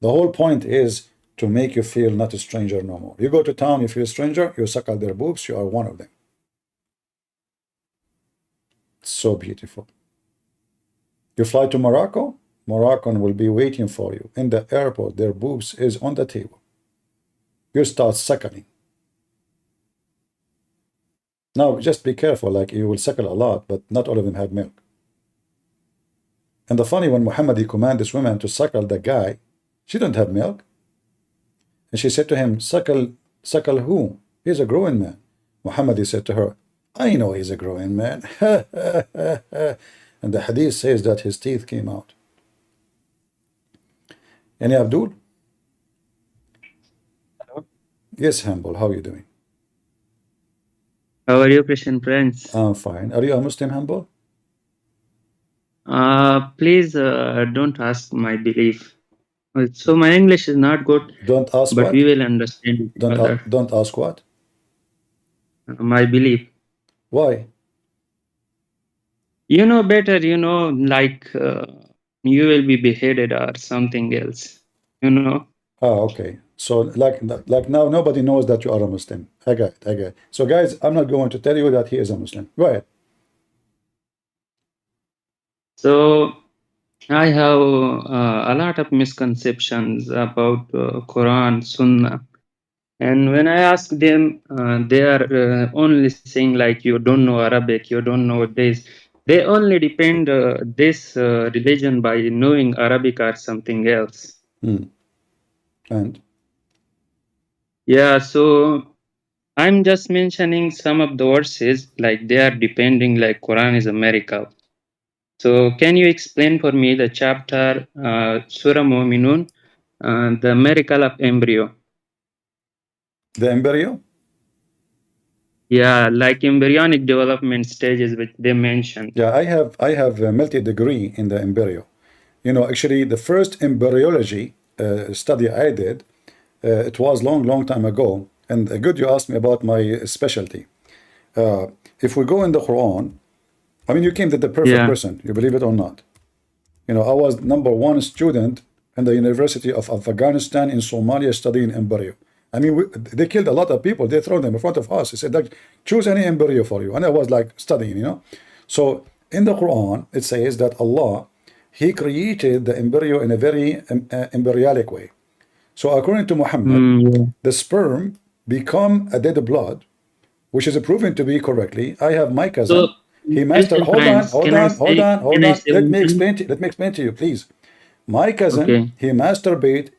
Speaker 1: The whole point is to make you feel not a stranger no more. You go to town, you feel a stranger, you suckle their boobs, you are one of them. It's so beautiful. You fly to Morocco, Moroccan will be waiting for you. In the airport, their boobs is on the table. You start suckling. Now, just be careful, like you will suckle a lot, but not all of them have milk. And the funny, when Muhammad, he commanded this woman to suckle the guy, she didn't have milk. And she said to him, suckle who? He's a growing man. Muhammad, he said to her, I know he's a growing man. And the hadith says that his teeth came out. Any Abdul?
Speaker 6: Hello.
Speaker 1: Yes, Humble, how are you doing?
Speaker 6: How are you, Christian friends?
Speaker 1: I'm fine. Are you a Muslim, Humble?
Speaker 6: Please don't ask my belief. So my English is not good,
Speaker 1: Don't ask
Speaker 6: but
Speaker 1: what?
Speaker 6: we will understand each other.
Speaker 1: Don't ask what?
Speaker 6: My belief.
Speaker 1: Why?
Speaker 6: You know better, you know, like you will be beheaded or something else, you know.
Speaker 1: Oh, okay. So like now nobody knows that you are a Muslim. I got it. So guys, I'm not going to tell you that he is a Muslim. Go ahead.
Speaker 6: So I have a lot of misconceptions about Quran, Sunnah. And when I ask them, they are only saying like, you don't know Arabic, you don't know this. They only depend this religion by knowing Arabic or something else.
Speaker 1: And
Speaker 6: Yeah, so I'm just mentioning some of the verses, like they are depending, like Quran is a miracle. So can you explain for me the chapter, Surah Mu'minun, the miracle of embryo?
Speaker 1: the embryo?
Speaker 6: Yeah, like embryonic development stages, which they mentioned.
Speaker 1: Yeah, I have a multi-degree in the embryo. You know, actually, the first embryology study I did, it was long time ago. And good you asked me about my specialty. If we go in the Quran, I mean, you came to the perfect
Speaker 6: Yeah.
Speaker 1: person, you believe it or not. You know, I was #1 student in the University of Afghanistan in Somalia studying embryo. I mean, they killed a lot of people. They throw them in front of us. They said, like, choose any embryo for you. And I was like studying, you know. So in the Quran, it says that Allah, He created the embryo in a very embryonic way. So according to Muhammad,
Speaker 6: Yeah.
Speaker 1: the sperm become a dead blood, which is proven to be correctly. I have my cousin.
Speaker 6: So,
Speaker 1: He mastered.
Speaker 6: Christian friends, can I say
Speaker 1: Let me
Speaker 6: one thing?
Speaker 1: explain to you. Let me explain to you, please. My cousin,
Speaker 6: Okay.
Speaker 1: he masturbate,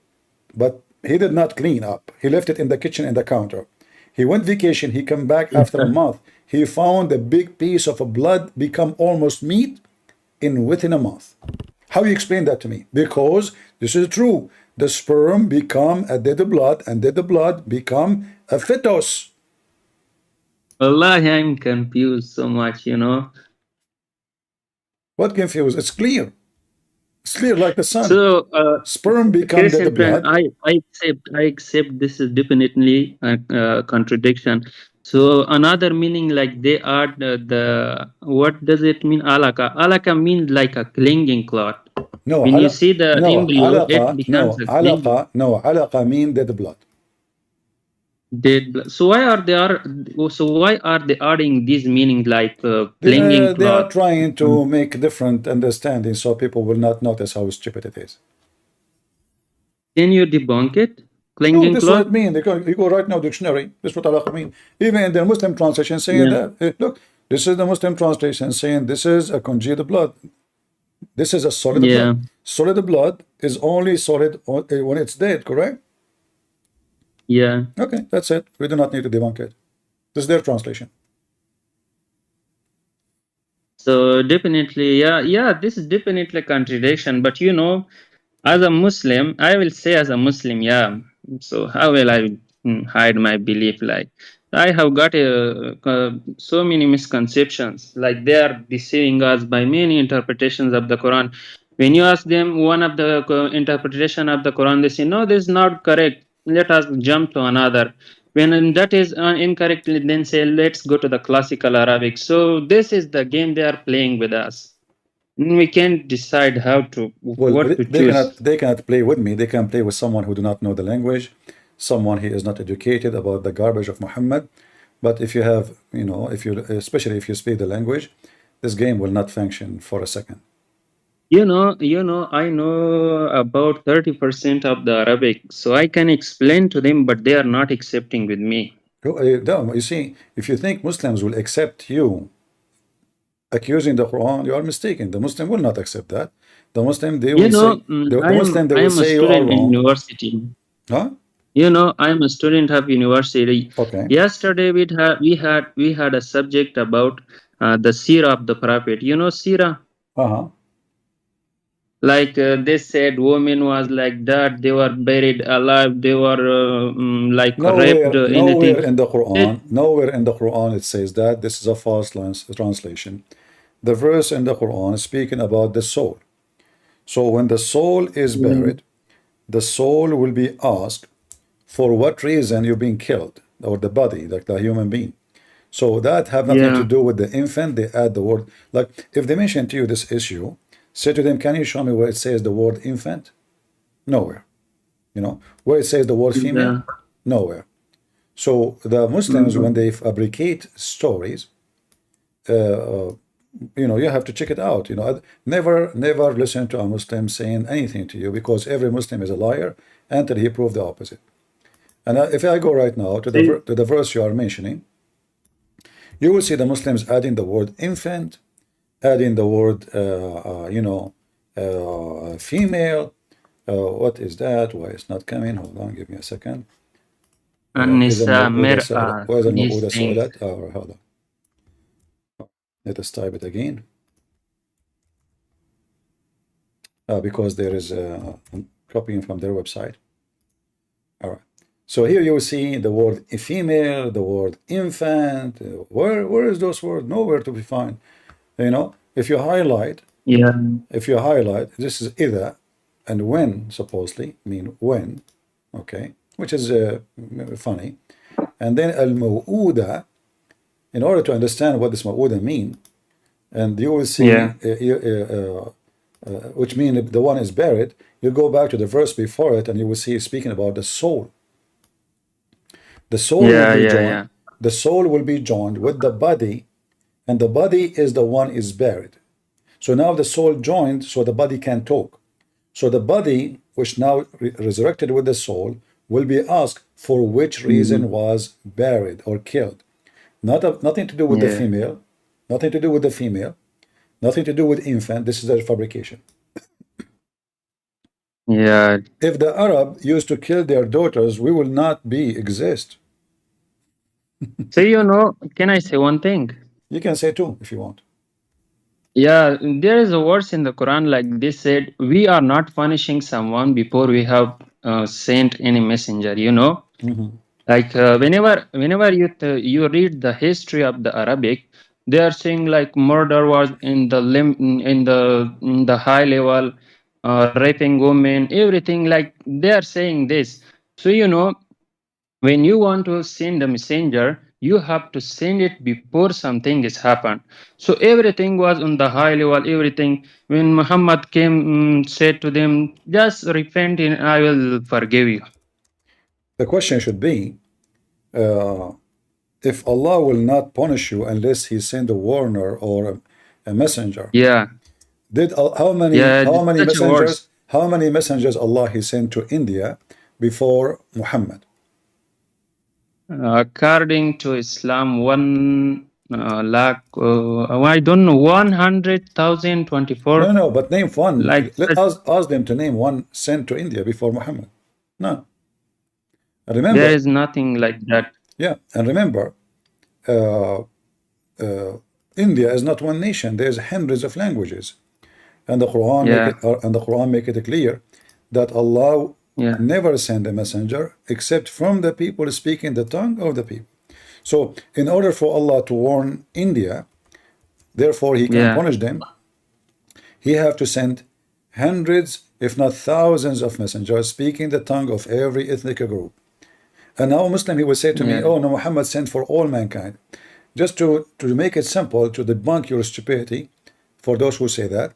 Speaker 1: but he did not clean up. He left it in the kitchen in the counter. He went vacation. He come back after a month. He found a big piece of blood become almost meat within a month. How you explain that to me? Because this is true. The sperm become a dead blood, and dead blood become a fetus.
Speaker 6: Wallahi, I'm confused so much, you know.
Speaker 1: What confused? It's clear. It's clear like the sun.
Speaker 6: So,
Speaker 1: Sperm become
Speaker 6: Christian
Speaker 1: dead
Speaker 6: friend,
Speaker 1: blood.
Speaker 6: I accept this is definitely a contradiction. So another meaning, like they are the what does it mean? Alaka. Alaka means like a clinging cloth.
Speaker 1: No,
Speaker 6: When you see the embryo, it becomes a clinging
Speaker 1: alaqa mean dead blood.
Speaker 6: dead blood. So why are they adding this meaning like clinging
Speaker 1: They are
Speaker 6: cloth?
Speaker 1: trying to make different understanding so people will not notice how stupid it is.
Speaker 6: Can you debunk it?
Speaker 1: No,
Speaker 6: Clinging
Speaker 1: this is what
Speaker 6: cloth?
Speaker 1: it means. You go right now dictionary. This is what alaqa mean. Even in the Muslim translation saying
Speaker 6: Yeah.
Speaker 1: that. Look, this is the Muslim translation saying this is a congealed blood. This is a solid
Speaker 6: Yeah.
Speaker 1: blood. Solid blood is only solid when it's dead, correct?
Speaker 6: Yeah.
Speaker 1: Okay, that's it. We do not need to debunk it. This is their translation.
Speaker 6: So definitely, yeah, this is definitely a contradiction. But you know, as a Muslim, I will say as a Muslim, yeah. So how will I hide my belief? Like I have got so many misconceptions. Like they are deceiving us by many interpretations of the Quran. When you ask them one of the interpretation of the Quran, they say no, this is not correct. Let us jump to another. When that is incorrect, then say let's go to the classical Arabic. So this is the game they are playing with us. We can't decide how to
Speaker 1: Well,
Speaker 6: what to choose.
Speaker 1: they cannot play with me. They can play with someone who do not know the language, someone who is not educated about the garbage of Muhammad. But if you have, you know, especially if you speak the language, this game will not function for a second.
Speaker 6: You know, I know about 30% of the Arabic, so I can explain to them, but they are not accepting with me.
Speaker 1: You see, if you think Muslims will accept you accusing the Quran, you are mistaken. The Muslim will not accept that. The Muslim, they will say, the Muslim, they
Speaker 6: I
Speaker 1: will
Speaker 6: am a
Speaker 1: say you are
Speaker 6: student in
Speaker 1: wrong.
Speaker 6: university.
Speaker 1: Huh?
Speaker 6: You know, I am a student of university.
Speaker 1: Okay.
Speaker 6: Yesterday we had a subject about the seerah of the Prophet. You know seerah?
Speaker 1: Uh-huh.
Speaker 6: Like they said women was like that, they were buried alive, they were like raped, anything.
Speaker 1: Nowhere in the Quran it says that. This is a false translation. The verse in the Quran is speaking about the soul. So when the soul is buried, the soul will be asked for what reason you've been killed, or the body, like the human being. So that have nothing to do with the infant. They add the word, like if they mention to you this issue, say to them, can you show me where it says the word infant? Nowhere. You know, where it says the word female? Nowhere. So the Muslims, when they fabricate stories, you know, you have to check it out. You know, never listen to a Muslim saying anything to you, because every Muslim is a liar until he proves the opposite. And if I go right now to the verse you are mentioning, you will see the Muslims adding the word infant adding the word, female. What is that? Why it's not coming? Hold on, give me a second. إذا
Speaker 6: النساء
Speaker 1: الموءودة سئلت
Speaker 6: مرأة,
Speaker 1: وإذا
Speaker 6: these
Speaker 1: الموءودة
Speaker 6: things.
Speaker 1: سئلت. hold on. Let us type it again. Because there is I'm copying from their website. All right. So here you will see the word female, the word infant. Where is those words? Nowhere to be found. If you highlight,
Speaker 6: Yeah,
Speaker 1: this is either and when, supposedly mean when, okay, which is funny. And then al-maw'uda, in order to understand what this maw'uda mean, and you will see,
Speaker 6: yeah,
Speaker 1: which means the one is buried, you go back to the verse before it and you will see it speaking about the soul. The soul will be joined.
Speaker 6: yeah.
Speaker 1: The soul will be joined with the body, and the body is the one is buried. So now the soul joined, so the body can talk. So the body, which now resurrected with the soul, will be asked for which reason was buried or killed. Nothing to do with the
Speaker 6: Yeah,
Speaker 1: female, nothing to do with the female, nothing to do with infant. This is a fabrication.
Speaker 6: yeah.
Speaker 1: If the Arab used to kill their daughters, we will not exist.
Speaker 6: So, can I say one thing?
Speaker 1: You can say two if you want.
Speaker 6: Yeah, there is a verse in the Quran like this said, we are not punishing someone before we have sent any messenger, Like whenever you read the history of the Arabic, they are saying like murder was in the high level, raping women, everything, like they are saying this. So when you want to send a messenger, you have to send it before something is happened. So everything was on the high level, everything. When Muhammad came, said to them, just repent and I will forgive you.
Speaker 1: The question should be, if Allah will not punish you unless He send a warner or a messenger,
Speaker 6: Yeah,
Speaker 1: how
Speaker 6: yeah,
Speaker 1: many
Speaker 6: such a words.
Speaker 1: messengers Allah He sent to India before Muhammad?
Speaker 6: According to Islam, 1 lakh, I don't know, 100,024.
Speaker 1: No, but name one.
Speaker 6: Like
Speaker 1: Let us ask them to name one sent to India before Muhammad. No.
Speaker 6: there
Speaker 1: Remember,
Speaker 6: is nothing like that.
Speaker 1: yeah, and remember, uh, India is not one nation. There's hundreds of languages, and the Quran
Speaker 6: Yeah,
Speaker 1: make it clear that Allah
Speaker 6: yeah,
Speaker 1: never send a messenger except from the people speaking the tongue of the people. So, in order for Allah to warn India, therefore He can
Speaker 6: yeah,
Speaker 1: punish them, He have to send hundreds, if not thousands, of messengers speaking the tongue of every ethnic group. And now a Muslim, he will say to me,
Speaker 6: yeah,
Speaker 1: oh no, Muhammad sent for all mankind. Just to make it simple, to debunk your stupidity, for those who say that,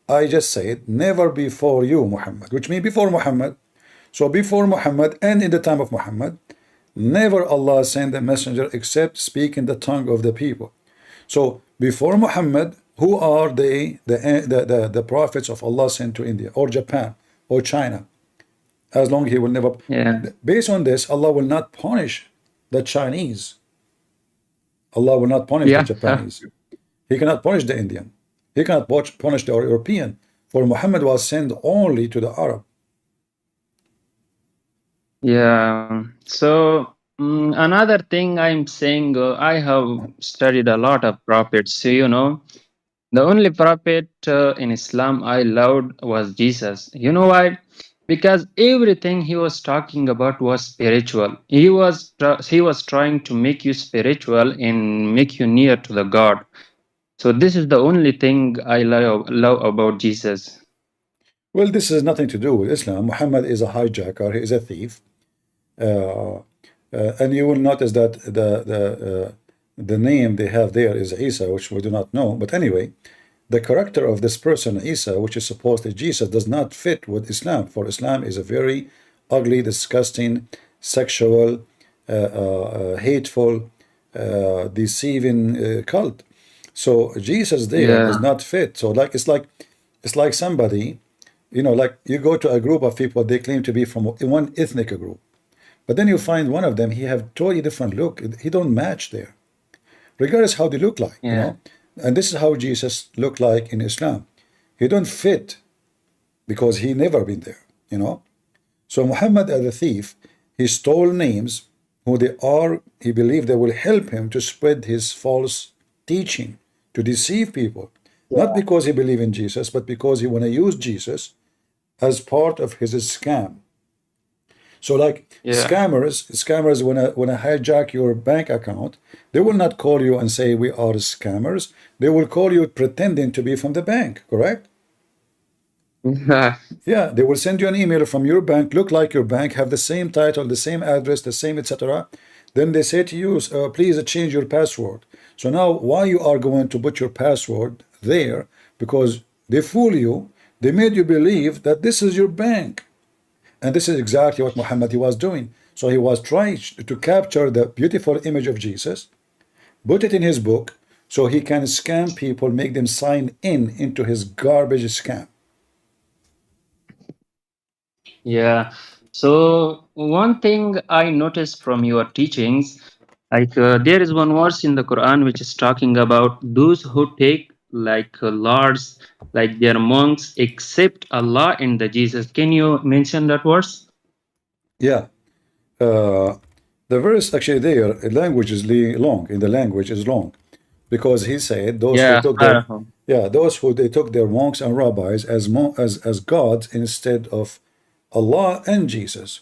Speaker 1: I just said, never before you, Muhammad, which means before Muhammad. So before Muhammad and in the time of Muhammad, never Allah sent a messenger except speaking the tongue of the people. So before Muhammad, who are the prophets of Allah sent to India or Japan or China? As long He will never.
Speaker 6: yeah,
Speaker 1: Based on this, Allah will not punish the Chinese. Allah will not punish the
Speaker 6: yeah,
Speaker 1: Japanese. He cannot punish the Indian. He cannot punish the European. For Muhammad was sent only to the Arab.
Speaker 6: yeah. So another thing I'm saying, I have studied a lot of prophets. So the only prophet in Islam I loved was Jesus. You know why? Because everything he was talking about was spiritual. He was trying to make you spiritual and make you near to the God. So this is the only thing I love about Jesus.
Speaker 1: Well, this has nothing to do with Islam. Muhammad is a hijacker. He is a thief. And you will notice that the name they have there is Isa, which we do not know. But anyway, the character of this person, Isa, which is supposedly Jesus, does not fit with Islam. For Islam is a very ugly, disgusting, sexual, hateful, deceiving cult. So Jesus there does
Speaker 6: Yeah,
Speaker 1: not fit. So it's like somebody, like you go to a group of people, they claim to be from one ethnic group. But then you find one of them, he have totally different look. He don't match there, regardless how they look like.
Speaker 6: yeah,
Speaker 1: And this is how Jesus looked like in Islam. He don't fit because he never been there, you know. So Muhammad as a thief, he stole names who they are, he believed they will help him to spread his false teaching, to deceive people. Not because he believed in Jesus, but because he want to use Jesus as part of his scam. So like scammers wanna hijack your bank account, they will not call you and say we are scammers. They will call you pretending to be from the bank, correct?
Speaker 6: Yeah.
Speaker 1: Yeah, they will send you an email from your bank, look like your bank, have the same title, the same address, the same etc. Then they say to you, please change your password. So now why you are going to put your password there? Because they fool you, they made you believe that this is your bank. And this is exactly what Muhammad was doing. So he was trying to capture the beautiful image of Jesus, put it in his book, so he can scam people, make them sign in into his garbage scam.
Speaker 6: Yeah. So one thing I noticed from your teachings, like there is one verse in the Quran which is talking about those who take like lords, like their monks, accept Allah and the Jesus. Can you mention that verse?
Speaker 1: Yeah. The verse actually there, language is long, in the language is long. Because he said those who took their those who they took their monks and rabbis as gods instead of Allah and Jesus.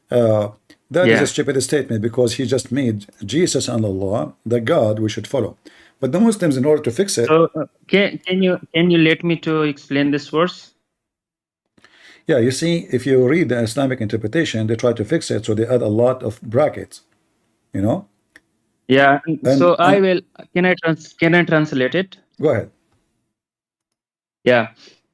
Speaker 1: That is a stupid statement because he just made Jesus and Allah the God we should follow. But the Muslims, in order to fix it,
Speaker 6: So can you let me to explain this verse?
Speaker 1: yeah, you see, if you read the Islamic interpretation, they try to fix it, so they add a lot of brackets, you know.
Speaker 6: Yeah. So I will. Can I translate it?
Speaker 1: Go ahead.
Speaker 6: Yeah.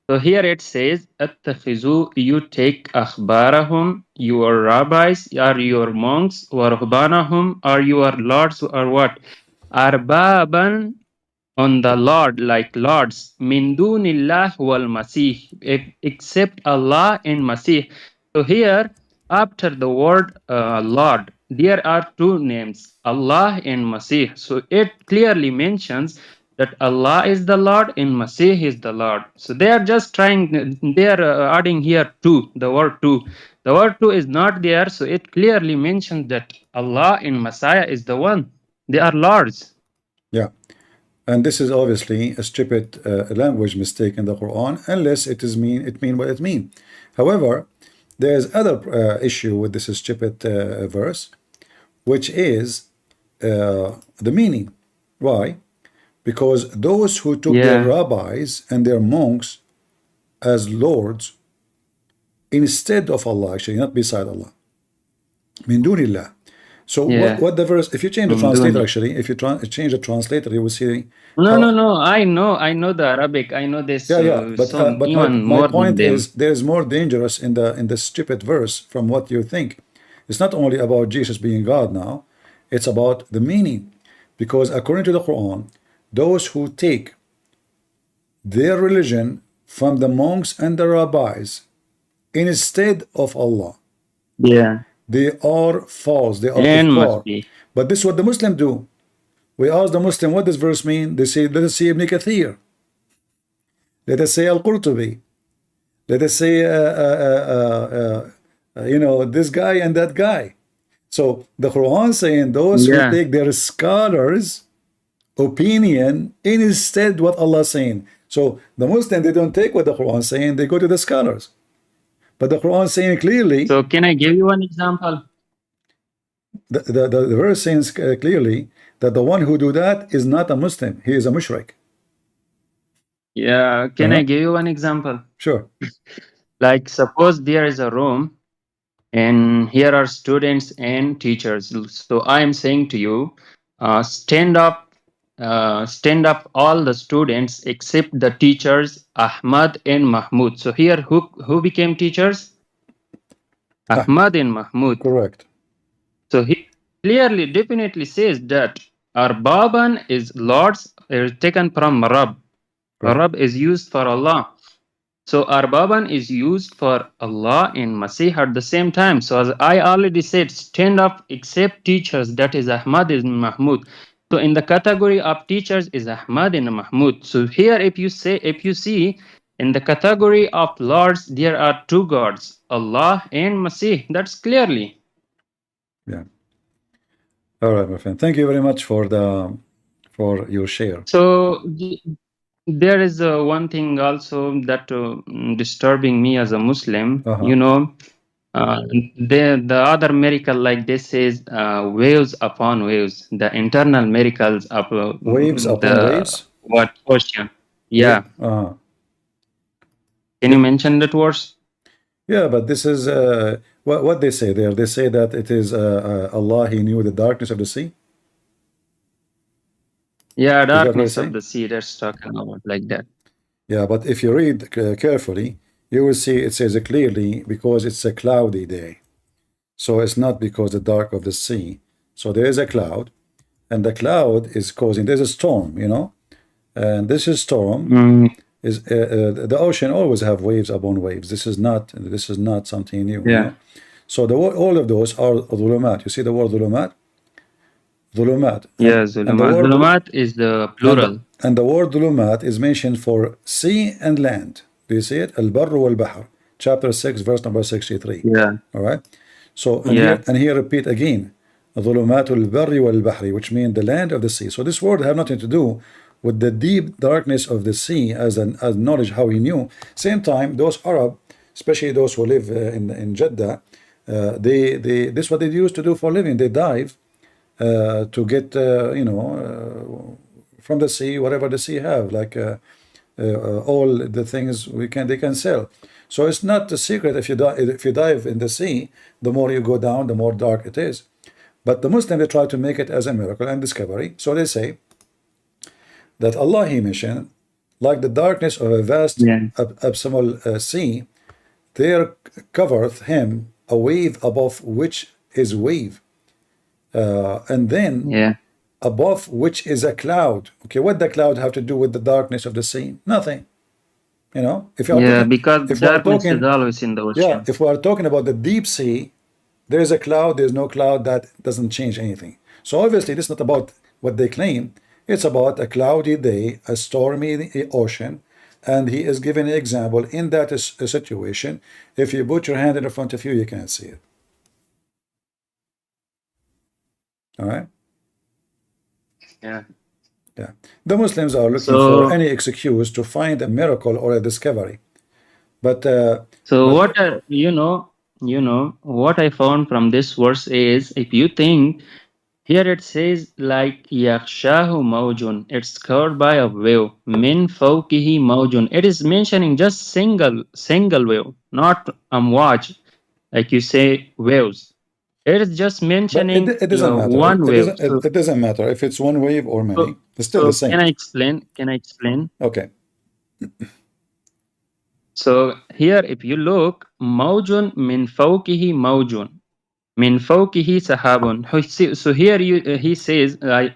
Speaker 6: So here it says, "Attakhizu, you take akhbarahum, your rabbis, are your monks, wa ruhbanahum, are your lords, or what? Arbaban, on the Lord, like lords, min dunillah wal Masih, except Allah and Masih." So here, after the word Lord, there are two names, Allah and Masih. So it clearly mentions that Allah is the Lord and Masih is the Lord. So they are just trying, they are adding here two, the word two. The word two is not there, so it clearly mentions that Allah and Messiah is the one. They are lords.
Speaker 1: Yeah. And this is obviously a stupid language mistake in the Quran, unless it mean what it mean. However, there is other issue with this stupid verse, which is the meaning. Why? Because those who took their rabbis and their monks as lords instead of Allah, actually not beside Allah, min dunillah. So what the verse, if you change the translator, actually, if you change the translator, you will see.
Speaker 6: No. I know the Arabic. I know this.
Speaker 1: But
Speaker 6: even
Speaker 1: my
Speaker 6: more
Speaker 1: point
Speaker 6: than
Speaker 1: is, there is more dangerous in the stupid verse from what you think. It's not only about Jesus being God now; it's about the meaning, because according to the Quran, those who take their religion from the monks and the rabbis instead of Allah, they are false, they are kuffar. But this is what the Muslim do. We ask the Muslim, what does verse mean? They say, let us see Ibn Kathir, let us say Al-Qurtubi, let us say this guy and that guy. So the Quran saying those who take their scholars opinion instead what Allah saying. So the Muslim, they don't take what the Quran saying, they go to the scholars. But the Quran saying clearly.
Speaker 6: So can I give you one example?
Speaker 1: The verse says clearly that the one who do that is not a Muslim, he is a mushrik.
Speaker 6: Yeah, can I give you one example?
Speaker 1: Sure.
Speaker 6: Like suppose there is a room and here are students and teachers. So I am saying to you, stand up all the students except the teachers Ahmed and Mahmoud. So here who became teachers? Ahmed and Mahmoud.
Speaker 1: Correct.
Speaker 6: So he clearly definitely says that Arbaban is lords taken from Rab. Rab is used for Allah. So Arbaban is used for Allah and Masih at the same time. So as I already said, stand up except teachers, that is Ahmad and Mahmud. So in the category of teachers is Ahmad and Mahmud. So here, if you see in the category of lords, there are two gods, Allah and Masih. That's clearly.
Speaker 1: Yeah. All right, my friend. Thank you very much for your share.
Speaker 6: So there is one thing also that disturbing me as a Muslim. You know, the other miracle, like this, is waves upon waves. The internal miracles of
Speaker 1: Waves upon waves.
Speaker 6: What ocean? Yeah. Can you mention that words?
Speaker 1: Yeah, but this is what they say there. They say that it is Allah. He knew the darkness of the sea.
Speaker 6: Yeah, darkness of the sea. That's talking about like that.
Speaker 1: Yeah, but if you read carefully, you will see it says clearly because it's a cloudy day. So it's not because the dark of the sea. So there is a cloud, and the cloud is causing. There's a storm, you know, and this is storm. Is the ocean always have waves upon waves. This is not something new.
Speaker 6: Yeah.
Speaker 1: You know? So all of those are dhulumat. You see the word dhulumat? Dhulumat.
Speaker 6: Yeah, dhulumat is the plural.
Speaker 1: And the word dhulumat is mentioned for sea and land. Do you see it? Al-barru wal-bahr. Chapter 6, verse number 63.
Speaker 6: Yeah.
Speaker 1: All right. So here repeat again. Dhulumatul barri wal-bahri, which means the land of the sea. So this word have nothing to do with the deep darkness of the sea as knowledge, how he knew. Same time, those Arab, especially those who live in Jeddah, this is what they used to do for living. They dive to get from the sea whatever the sea have, like all the things they can sell. So it's not a secret if you dive in the sea, the more you go down, the more dark it is. But the Muslim, they try to make it as a miracle and discovery. So they say that Allah, he mentioned, like the darkness of a vast abysmal sea, there covereth him a wave above which is wave, and then above which is a cloud. Okay, what the cloud have to do with the darkness of the sea? Nothing. You know, if you are
Speaker 6: because darkness is always in the ocean.
Speaker 1: Yeah, if we are talking about the deep sea, there is a cloud, there's no cloud, that doesn't change anything. So obviously this is not about what they claim. It's about a cloudy day, a stormy ocean, and he is giving an example in that situation. If you put your hand in front of you, you can't see it. All right?
Speaker 6: Yeah.
Speaker 1: Yeah. The Muslims are looking for any excuse to find a miracle or a discovery. But
Speaker 6: what what I found from this verse is, if you think here it says like yakhshahu mawjun, it's covered by a wave, min fawqihi mawjun. It is mentioning just single wave, not amwaj, like you say waves. It is just mentioning
Speaker 1: it doesn't matter.
Speaker 6: One wave.
Speaker 1: It doesn't matter if it's one wave or many. It's still the same.
Speaker 6: Can I explain?
Speaker 1: Okay.
Speaker 6: So here, if you look, mawjun min fawqihi mawjun, min fawqihi sahabun. So here he says, I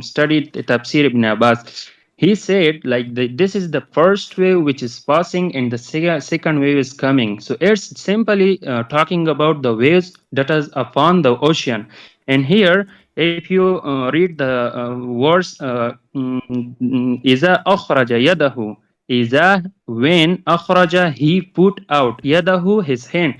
Speaker 6: studied Tafsir Ibn Abbas. He said like this is the first wave which is passing and the second wave is coming. So it's simply talking about the waves that is upon the ocean. And here, if you read the verse, iza akhraja yadahu, iza, when akhraja, he put out, yadahu, his hand.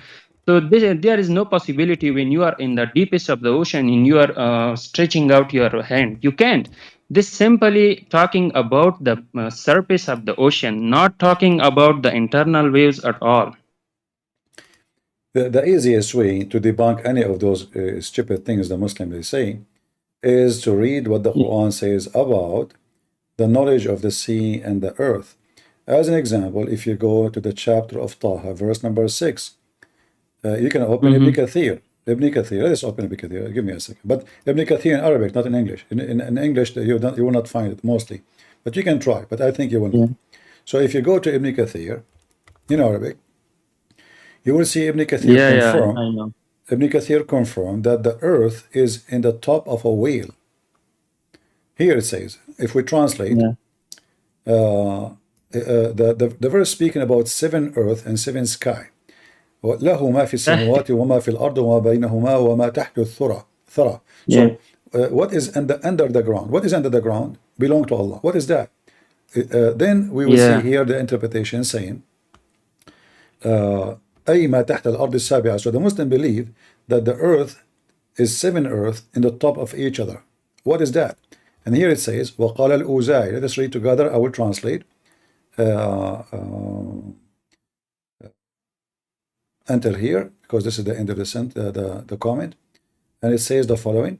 Speaker 6: So there is no possibility when you are in the deepest of the ocean and you are stretching out your hand. You can't. This simply talking about the surface of the ocean, not talking about the internal waves at all.
Speaker 1: The easiest way to debunk any of those stupid things the Muslims say is to read what the Quran says about the knowledge of the sea and the earth. As an example, if you go to the chapter of Taha, verse number 6, you can open Ibn Kathir. Ibn Kathir, let's open Ibn Kathir. Give me a second. But Ibn Kathir in Arabic, not in English. In English, you will not find it mostly. But you can try, but I think you will not. So if you go to Ibn Kathir in Arabic, you will see Ibn Kathir confirm.
Speaker 6: I know.
Speaker 1: Ibn Kathir confirmed that the earth is in the top of a whale. Here it says, if we translate, the verse speaking about 7 earth and 7 sky. له ما في السماوات وما في الأرض وما بينهما وما تحت الثرى. So what is under the ground? What is under the ground belong to Allah. What is that? Then we will see here the interpretation saying أي ما تحت الأرض السابعة. So the Muslim believe that the earth is 7 earth in the top of each other. What is that? And here it says وقال الأوزاعي. Let us read together. I will translate. Enter here, because this is the end of the comment, and it says the following.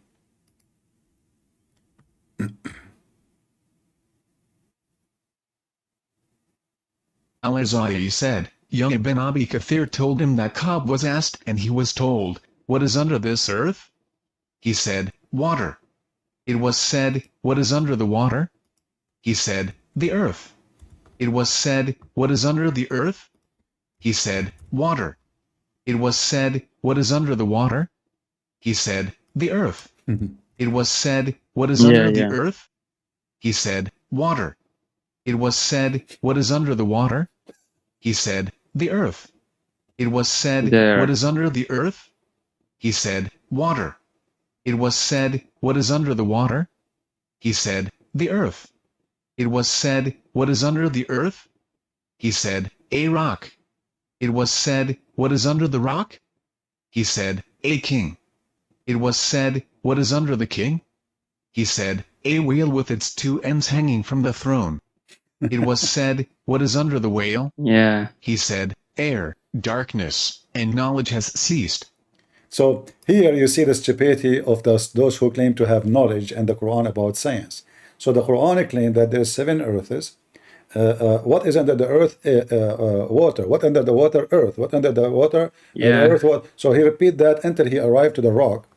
Speaker 7: Al-Azhari said, young Ibn Abi Kathir told him that Ka'b was asked, and he was told, what is under this earth? He said, water. It was said, what is under the water? He said, the earth. It was said, what is under the earth? He said, water. It was said, what is under the water? He said, the earth. It was said, what is under the earth? He said, water. It was said, what is under the water? He said, the earth. It was said, what is under the earth? He said, water. It was said, what is under the water? He said, the earth. It was said, what is under the earth? He said, a rock. It was said, what is under the rock? He said, a king. It was said, what is under the king? He said, a whale with its 2 ends hanging from the throne. It was said, what is under the whale? He said, air, darkness, and knowledge has ceased.
Speaker 1: So here you see the stupidity of those who claim to have knowledge and the Quran about science. So the Quran claims that there's 7 earths. What is under the earth? Water. What under the water? Earth. What under the water? Earth. What? So he repeat that until he arrived to the rock.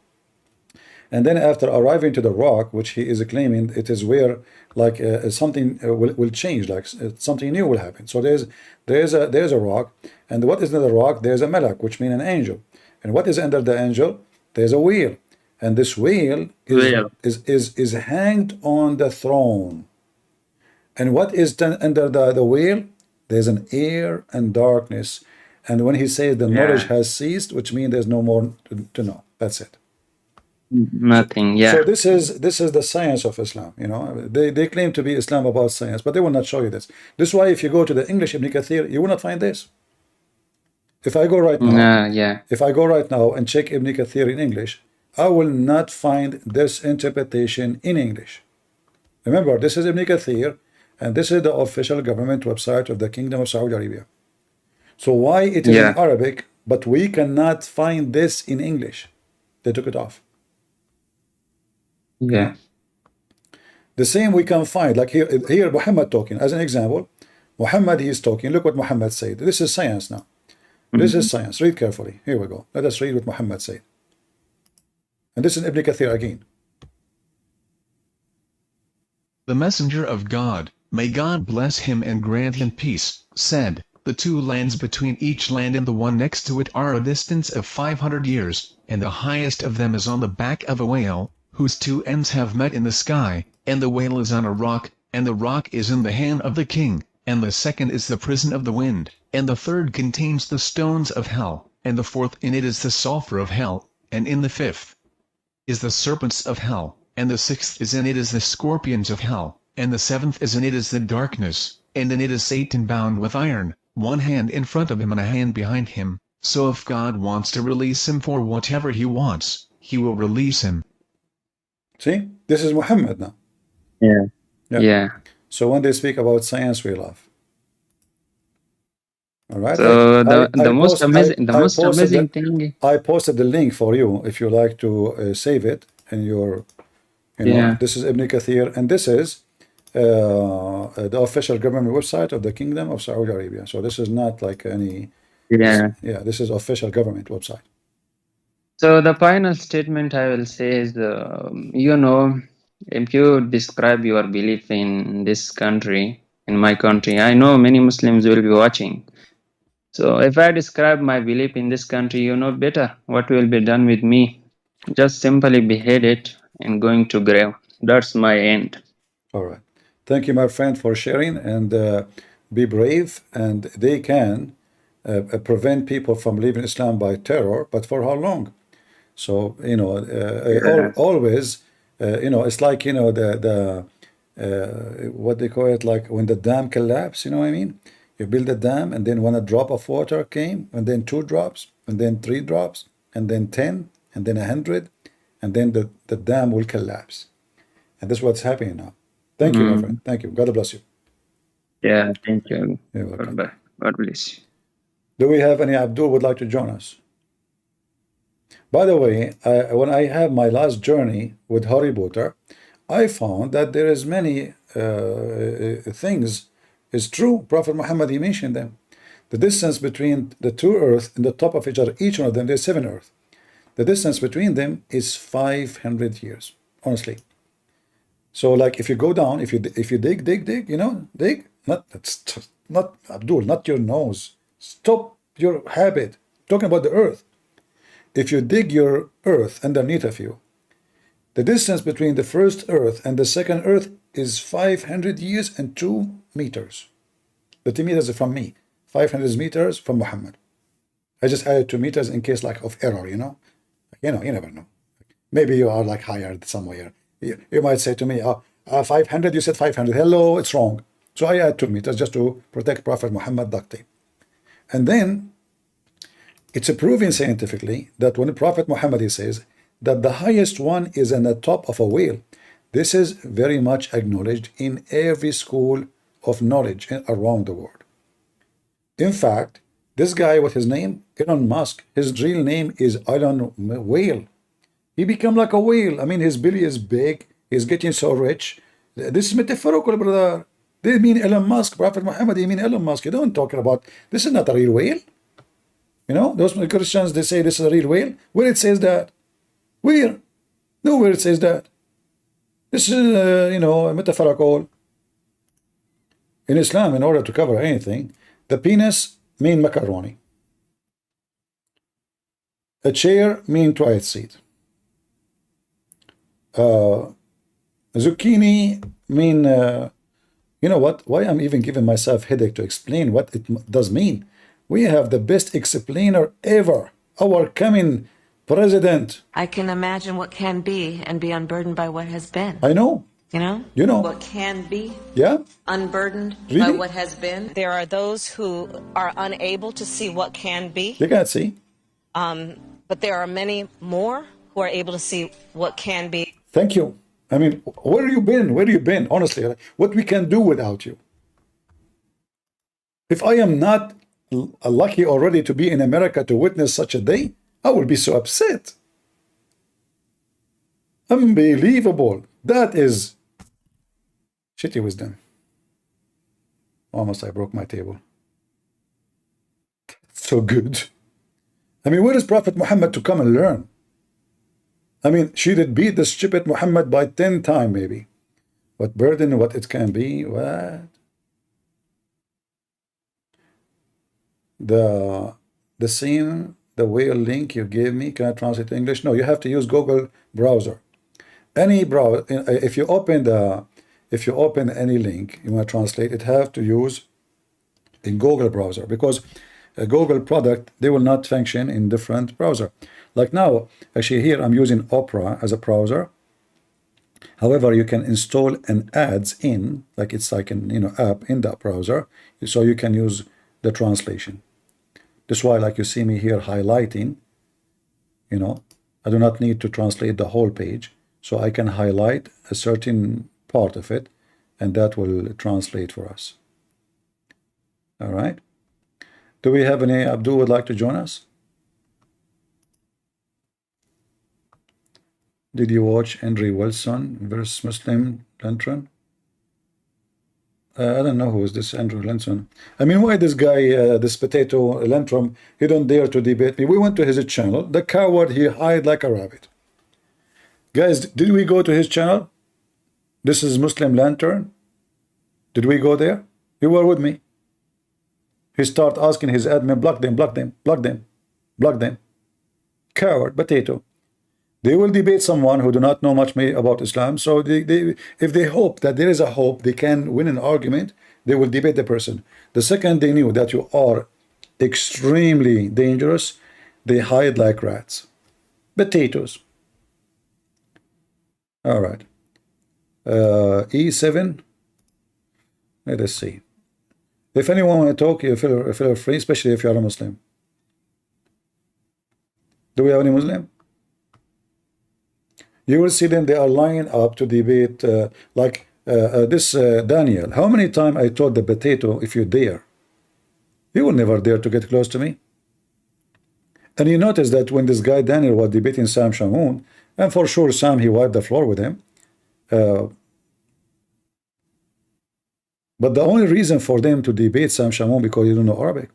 Speaker 1: And then after arriving to the rock, which he is claiming it is where like something will change, like something new will happen. So there's a rock, and what is under the rock? There's a malak, which means an angel. And what is under the angel? There's a wheel, and this wheel is hanged on the throne. And what is under the wheel? There's an air and darkness. And when he says the knowledge has ceased, which means there's no more to know. That's it.
Speaker 6: Nothing.
Speaker 1: So this is the science of Islam. You know, they claim to be Islam about science, but they will not show you this. This is why if you go to the English Ibn Kathir, you will not find this. If I go right now, if I go right now and check Ibn Kathir in English, I will not find this interpretation in English. Remember, this is Ibn Kathir, and this is the official government website of the Kingdom of Saudi Arabia. So why it is in Arabic, but we cannot find this in English? They took it off. The same we can find, like here Muhammad talking, as an example. Muhammad, he is talking. Look what Muhammad said. This is science now. This is science. Read carefully. Here we go. Let us read what Muhammad said. And this is Ibn Kathir again.
Speaker 7: The messenger of God, may God bless him and grant him peace, said, the 2 lands between each land and the one next to it are a distance of 500 years, and the highest of them is on the back of a whale, whose 2 ends have met in the sky, and the whale is on a rock, and the rock is in the hand of the king, and the second is the prison of the wind, and the third contains the stones of hell, and the fourth in it is the sulfur of hell, and in the fifth is the serpents of hell, and the sixth is in it is the scorpions of hell, and the seventh is in it is the darkness, and in it is Satan bound with iron, 1 hand in front of him and a hand behind him. So if God wants to release him for whatever he wants, he will release him.
Speaker 1: See, this is Muhammad now. So when they speak about science, we laugh. All right.
Speaker 6: So the most amazing thing.
Speaker 1: I posted the link for you if you like to save it in your. You know, this is Ibn Kathir, and this is the official government website of the Kingdom of Saudi Arabia. So this is not like any. This is official government website.
Speaker 6: So the final statement I will say is, you know, if you describe your belief in this country, in my country, I know many Muslims will be watching. So if I describe my belief in this country, you know better what will be done with me. Just simply beheaded and going to grave. That's my end.
Speaker 1: All right. Thank you, my friend, for sharing, and be brave. And they can prevent people from leaving Islam by terror, but for how long? So, you know, always You know, it's like, you know, what they call it, like when the dam collapse, you know what I mean? You build a dam, and then when a drop of water came, and then 2 drops, and then 3 drops, and then 10, and then 100, and then the dam will collapse. And that's what's happening now. Thank you, my friend. Thank you. God bless you.
Speaker 6: Yeah, thank you.
Speaker 1: You're welcome.
Speaker 6: God bless you.
Speaker 1: Do we have any Abdul would like to join us? By the way, when I have my last journey with Harry Potter, I found that there is many things is true. Prophet Muhammad, he mentioned them. The distance between the 2 earths and the top of each other, each one of them, there's 7 earths. The distance between them is 500 years, honestly. So, like, if you go down, if you dig, you know, dig. Not Abdul, not your nose. Stop your habit. Talking about the earth. If you dig your earth underneath of you, the distance between the first earth and the second earth is 500 years and 2 meters. The 2 meters are from me. 500 meters from Muhammad. I just added 2 meters in case like of error, you know. You know, you never know. Maybe you are like higher somewhere. You might say to me, 500, you said 500. Hello, it's wrong. So I add 2 meters just to protect Prophet Muhammad ducty. And then it's proven scientifically that when Prophet Muhammad, he says that the highest one is on the top of a whale. This is very much acknowledged in every school of knowledge around the world. In fact, this guy, what his name? Elon Musk. His real name is Elon Whale. He become like a whale. I mean, his belly is big. He's getting so rich. This is metaphorical, brother. They mean Elon Musk. Prophet Muhammad, they mean Elon Musk. You don't talk about, this is not a real whale. You know, those Christians, they say this is a real whale. Where it says that? Where? Nowhere it says that. This is, you know, metaphorical. In Islam, in order to cover anything, the penis mean macaroni. A chair mean toilet seat. Zucchini mean, you know what? Why I'm even giving myself headache to explain what it does mean. We have the best explainer ever. Our coming president.
Speaker 4: I can imagine what can be and be unburdened by what has been.
Speaker 1: I know.
Speaker 4: You know?
Speaker 1: You know.
Speaker 4: What can be.
Speaker 1: Yeah.
Speaker 4: Unburdened
Speaker 1: Really?
Speaker 4: by what has been. There are those who are unable to see what can be.
Speaker 1: They can't see.
Speaker 4: But there are many more who are able to see what can be.
Speaker 1: Thank you. I mean, where have you been? Where have you been? Honestly, what we can do without you. If I am not lucky already to be in America to witness such a day, I will be so upset. Unbelievable. That is shitty wisdom. Almost I broke my table. So good. I mean, where is Prophet Muhammad to come and learn? I mean, she did beat the stupid Muhammad by 10 times maybe. What burden, what it can be, what? The scene, the whale link you gave me, can I translate to English? No, you have to use Google browser. Any browser, if you open any link you want to translate, it have to use in Google browser, because a Google product, they will not function in different browser. Like now, actually here I'm using Opera as a browser. However, you can install an ads in, like it's like an, you know, app in that browser, so you can use the translation. That's why, like you see me here highlighting, you know, I do not need to translate the whole page, so I can highlight a certain part of it, and that will translate for us. All right. Do we have any Abdul would like to join us? Did you watch Andrew Wilson versus Muslim Lantern? I don't know who is this Andrew Linson. I mean, why this guy, this potato Lantrum, he don't dare to debate me. We went to his channel. The coward, he hide like a rabbit. Guys, did we go to his channel? This is Muslim Lantern. Did we go there? You were with me. He start asking his admin, block them, block them, block them, block them. Coward, potato. They will debate someone who do not know much about Islam. So if they hope that there is a hope they can win an argument, they will debate the person. The second they knew that you are extremely dangerous, they hide like rats. Potatoes. All right. E7. Let us see. If anyone want to talk, you feel free, especially if you are a Muslim. Do we have any Muslim? You will see them, they are lining up to debate this Daniel. How many times I told the potato, if you dare, he will never dare to get close to me. And you notice that when this guy Daniel was debating Sam Shamoun, and for sure Sam, he wiped the floor with him. But the only reason for them to debate Sam Shamoun because you don't know Arabic,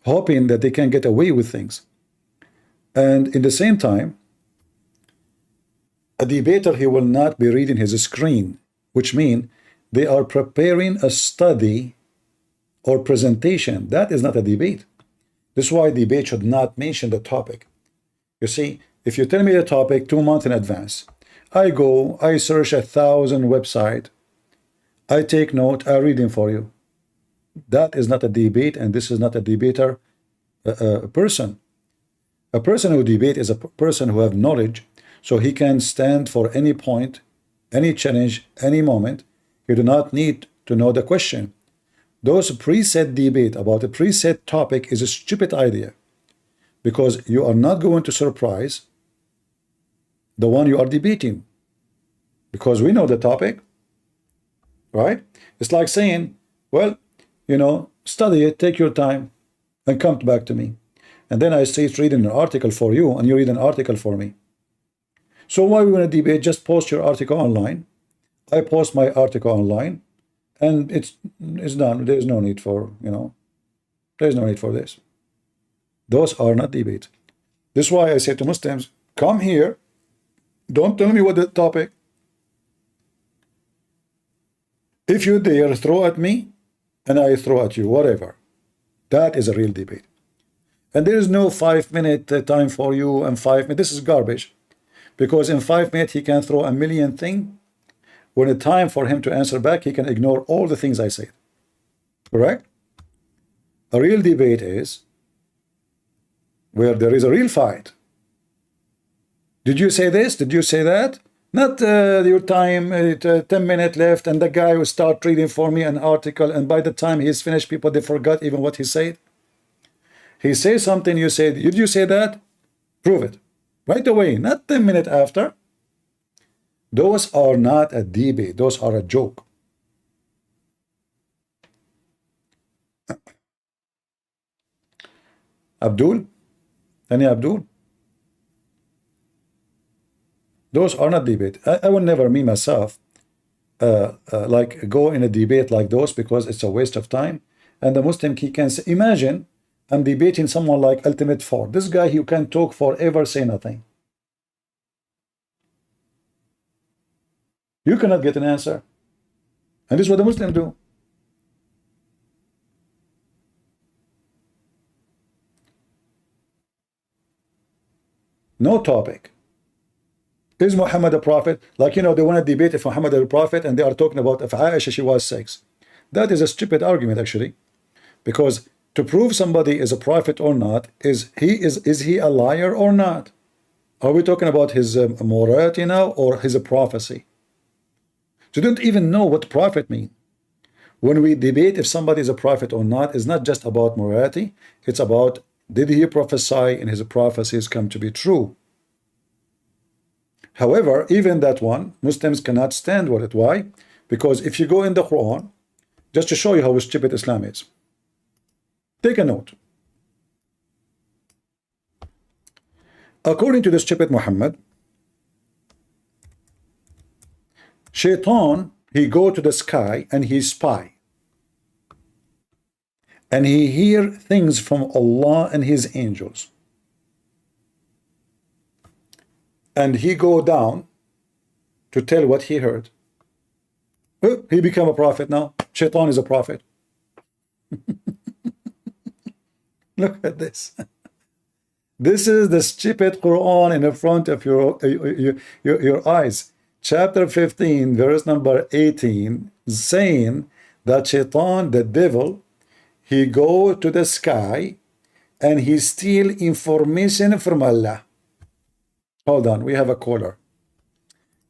Speaker 1: hoping that they can get away with things. And in the same time, a debater, he will not be reading his screen, which means they are preparing a study or presentation. That is not a debate. This is why debate should not mention the topic. You see, if you tell me the topic 2 months in advance, I go, I search 1,000 websites, I take note, I read them for you. That is not a debate, and this is not a debater person. A person who debate is a person who have knowledge, so he can stand for any point, any challenge, any moment. You do not need to know the question. Those preset debate about a preset topic is a stupid idea, because you are not going to surprise the one you are debating, because we know the topic, right? It's like saying, well, you know, study it, take your time, and come back to me. And then I say reading an article for you, and you read an article for me. So why we want to debate? Just post your article online. I post my article online, and it's done. There's no need for, you know, there's no need for this. Those are not debate. This is why I say to Muslims, come here. Don't tell me what the topic. If you dare throw at me, and I throw at you, whatever. That is a real debate. And there is no 5-minute time for you and 5 minutes. This is garbage. Because in 5 minutes he can throw a million things. When it's time for him to answer back, he can ignore all the things I said. Correct? A real debate is where there is a real fight. Did you say this? Did you say that? Not your time, 10 minutes left, and the guy will start reading for me an article, and by the time he's finished, people, they forgot even what he said. He says something, you say, did you say that? Prove it. Right away, not 10 minutes after. Those are not a debate. Those are a joke. Abdul? Any Abdul? Those are not debate. I will never, me myself, like go in a debate like those, because it's a waste of time. And the Muslim, he can say, imagine I'm debating someone like Ultimate Ford. This guy, he can talk forever, say nothing. You cannot get an answer. And this is what the Muslims do. No topic. Is Muhammad a prophet? Like, you know, they want to debate if Muhammad is a prophet, and they are talking about if Aisha, she was 6. That is a stupid argument, actually. Because to prove somebody is a prophet or not, is he a liar or not? Are we talking about his morality now, or his prophecy? So you don't even know what prophet means. When we debate if somebody is a prophet or not, it's not just about morality, it's about did he prophesy and his prophecies come to be true. However, even that one, Muslims cannot stand with it. Why? Because if you go in the Quran, just to show you how stupid Islam is, take a note. According to the stupid Muhammad, Shaitan, he go to the sky and he spy. And he hear things from Allah and his angels. And he go down to tell what he heard. He became a prophet now. Shaitan is a prophet. Look at this. This is the stupid Quran in the front of your eyes. Chapter 15, verse number 18, saying that Shaitan, the devil, he go to the sky and he steal information from Allah. Hold on, we have a caller.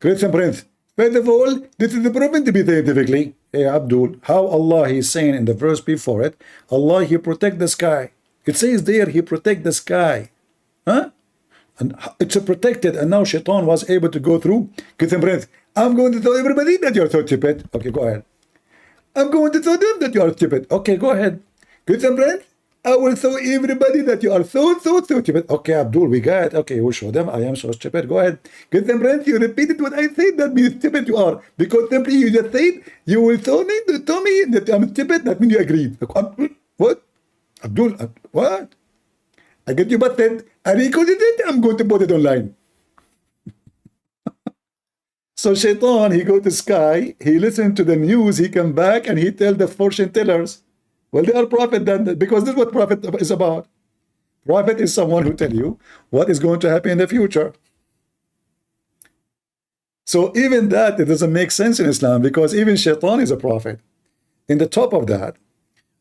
Speaker 1: Christian Prince. First of all, this is proven to be scientifically. Hey Abdul, how Allah is saying in the verse before it, Allah, He protect the sky. It says there, He protect the sky. Huh? And it's protected, and now Shaitan was able to go through. Christian Prince, I'm going to tell everybody that you're so stupid. Okay, go ahead. I'm going to tell them that you are stupid. Okay, go ahead. Christian Prince, I will show everybody that you are so stupid. Okay, Abdul, we got it. Okay, we'll show them I am so stupid. Go ahead. Christian Prince, you repeated what I said, that means stupid you are. Because simply you just said, you will show me to tell me that I'm stupid, that means you agreed. What? Abdul, what? I get you busted. I recorded it, I'm going to put it online. So Shaitan, he go to sky, he listen to the news, he come back and he tell the fortune tellers, well, they are prophet then, because this is what prophet is about. Prophet is someone who tell you what is going to happen in the future. So even that, it doesn't make sense in Islam, because even Shaitan is a prophet. In the top of that,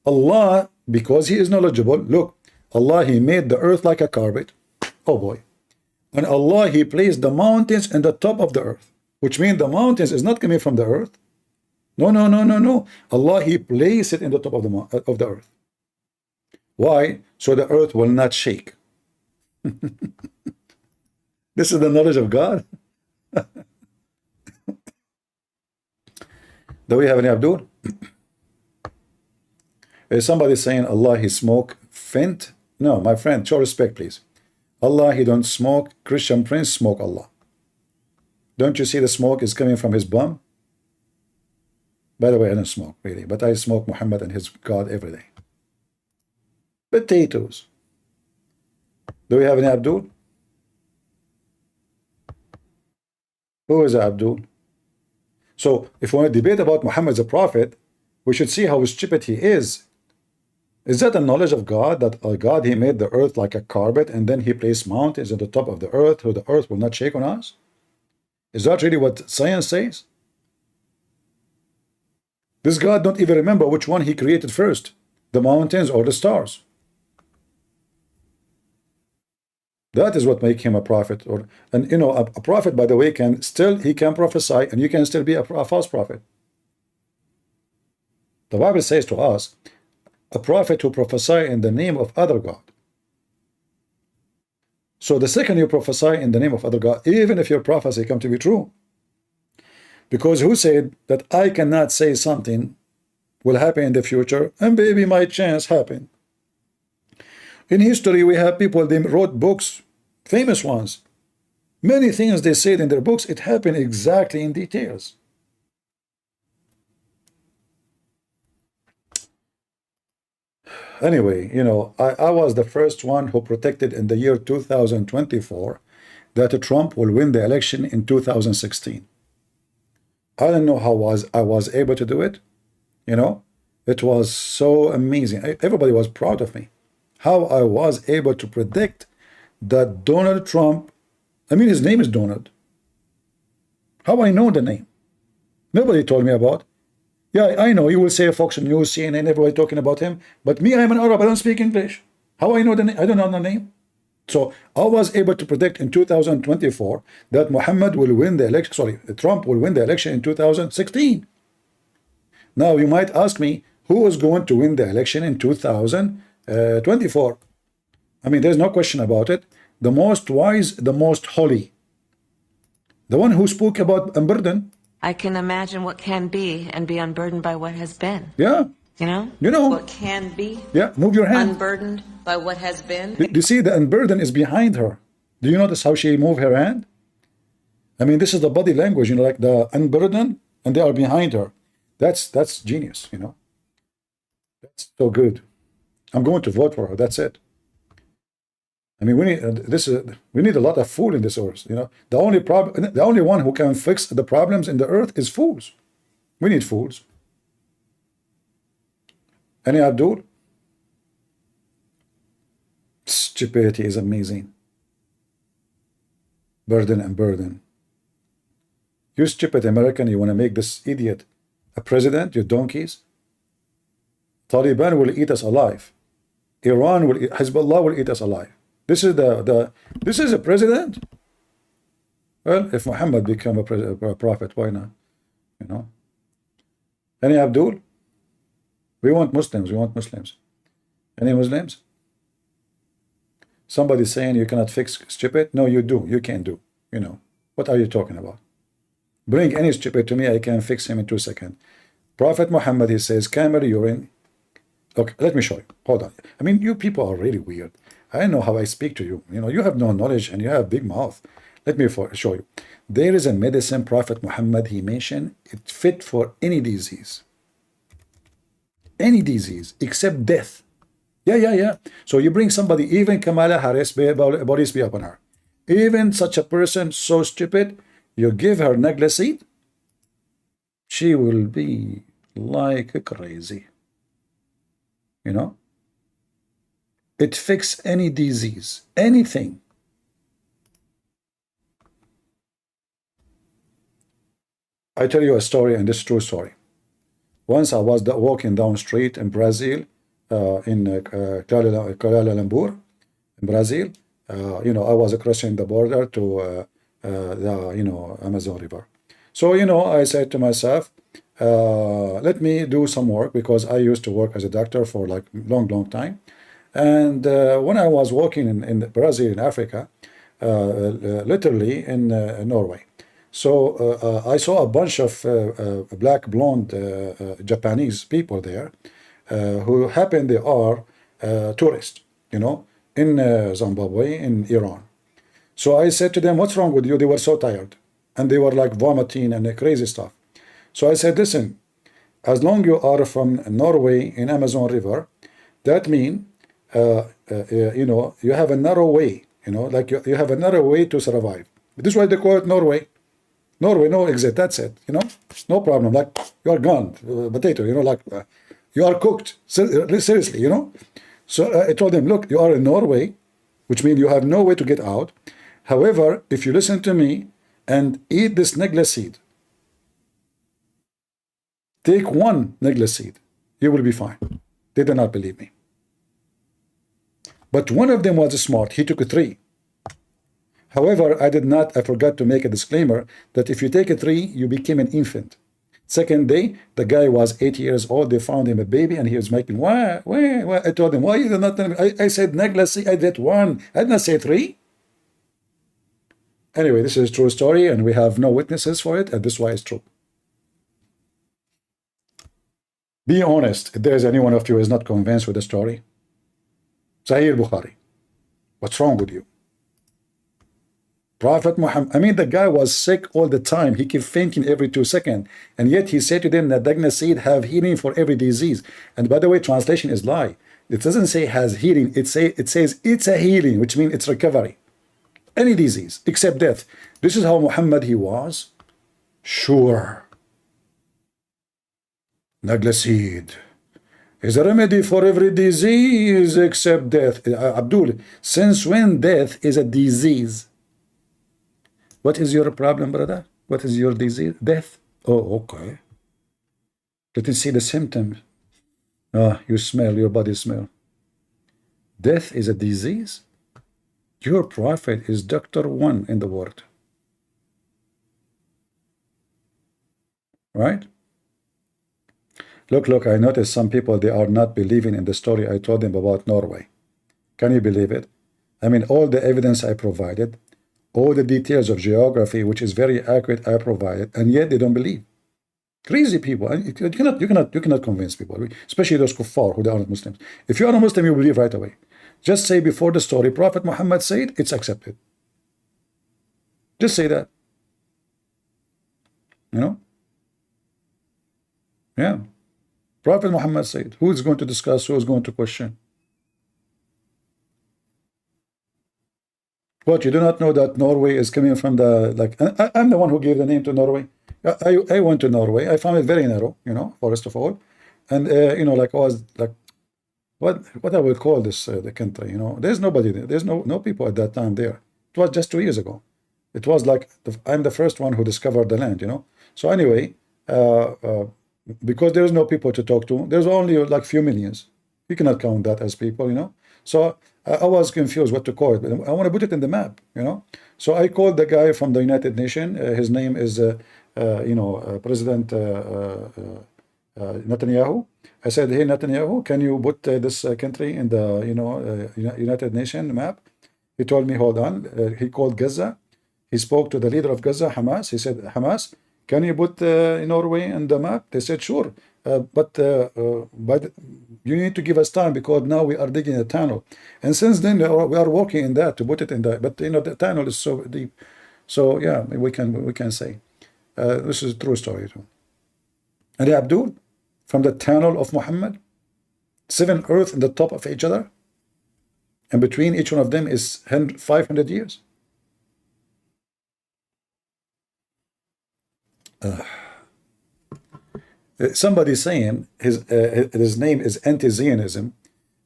Speaker 1: Allah, because He is knowledgeable, look, Allah, He made the earth like a carpet. Oh boy. And Allah, He placed the mountains in the top of the earth, which means the mountains is not coming from the earth. No. Allah, He placed it in the top of the earth. Why? So the earth will not shake. This is the knowledge of God. Do we have any Abdul? Is somebody saying Allah, He smoke Fent? No, my friend, show respect, please. Allah, He don't smoke. Christian Prince smoke Allah. Don't you see the smoke is coming from his bum? By the way, I don't smoke, really, but I smoke Muhammad and his God every day. Potatoes. Do we have any Abdul? Who is Abdul? So, if we want to debate about Muhammad as a prophet, we should see how stupid he is. Is that a knowledge of God, that God, He made the earth like a carpet, and then He placed mountains at the top of the earth, so the earth will not shake on us? Is that really what science says? This God don't even remember which one He created first, the mountains or the stars. That is what makes him a prophet. And you know, a prophet, by the way, he can prophesy, and you can still be a false prophet. The Bible says to us, a prophet who prophesy in the name of other God. So the second you prophesy in the name of other God, even if your prophecy come to be true, because who said that I cannot say something will happen in the future, and maybe my chance happen? In history, we have people, they wrote books, famous ones. Many things they said in their books, it happened exactly in details. Anyway, you know, I was the first one who protected in the year 2024 that Trump will win the election in 2016. I don't know how I was able to do it. You know, it was so amazing. Everybody was proud of me. How I was able to predict that Donald Trump, I mean, his name is Donald. How I know the name? Nobody told me about. Yeah, I know, you will say Fox News, CNN, everybody talking about him. But me, I'm an Arab, I don't speak English. How I know the name? I don't know the name. So I was able to predict in 2024 that Muhammad will win the election, sorry, Trump will win the election in 2016. Now you might ask me, who was going to win the election in 2024? I mean, there's no question about it. The most wise, the most holy. The one who spoke about unburden.
Speaker 4: I can imagine what can be and be unburdened by what has been.
Speaker 1: Yeah.
Speaker 4: You know?
Speaker 1: You know.
Speaker 4: What can be.
Speaker 1: Yeah, move your hand.
Speaker 4: Unburdened by what has been.
Speaker 1: Do you see the unburden is behind her? Do you notice how she moved her hand? I mean, this is the body language, you know, like the unburden, and they are behind her. That's genius, you know. That's so good. I'm going to vote for her. That's it. I mean, we need a lot of fool in this earth. You know, the only one who can fix the problems in the earth is fools. We need fools. Any Abdul? Stupidity is amazing. Burden and burden. You stupid American, you want to make this idiot a president, you donkeys? Taliban will eat us alive. Iran will, Hezbollah will eat us alive. This is this is a president. Well, if Muhammad become a prophet, why not? You know. Any Abdul? We want Muslims. We want Muslims. Any Muslims? Somebody saying you cannot fix stupid? No, you do. You can do. You know. What are you talking about? Bring any stupid to me, I can fix him in 2 seconds. Prophet Muhammad, he says, camel urine. Okay, let me show you. Hold on. I mean, you people are really weird. I don't know how I speak to you. You know, you have no knowledge and you have big mouth. Let me show you. There is a medicine Prophet Muhammad, he mentioned, it fit for any disease. Any disease except death. Yeah. So you bring somebody, even Kamala Harris, bodies be upon her. Even such a person, so stupid, you give her negligee, she will be like crazy. You know? It fixes any disease, anything. I tell you a story, and this is a true story. Once I was walking down street in Brazil, in Kuala Lumpur, in Brazil. You know, I was crossing the border to the Amazon River. So I said to myself, let me do some work, because I used to work as a doctor for like long time. And when I was walking in Brazil, in Africa, literally in Norway. So I saw a bunch of black blonde Japanese people there, who happen they are tourists, in Zimbabwe, in Iran. So I said to them, what's wrong with you? They were so tired, and they were like vomiting and crazy stuff. So I said, listen, as long you are from Norway in Amazon River, that means you have a narrow way, like you have a narrow way to survive. This is why they call it Norway. Norway, no exit, that's it, no problem, like you are gone, potato, like you are cooked, seriously, So I told them, look, you are in Norway, which means you have no way to get out. However, if you listen to me and eat this negla seed, take one negla seed, you will be fine. They did not believe me. But one of them was smart, he took 3. However, I forgot to make a disclaimer that if you take 3, you became an infant. Second day, the guy was 8 years old. They found him a baby, and he was making, why? I told him, why you did not tell me? I said, negla, I did 1. I did not say 3. Anyway, this is a true story, and we have no witnesses for it, and this is why it's true. Be honest, if there is any one of you who is not convinced with the story. Sahih Bukhari, what's wrong with you? Prophet Muhammad, I mean, the guy was sick all the time. He kept fainting every 2 seconds. And yet he said to them that Dagna seed have healing for every disease. And by the way, translation is lie. It doesn't say has healing. It says it's a healing, which means it's recovery. Any disease except death. This is how Muhammad he was. Sure. Nagla seed is a remedy for every disease except death. Abdul, since when death is a disease? What is your problem, brother? What is your disease? Death? Oh, okay. Let me see the symptoms. You smell, your body smell. Death is a disease? Your prophet is Dr. 1 in the world. Right? Look, I noticed some people, they are not believing in the story I told them about Norway. Can you believe it? I mean, all the evidence I provided, all the details of geography, which is very accurate, I provided, and yet they don't believe. Crazy people. You cannot convince people, especially those kuffar who are not Muslims. If you are a Muslim, you believe right away. Just say before the story, Prophet Muhammad said, it's accepted. Just say that. Yeah. Prophet Muhammad said, who is going to discuss, who is going to question? What, you do not know that Norway is coming from the, like, I'm the one who gave the name to Norway. I went to Norway. I found it very narrow, first of all. And, like I was, like, what I would call this, the country, there's nobody there. There's no people at that time there. It was just 2 years ago. It was like, I'm the first one who discovered the land, So anyway, because there's no people to talk to, there's only like few millions. You cannot count that as people, So I was confused what to call it, but I want to put it in the map, you know. So I called the guy from the United Nations. His name is, President Netanyahu. I said, hey, Netanyahu, can you put this country in the, United Nations map? He told me, hold on. He called Gaza. He spoke to the leader of Gaza, Hamas. He said, Hamas, can you put Norway in the map? They said, sure. But you need to give us time because now we are digging a tunnel. And since then, we are working in that to put it in that. But, the tunnel is so deep. So, yeah, we can say. This is a true story, too. And Abdul, from the tunnel of Muhammad, 7 earths in the top of each other, and between each one of them is 500 years. Somebody saying his name is anti-Zionism,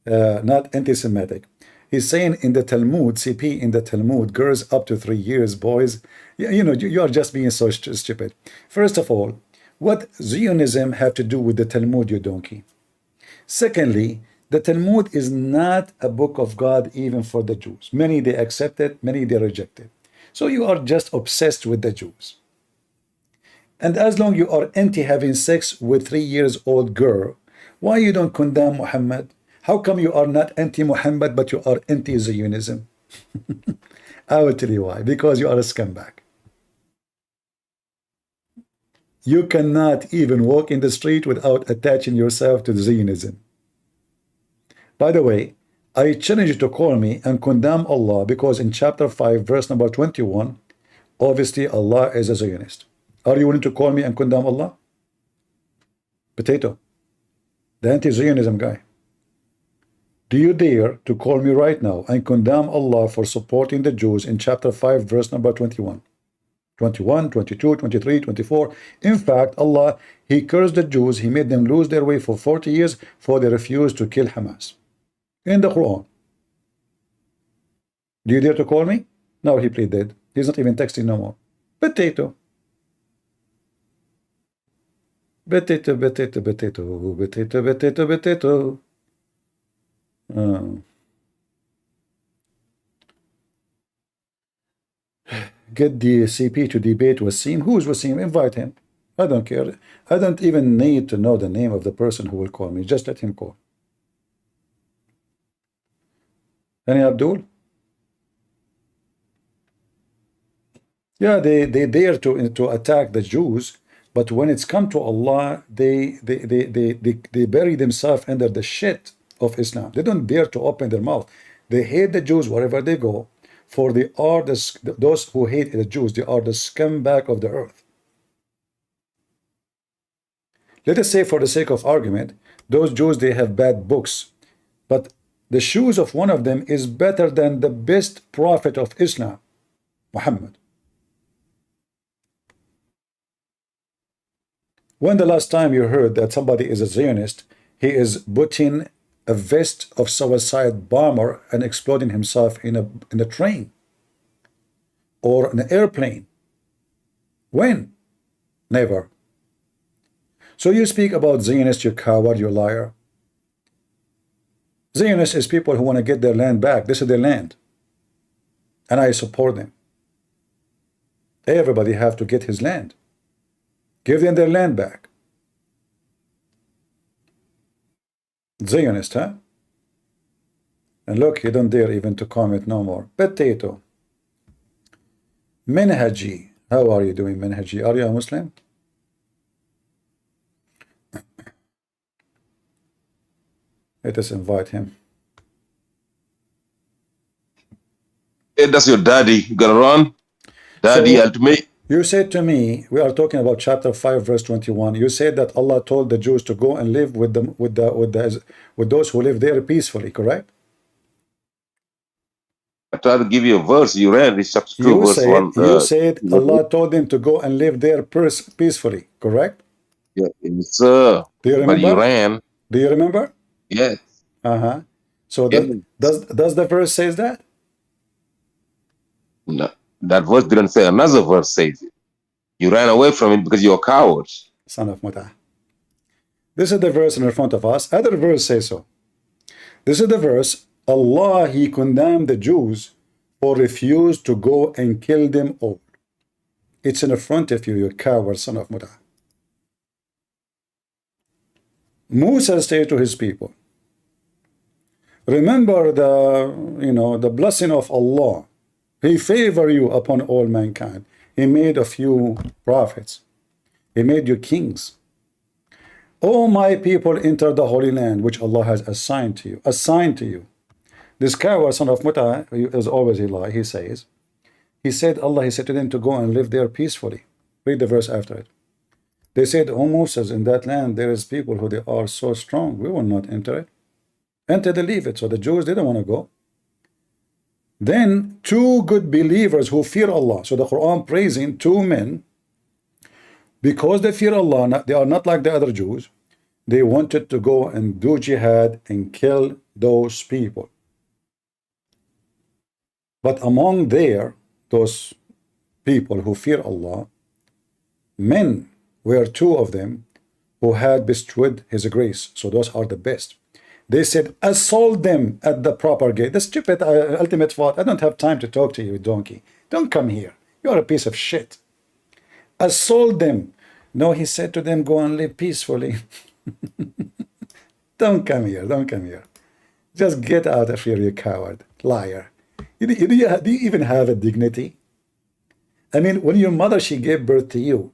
Speaker 1: not anti-Semitic. He's saying in the Talmud, CP in the Talmud, girls up to 3 years, boys, you are just being so stupid. First of all, what Zionism have to do with the Talmud, you donkey? Secondly, the Talmud is not a book of God even for the Jews. Many they accept it, many they reject it. So you are just obsessed with the Jews. And as long you are anti having sex with 3 years old girl, why you don't condemn Muhammad? How come you are not anti-Muhammad, but you are anti-Zionism? I will tell you why. Because you are a scumbag. You cannot even walk in the street without attaching yourself to Zionism. By the way, I challenge you to call me and condemn Allah, because in chapter 5, verse number 21, obviously Allah is a Zionist. Are you willing to call me and condemn Allah? Potato, the anti-Zionism guy. Do you dare to call me right now and condemn Allah for supporting the Jews in chapter 5, verse number 21? 21, 22, 23, 24. In fact, Allah, He cursed the Jews. He made them lose their way for 40 years for they refused to kill Hamas. In the Quran. Do you dare to call me? No, he played dead. He's not even texting no more. Potato. Potato, potato, potato, potato, potato, potato. Get the CP to debate Wasim. Who's Wasim? Invite him. I don't care. I don't even need to know the name of the person who will call me. Just let him call. Any Abdul? Yeah, they dare to attack the Jews, but when it's come to Allah, they bury themselves under the shit of Islam. They don't dare to open their mouth. They hate the Jews wherever they go, for they are those who hate the Jews. They are the scumbag of the earth. Let us say, for the sake of argument, those Jews, they have bad books, but the shoes of one of them is better than the best prophet of Islam, Muhammad. When the last time you heard that somebody is a Zionist, he is putting a vest of suicide bomber and exploding himself in a train or an airplane? When? Never. So you speak about Zionists, you coward, you liar. Zionists is people who want to get their land back. This is their land. And I support them. Everybody have to get his land. Give them their land back. Zionist, huh? And look, you don't dare even to comment no more. Potato. Menhaji. How are you doing, Menhaji? Are you a Muslim? Let us invite him.
Speaker 8: Hey, that's your daddy. You gotta run. Daddy,
Speaker 1: So,
Speaker 8: ultimate.
Speaker 1: you said to me, we are talking about chapter 5, verse 21. You said that Allah told the Jews to go and live with those who live there peacefully, correct?
Speaker 8: I tried to give you a verse. You ran. It's chapter 2, verse 1.
Speaker 1: You said Allah told them to go and live there peacefully, correct?
Speaker 8: Yeah, yes, sir.
Speaker 1: Do you
Speaker 8: But
Speaker 1: remember?
Speaker 8: you ran.
Speaker 1: Do you remember?
Speaker 8: Yes.
Speaker 1: So
Speaker 8: Yes.
Speaker 1: does the verse says that?
Speaker 8: No, that verse didn't say. Another verse says it. You ran away from it because you're a coward.
Speaker 1: Son of Muta. This is the verse in front of us. Other verse says so. This is the verse. Allah, He condemned the Jews for refuse to go and kill them all. It's in front of you, you coward son of Mut'ah. Musa said to his people, remember the blessing of Allah. He favored you upon all mankind. He made of you prophets. He made you kings. O my people, enter the Holy Land, which Allah has assigned to you. Assigned to you. This coward son of Mut'ah, as always he lie, he said to them to go and live there peacefully. Read the verse after it. They said, O Moses, in that land there is people who they are so strong, we will not enter it. Enter the leave it. So the Jews didn't want to go. Then two good believers who fear Allah. So the Quran praising two men because they fear Allah. They are not like the other Jews. They wanted to go and do jihad and kill those people. But among those people who fear Allah, men were two of them who had bestowed His grace. So those are the best. They said, assault them at the proper gate. The stupid ultimate thought, I don't have time to talk to you, donkey. Don't come here. You are a piece of shit. Assault them. No, he said to them, go and live peacefully. Don't come here. Don't come here. Just get out of here, you coward. Liar. Do you even have a dignity? I mean, when your mother, she gave birth to you,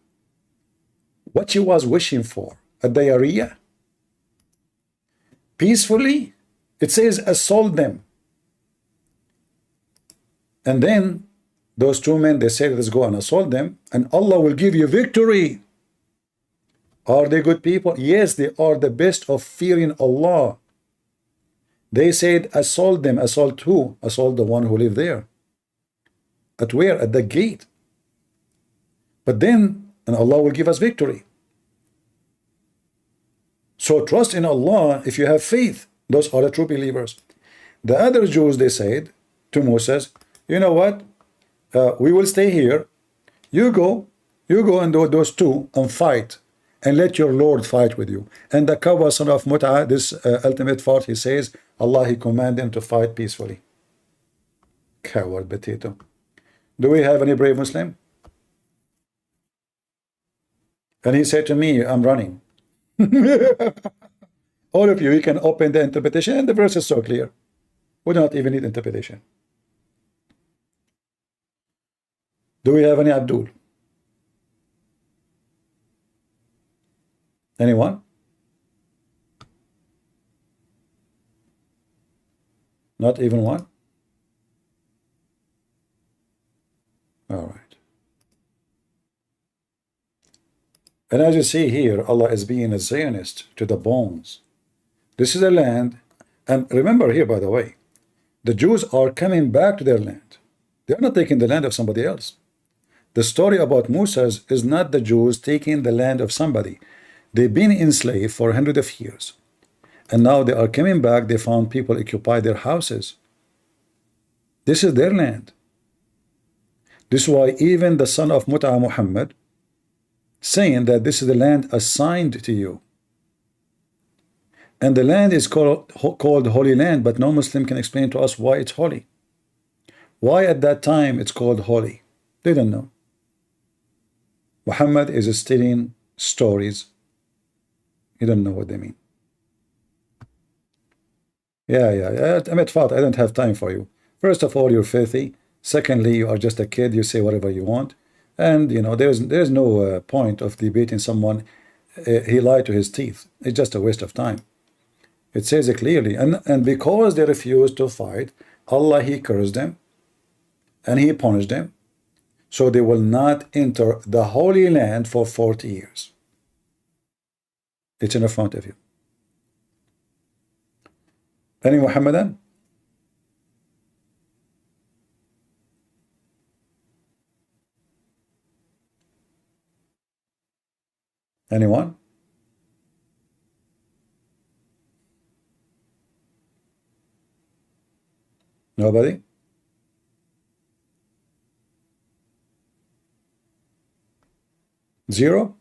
Speaker 1: what she was wishing for? A diarrhea? Peacefully? It says assault them. And then those two men, they said, let's go and assault them, and Allah will give you victory. Are they good people? Yes, they are the best of fearing Allah. They said, assault them. Assault who? Assault the one who lived there. At where? At the gate. But then, and Allah will give us victory. So trust in Allah if you have faith. Those are the true believers. The other Jews, they said to Moses, you know what? We will stay here. You go and do those two and fight. And let your Lord fight with you. And the coward son of Mut'ah, this ultimate thought, he says, Allah, He command them to fight peacefully. Coward potato. Do we have any brave Muslim? And he said to me, I'm running. All of you can open the interpretation, and the verse is so clear. We do not even need interpretation. Do we have any Abdul? Anyone? Not even one? All right. And as you see here, Allah is being a Zionist to the bones. This is a land, and remember here, by the way, the Jews are coming back to their land. They are not taking the land of somebody else. The story about Musa is not the Jews taking the land of somebody. They've been enslaved for hundreds of years. And now they are coming back. They found people occupy their houses. This is their land. This is why even the son of Mut'ah, Mohammed, saying that this is the land assigned to you. And the land is called Holy Land, but no Muslim can explain to us why it's holy. Why at that time it's called holy? They don't know. Muhammad is stealing stories. You don't know what they mean. Yeah. Ahmed Fat, I don't have time for you. First of all, you're filthy. Secondly, you are just a kid. You say whatever you want. And, you know, there's no point of debating someone. He lied to his teeth. It's just a waste of time. It says it clearly. And because they refused to fight, Allah, He cursed them. And He punished them. So they will not enter the Holy Land for 40 years. It's in front of you. Any Muhammadan? Anyone? Nobody? Zero?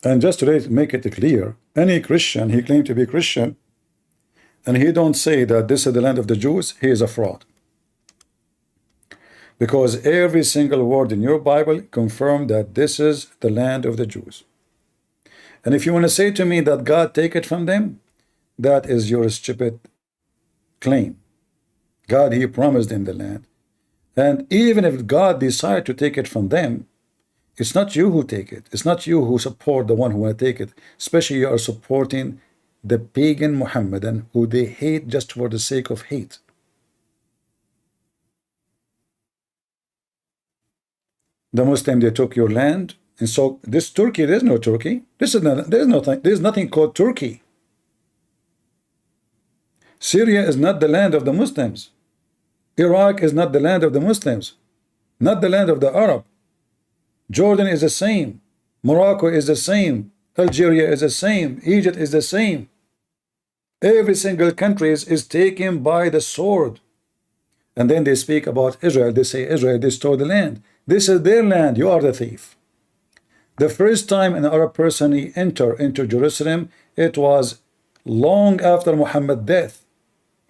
Speaker 1: And just to make it clear, any Christian, he claimed to be Christian, and he don't say that this is the land of the Jews, he is a fraud. Because every single word in your Bible confirms that this is the land of the Jews. And if you want to say to me that God take it from them, that is your stupid claim. God, he promised them the land. And even if God decide to take it from them, it's not you who take it. It's not you who support the one who want to take it. Especially you are supporting the pagan Mohammedan who they hate just for the sake of hate. The Muslim, they took your land. And so this Turkey, there's no Turkey. There's nothing called Turkey. Syria is not the land of the Muslims. Iraq is not the land of the Muslims. Not the land of the Arab. Jordan is the same. Morocco is the same. Algeria is the same. Egypt is the same. Every single country is taken by the sword. And then they speak about Israel. They say Israel, they stole the land. This is their land. You are the thief. The first time an Arab person he entered into Jerusalem, it was long after Muhammad's death.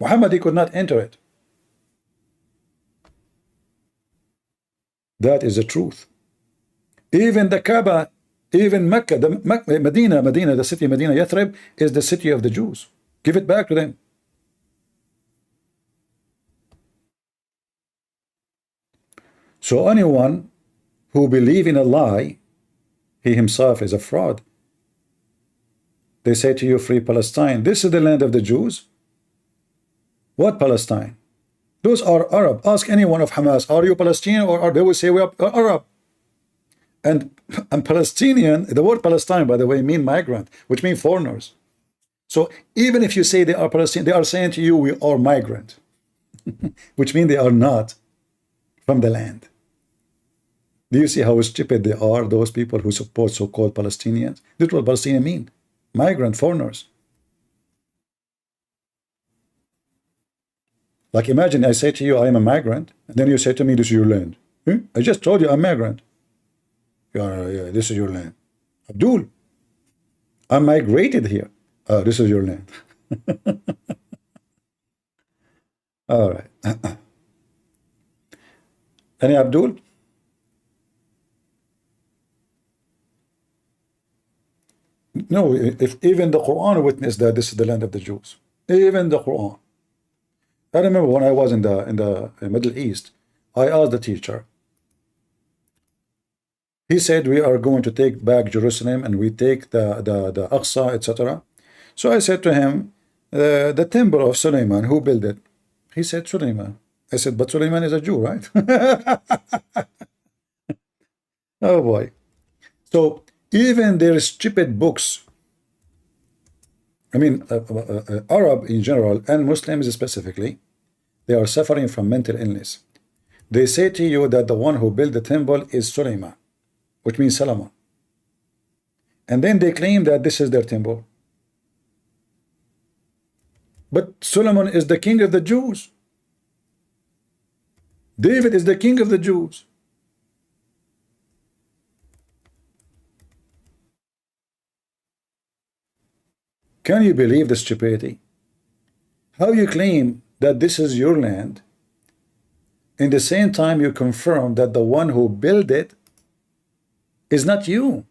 Speaker 1: Muhammad, he could not enter it. That is the truth. Even the Kaaba, even Mecca, Medina, the city of Medina, Yathrib, is the city of the Jews. Give it back to them. So anyone who believes in a lie, he himself is a fraud. They say to you, free Palestine. This is the land of the Jews. What Palestine? Those are Arab. Ask anyone of Hamas, are you Palestinian? Or they will say we are Arab. And Palestinian, the word Palestine, by the way, means migrant, which means foreigners. So even if you say they are Palestinian, they are saying to you, we are migrant, which means they are not from the land. Do you see how stupid they are, those people who support so-called Palestinians? This is what Palestinian mean. Migrant, foreigners. Like imagine I say to you, I am a migrant, and then you say to me, this is your land. I just told you I'm a migrant. Yeah, this is your land. Abdul, I migrated here. This is your land. All right. Any Abdul? No, if even the Quran witnessed that this is the land of the Jews. Even the Quran. I remember when I was in the Middle East, I asked the teacher. He said we are going to take back Jerusalem and we take the Aqsa, etc. So I said to him, the temple of Suleiman, who built it? He said Suleiman. I said, but Suleiman is a Jew, right? Oh boy. So even their stupid books, I mean, Arab in general and Muslims specifically, they are suffering from mental illness. They say to you that the one who built the temple is Suleiman, which means Solomon. And then they claim that this is their temple. But Solomon is the king of the Jews. David is the king of the Jews. Can you believe the stupidity? How you claim that this is your land, in the same time you confirm that the one who built it is not you,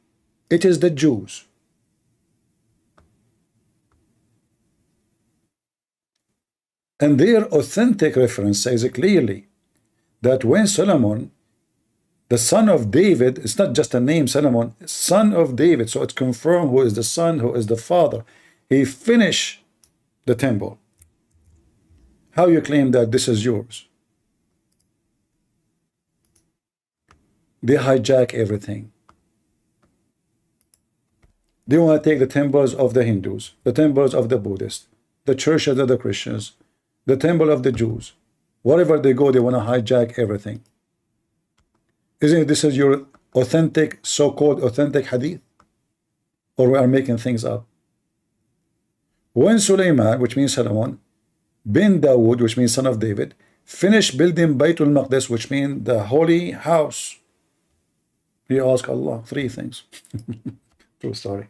Speaker 1: it is the Jews. And their authentic reference says clearly that when Solomon, the son of David, it's not just a name, Solomon, son of David, so it's confirmed who is the son, who is the father. He finished the temple. How you claim that this is yours? They hijack everything. They want to take the temples of the Hindus, the temples of the Buddhists, the churches of the Christians, the temple of the Jews. Wherever they go, they want to hijack everything. Isn't it this is your authentic, so-called authentic hadith? Or we are making things up? When Suleiman, which means Solomon, bin Dawood, which means son of David, finished building Baytul Maqdis, which means the holy house, he asked Allah three things. True story.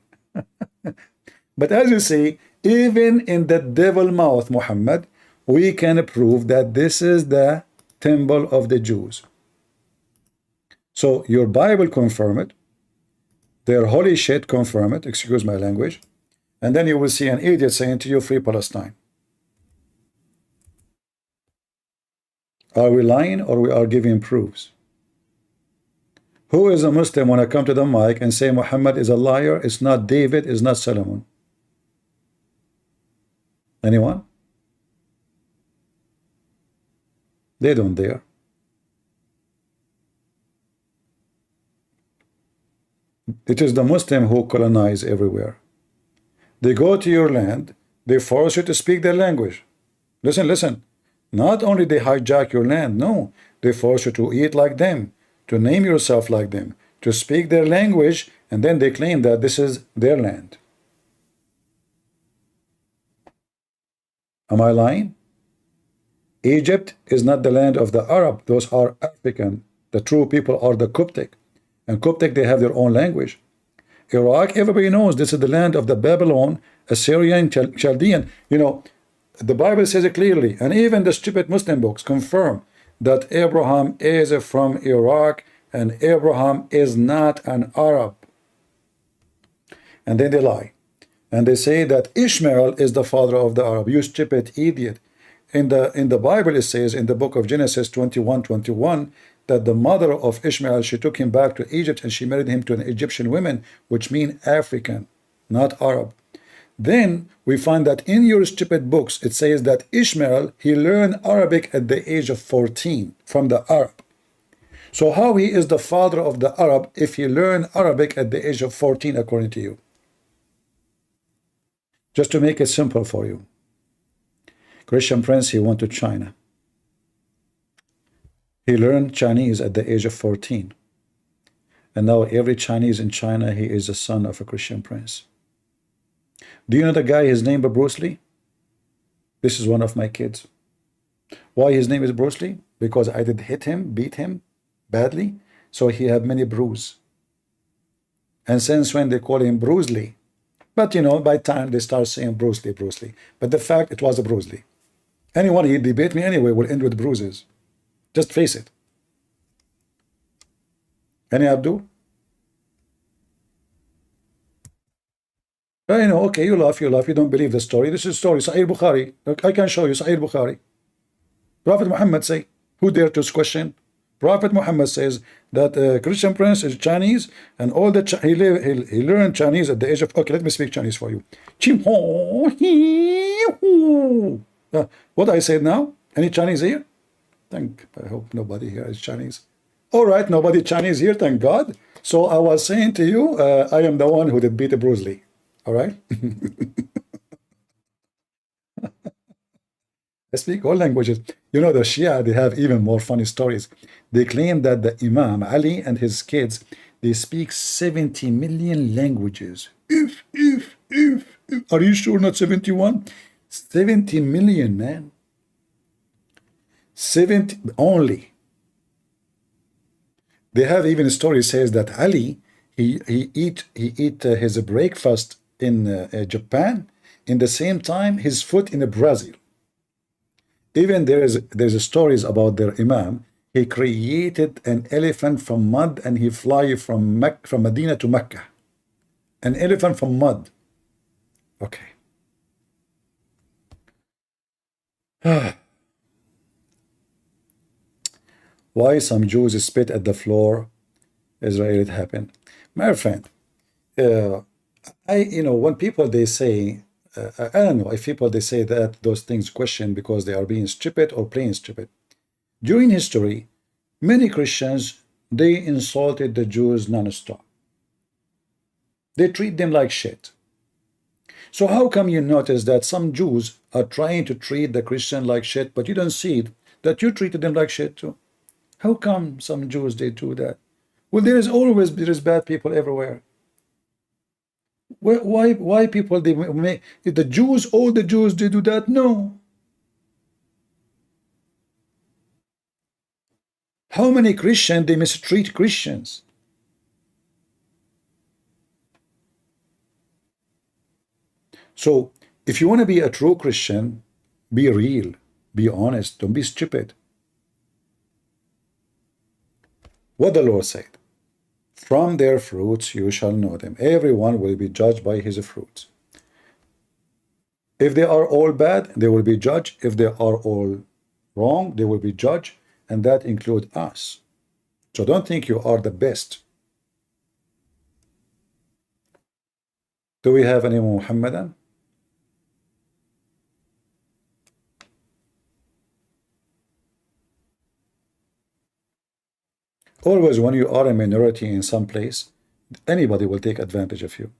Speaker 1: But as you see, even in the devil mouth, Muhammad, we can prove that this is the temple of the Jews. So your Bible confirm it, their holy shit confirm it, excuse my language, and then you will see an idiot saying to you, free Palestine. Are we lying or we are giving proofs? Who is a Muslim when I come to the mic and say Muhammad is a liar? It's not David, it's not Solomon. Anyone? They don't dare. It is the Muslim who colonize everywhere. They go to your land, they force you to speak their language. Listen, listen. Not only they hijack your land, no, they force you to eat like them, to name yourself like them, to speak their language, and then they claim that this is their land. Am I lying? Egypt is not the land of the Arab. Those are African. The true people are the Coptic. And Coptic, they have their own language. Iraq, everybody knows this is the land of the Babylon, Assyrian, Chaldean. You know, the Bible says it clearly, and even the stupid Muslim books confirm that Abraham is from Iraq and Abraham is not an Arab. And then they lie. And they say that Ishmael is the father of the Arab. You stupid idiot. In the Bible it says in the book of Genesis 21:21 that the mother of Ishmael, she took him back to Egypt and she married him to an Egyptian woman, which mean African, not Arab. Then we find that in your stupid books it says that Ishmael, he learned Arabic at the age of 14 from the Arab. So how he is the father of the Arab if he learned Arabic at the age of 14 according to you? Just to make it simple for you. Christian Prince, he went to China. He learned Chinese at the age of 14. And now every Chinese in China, he is the son of a Christian prince. Do you know the guy, his name is Bruce Lee? This is one of my kids. Why his name is Bruce Lee? Because I did hit him, beat him badly, so he had many bruises. And since when they call him Bruce Lee. But you know, by time they start saying Bruce Lee, Bruce Lee. But the fact, it was a Bruce Lee. Anyone he debate me anyway will end with bruises. Just face it. Any Abdul? I know, okay, you laugh, you don't believe the story. This is story, Sahih Bukhari. I can show you Sahih Bukhari. Prophet Muhammad say, who dare to question? Prophet Muhammad says that Christian prince is Chinese and all the he learned Chinese at the age of, okay, let me speak Chinese for you. What I said now? Any Chinese here? I hope nobody here is Chinese. All right, nobody Chinese here, thank God. So I was saying to you, I am the one who did beat Bruce Lee. All right? I speak all languages. You know, the Shia, they have even more funny stories. They claim that the Imam Ali and his kids, they speak 70 million languages. Are you sure not 71? 70 million, man. 70 only. They have even a story says that Ali, he eat his breakfast in Japan, in the same time his food in Brazil. Even there's a stories about their Imam. He created an elephant from mud and he fly from Medina to Mecca. An elephant from mud. Okay. Why some Jews spit at the floor? Israel, it happened. My friend, when people they say, I don't know if people they say that those things question because they are being stupid or plain stupid. During history, many Christians, they insulted the Jews non-stop. They treat them like shit. So how come you notice that some Jews are trying to treat the Christian like shit, but you don't see it, that you treated them like shit too? How come some Jews, they do that? Well, there is bad people everywhere. Why people, they make, the Jews, all the Jews, they do that? No. How many Christians, they mistreat Christians? So if you want to be a true Christian, be real, be honest, don't be stupid. What the Lord said, from their fruits you shall know them. Everyone will be judged by his fruits. If they are all bad, they will be judged. If they are all wrong, they will be judged, and that includes us. So don't think you are the best. Do we have any Muhammadan? Always when you are a minority in some place, anybody will take advantage of you.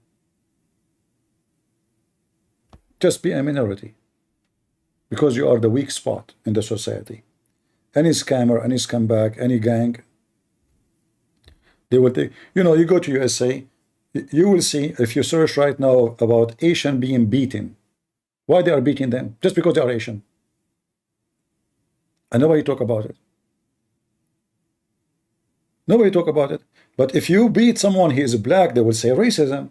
Speaker 1: Just be a minority, because you are the weak spot in the society. Any scammer, any scumbag, any gang, they will take, you know, you go to USA, you will see, if you search right now about Asian being beaten, why they are beating them? Just because they are Asian. And nobody talk about it. Nobody talk about it. But if you beat someone, he is black, they will say racism.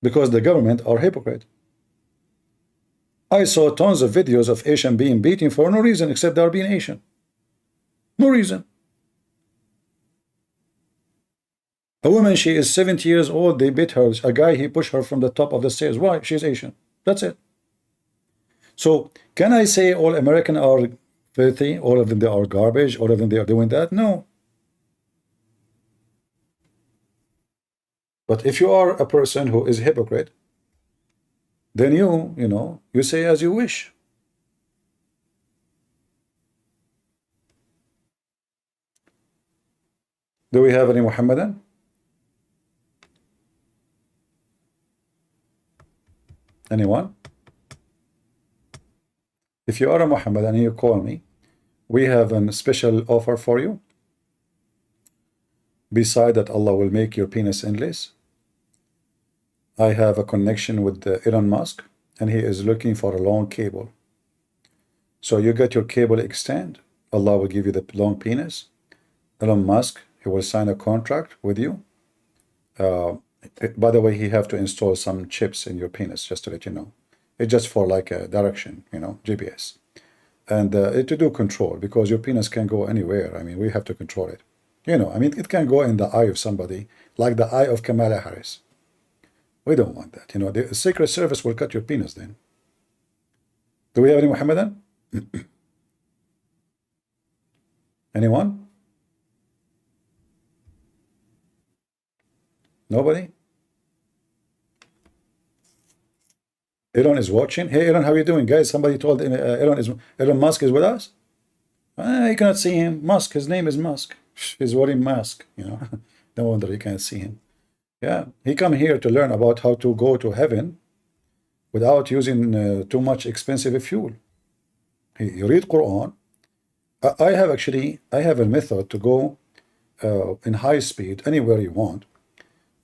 Speaker 1: Because the government are hypocrite. I saw tons of videos of Asian being beaten for no reason except they are being Asian. No reason. A woman, she is 70 years old, they beat her. A guy, he pushed her from the top of the stairs. Why? She's Asian. That's it. So, can I say all Americans are filthy? All of them, they are garbage? All of them, they are doing that? No. But if you are a person who is a hypocrite, then you know, you say as you wish. Do we have any Muhammadan? Anyone? If you are a Muhammadan and you call me, we have a special offer for you. Beside that, Allah will make your penis endless. I have a connection with Elon Musk, and he is looking for a long cable. So you get your cable extend, Allah will give you the long penis. Elon Musk, he will sign a contract with you. By the way, he have to install some chips in your penis, just to let you know. It's just for like a direction, you know, GPS. And to do control, because your penis can go anywhere. I mean, we have to control it. You know, I mean, it can go in the eye of somebody, like the eye of Kamala Harris. We don't want that. You know, the Secret Service will cut your penis then. Do we have any Muhammadan? Anyone? Nobody? Elon is watching. Hey, Elon, how are you doing, guys? Somebody told Elon Musk is with us. You cannot see him. Musk, his name is Musk. He's wearing mask. You know, no wonder you can't see him. Yeah, he come here to learn about how to go to heaven without using too much expensive fuel. He read Quran. I have a method to go in high speed anywhere you want.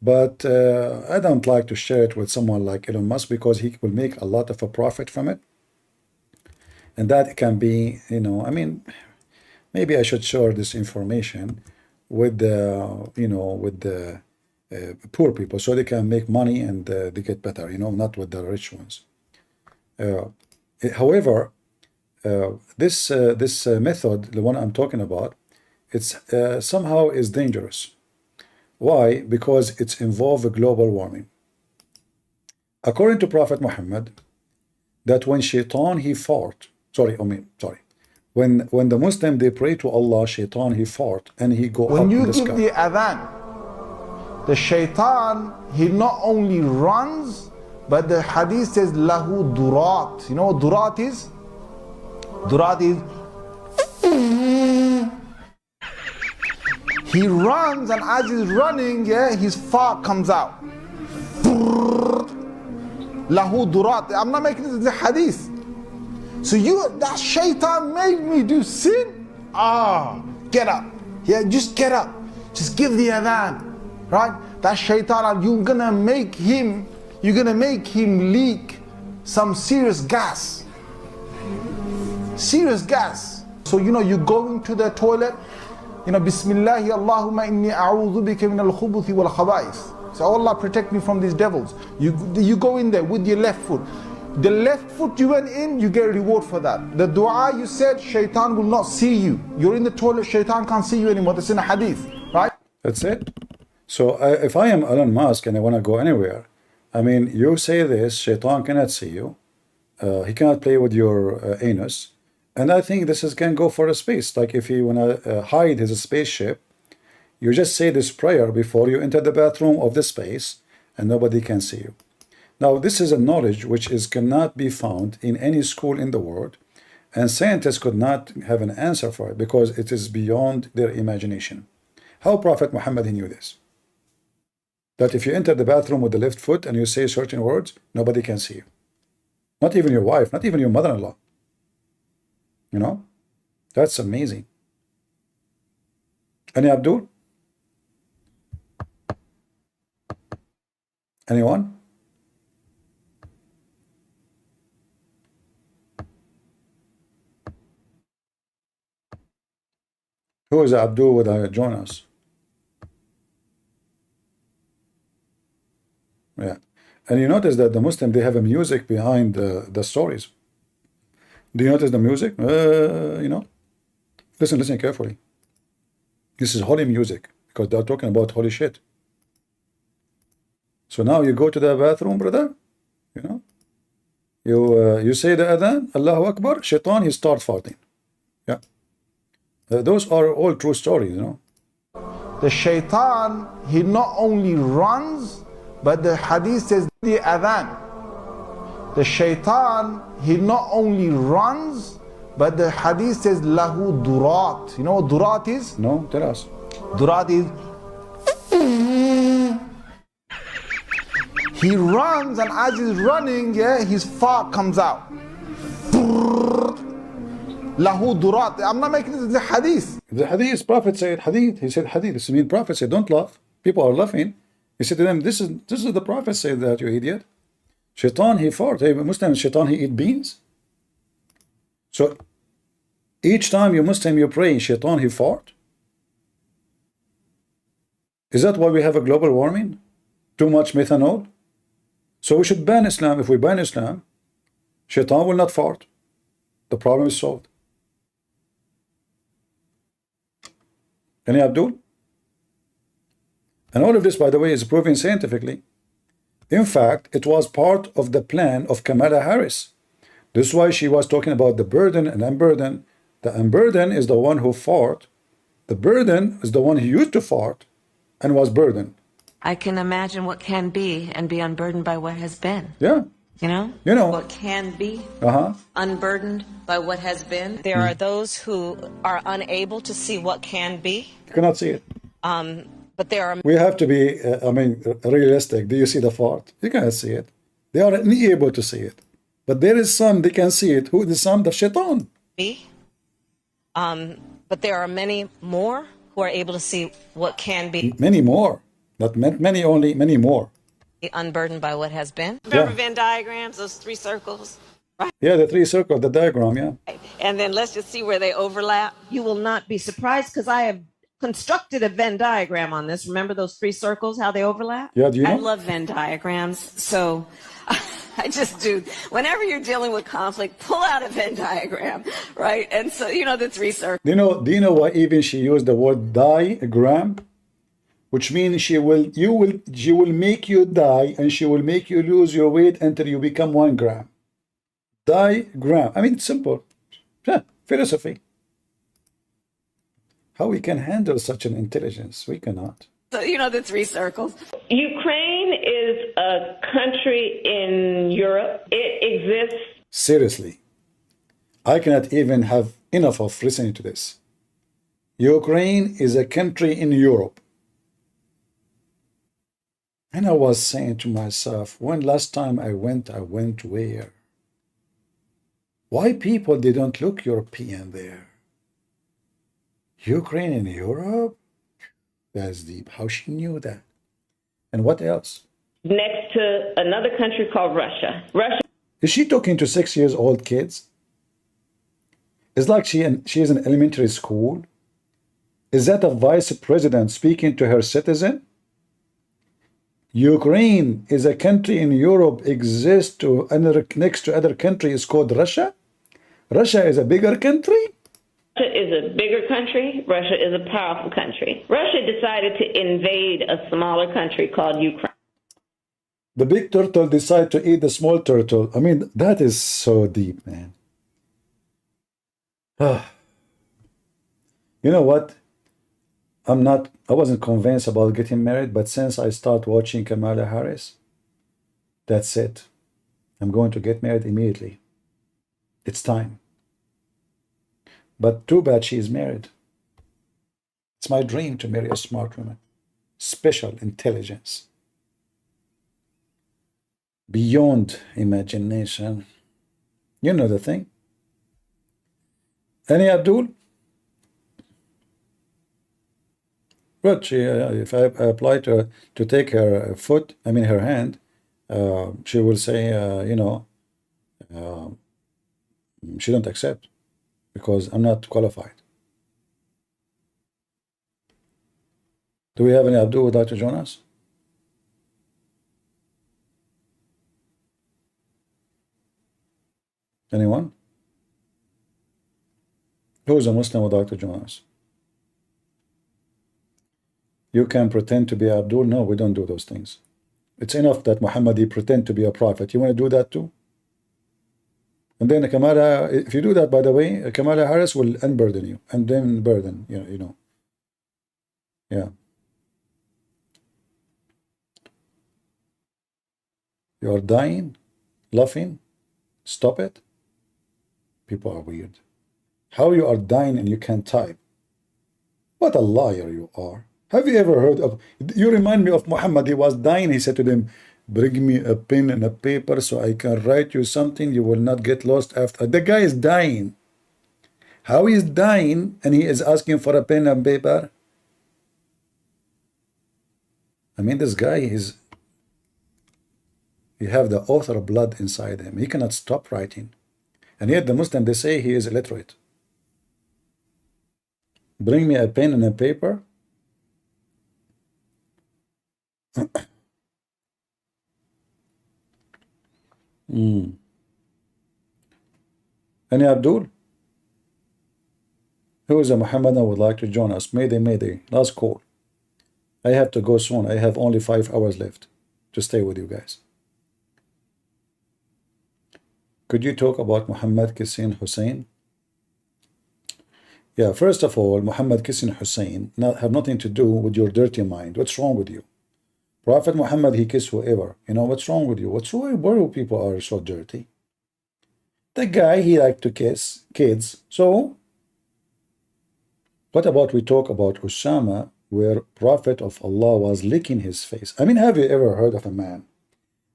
Speaker 1: But I don't like to share it with someone like Elon Musk, because he will make a lot of a profit from it. And that can be, you know, I mean, maybe I should share this information with the, you know, with the poor people, so they can make money and they get better, you know, not with the rich ones. However, this method, the one I'm talking about, it's somehow is dangerous. Why? Because it's involved global warming. According to Prophet Muhammad, that when Shaitan he fart, when the Muslim they pray to Allah, Shaitan he fart and he go
Speaker 9: when
Speaker 1: up
Speaker 9: you
Speaker 1: in the
Speaker 9: give
Speaker 1: sky.
Speaker 9: the adhan, the Shaitan he not only runs, but the hadith says lahu durat. You know what durat is? Durat is he runs, and as he's running, yeah, his fart comes out. Lahu durat. I'm not making this the hadith. So that Shaitan made me do sin. Get up. Yeah, just get up. Just give the adhan. Right? That Shaitan, you're gonna make him leak some serious gas. Serious gas. So you know, you go into the toilet, you know, Bismillahi Allahumma inni a'udhu bika min al-khubuthi wal khaba'ith. Say, oh Allah, protect me from these devils. You go in there with your left foot. The left foot you went in, you get a reward for that. The dua you said, shaitan will not see you. You're in the toilet, shaitan can't see you anymore. That's in a hadith, right?
Speaker 1: That's it. So if I am Elon Musk and I want to go anywhere, I mean, you say this, shaitan cannot see you. He cannot play with your anus. And I think this can go for a space. Like if you want to hide his spaceship, you just say this prayer before you enter the bathroom of the space and nobody can see you. Now, this is a knowledge which cannot be found in any school in the world. And scientists could not have an answer for it because it is beyond their imagination. How Prophet Muhammad knew this? That if you enter the bathroom with the left foot and you say certain words, nobody can see you. Not even your wife, not even your mother-in-law. You know? That's amazing. Any Abdul? Anyone? Who is Abdul with Jonas? Yeah. And you notice that the Muslim, they have a music behind the stories. Do you notice the music? You know? Listen carefully. This is holy music because they're talking about holy shit. So now you go to the bathroom, brother. You know? You say the adhan, Allahu Akbar, shaitan, he starts farting. Yeah. Those are all true stories, you know.
Speaker 9: The shaitan, he not only runs, but the hadith says the adhan. The shaitan, he not only runs, but the hadith says lahu durat. You know what durat is?
Speaker 1: No, tell us.
Speaker 9: Durat is he runs, and as he's running, yeah, his fart comes out. Lahu durat. I'm not making this the hadith.
Speaker 1: The hadith, Prophet said hadith. He said hadith. This means Prophet said, don't laugh. People are laughing. He said to them, this is the Prophet said that, you idiot. Shaitan, he fart. Hey, Muslim, shaitan, he eat beans. So each time you Muslim, you pray, shaitan, he fart. Is that why we have a global warming? Too much methanol? So we should ban Islam. If we ban Islam, shaitan will not fart. The problem is solved. Any Abdul? And all of this, by the way, is proven scientifically. In fact, it was part of the plan of Kamala Harris. This is why she was talking about the burden and unburden. The unburden is the one who fought. The burden is the one who used to fart and was burdened.
Speaker 4: I can imagine what can be and be unburdened by what has been.
Speaker 1: Yeah.
Speaker 4: You know?
Speaker 1: You know.
Speaker 4: What can be
Speaker 10: unburdened by what has been.
Speaker 4: There are those who are unable to see what can be.
Speaker 1: You cannot see it.
Speaker 4: But there are...
Speaker 1: We have to be, realistic. Do you see the fart? You cannot see it. They are unable to see it. But there is some, they can see it. Who is some? The shaitan.
Speaker 4: But there are many more who are able to see what can be.
Speaker 1: Many more. Not many only, many more.
Speaker 4: Unburdened by what has been.
Speaker 10: Remember Venn diagrams, those three circles? Right?
Speaker 1: Yeah, the three circles, the diagram, yeah.
Speaker 10: And then let's just see where they overlap.
Speaker 11: You will not be surprised because I have constructed a Venn diagram on this. Remember those three circles, how they overlap?
Speaker 1: Yeah, do you know?
Speaker 10: I love Venn diagrams. So I just do. Whenever you're dealing with conflict, pull out a Venn diagram, right? And so, the three circles.
Speaker 1: Do you know why even she used the word diagram? Which means she will make you die and she will make you lose your weight until you become 1 gram. Diagram. I mean, it's simple. Yeah, philosophy. How we can handle such an intelligence? We cannot.
Speaker 10: So, the three circles.
Speaker 11: Ukraine is a country in Europe. It exists.
Speaker 1: Seriously. I cannot even have enough of listening to this. Ukraine is a country in Europe. And I was saying to myself, when last time I went where? Why people, they don't look European there? Ukraine in Europe? That's deep. How she knew that? And what else?
Speaker 11: Next to another country called Russia.
Speaker 1: Is she talking to 6-year-old kids? It's like she is in elementary school. Is that a vice president speaking to her citizen? Ukraine is a country in Europe, exists to another next to other country is called Russia. Russia is a bigger country.
Speaker 12: Russia is a bigger country. Russia is a powerful country. Russia decided to invade a smaller country called Ukraine.
Speaker 1: The big turtle decided to eat the small turtle. I mean, that is so deep, man. You know what? I wasn't convinced about getting married, but since I start watching Kamala Harris, that's it. I'm going to get married immediately. It's time. But too bad she is married. It's my dream to marry a smart woman. Special intelligence. Beyond imagination. You know the thing. Any Abdul? But she, if I apply to take her foot, I mean her hand, she will say, you know, she don't accept because I'm not qualified. Do we have any Abdul who would like to join us? Anyone? Who is a Muslim who would like to join us? You can pretend to be Abdul. No, we don't do those things. It's enough that Muhammad pretend to be a prophet. You want to do that too? And then Kamala, if you do that, by the way, Kamala Harris will unburden you and then burden, you know. Yeah. You are dying, laughing. Stop it. People are weird. How you are dying and you can't type? What a liar you are. Have you ever heard of, you remind me of Muhammad. He was dying. He said to them, bring me a pen and a paper so I can write you something. You will not get lost after. The guy is dying. How he is dying and he is asking for a pen and paper? I mean, this guy is, he have the author blood inside him. He cannot stop writing. And yet the Muslim, they say he is illiterate. Bring me a pen and a paper. Any Abdul? Who is a Muhammadan would like to join us? Mayday. Last call. I have to go soon. I have only 5 hours left to stay with you guys. Could you talk about Muhammad kissing Hussein? Yeah, first of all, Muhammad kissing Hussein have nothing to do with your dirty mind. What's wrong with you? Prophet Muhammad, he kissed whoever. You know, what's wrong with you? What's wrong? Why people are so dirty? The guy, he liked to kiss kids. So, what about we talk about Usama, where Prophet of Allah was licking his face? I mean, have you ever heard of a man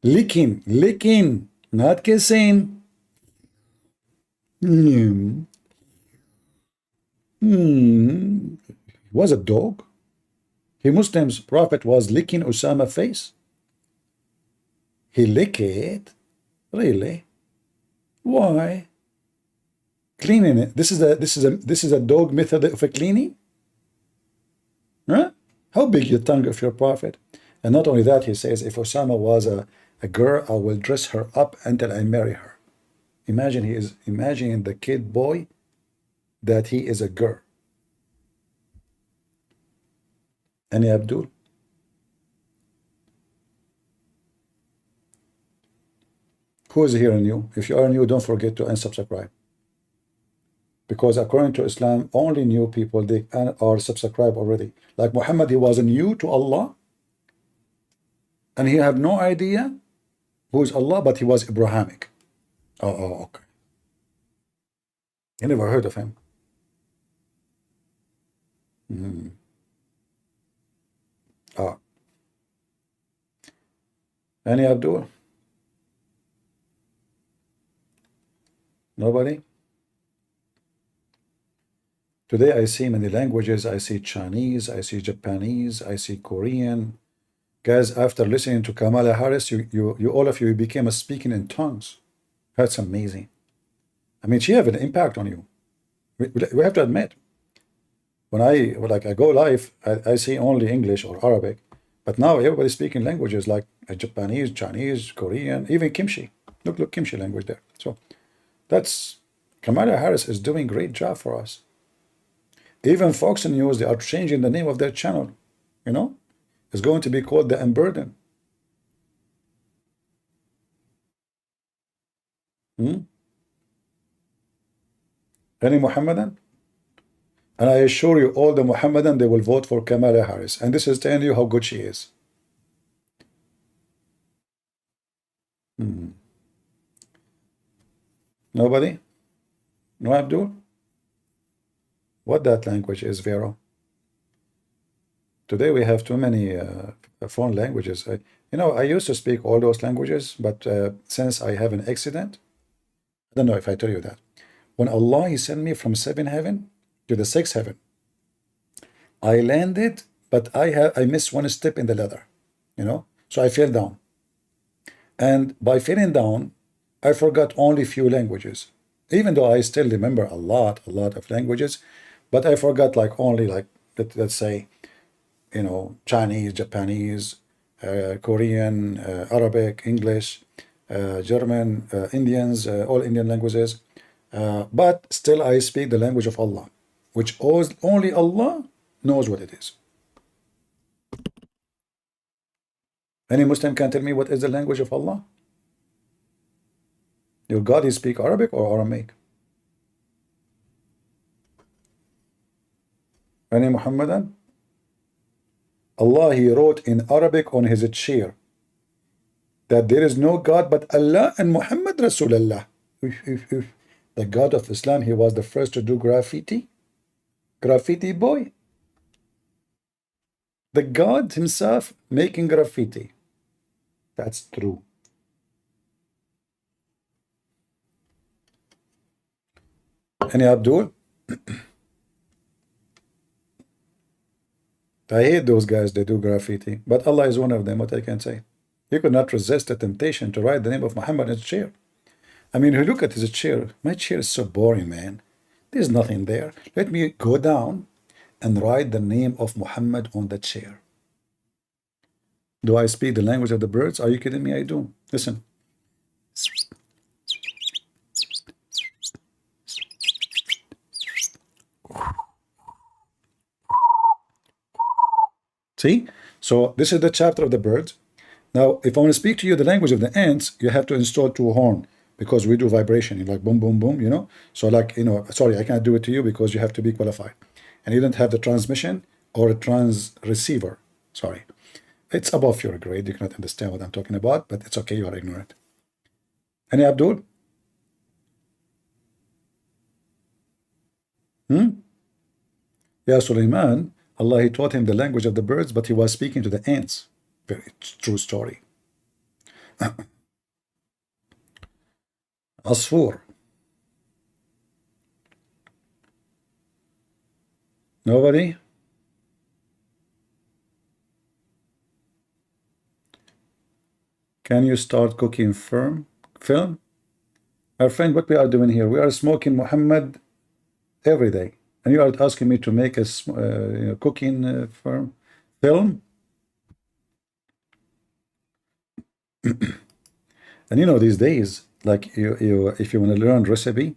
Speaker 1: licking, not kissing? Was a dog? He Muslims, Prophet was licking Usama face. He licked it? Really? Why? Cleaning it. This is a dog method of a cleaning? Huh? How big your tongue of your Prophet? And not only that, he says, if Usama was a girl, I will dress her up until I marry her. Imagine he is imagining the kid boy that he is a girl. Any Abdul? Who is here new? If you are new, don't forget to unsubscribe. Because according to Islam, only new people, they are subscribed already. Like Muhammad, he was new to Allah. And he had no idea who is Allah, but he was Abrahamic. Oh, okay. You never heard of him. Any Abdul? Nobody? Today I see many languages. I see Chinese, I see Japanese, I see Korean. Guys, after listening to Kamala Harris, you all of you became a speaking in tongues. That's amazing. I mean, she have an impact on you. We have to admit. When I go live, I see only English or Arabic. But now everybody's speaking languages like Japanese, Chinese, Korean, even Kimchi. Look, Kimchi language there. So that's Kamala Harris is doing a great job for us. Even Fox News, they are changing the name of their channel. You know, it's going to be called the Unburden. Any Muhammadan? And I assure you, all the Muhammadan, they will vote for Kamala Harris. And this is telling you how good she is. Nobody? No, Abdul? What that language is, Vero? Today we have too many foreign languages. I used to speak all those languages, but since I have an accident, I don't know if I tell you that. When Allah He sent me from 7th heaven to the 6th heaven, I landed, but I missed one step in the ladder, so I fell down. And by falling down, I forgot only few languages, even though I still remember a lot of languages, but I forgot only let's say, Chinese, Japanese, Korean, Arabic, English, German, Indians, all Indian languages. But still I speak the language of Allah, which only Allah knows what it is. Any Muslim can tell me what is the language of Allah? Your God, He speak Arabic or Aramaic? Any Muhammadan? Allah, He wrote in Arabic on His chair that there is no God but Allah and Muhammad Rasulullah. The God of Islam, He was the first to do graffiti. Graffiti boy. The God Himself making graffiti. That's true. Any Abdul? I hate those guys that do graffiti, but Allah is one of them, what I can say. He could not resist the temptation to write the name of Muhammad in his chair. I mean, you look at his chair. My chair is so boring, man. There's nothing there. Let me go down and write the name of Muhammad on the chair. Do I speak the language of the birds? Are you kidding me? I do. Listen. See? So this is the chapter of the birds. Now, if I want to speak to you the language of the ants, you have to install 2 horns because we do vibration, like boom, boom, boom, So sorry, I can't do it to you because you have to be qualified. And you don't have the transmission or a trans receiver. Sorry. It's above your grade. You cannot understand what I'm talking about, but it's okay. You are ignorant. Any Abdul? Yeah, Sulaiman, Allah, He taught him the language of the birds, but he was speaking to the ants. Very true story. Asfur. Nobody? Can you start cooking film? Our friend, what we are doing here, we are smoking Muhammad every day. And you are asking me to make a cooking film? And these days, like if you want to learn recipe,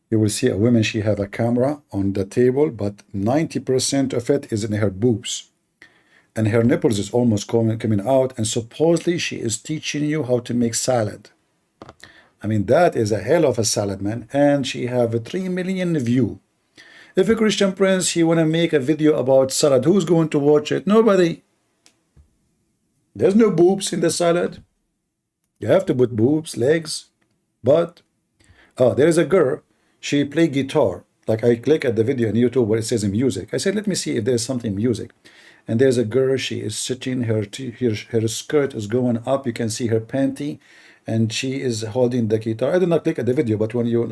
Speaker 1: you will see a woman, she have a camera on the table, but 90% of it is in her boobs. And her nipples is almost coming out, and supposedly she is teaching you how to make salad. I mean, that is a hell of a salad, man. And she have a 3 million view. If a Christian prince, he want to make a video about salad, who's going to watch it? Nobody. There's no boobs in the salad. You have to put boobs, legs, butt. Oh, there is a girl. She play guitar. Like I click at the video on YouTube where it says music. I said, let me see if there's something music. And there's a girl. She is sitting. Her skirt is going up. You can see her panty, and she is holding the guitar. I did not click at the video, but when you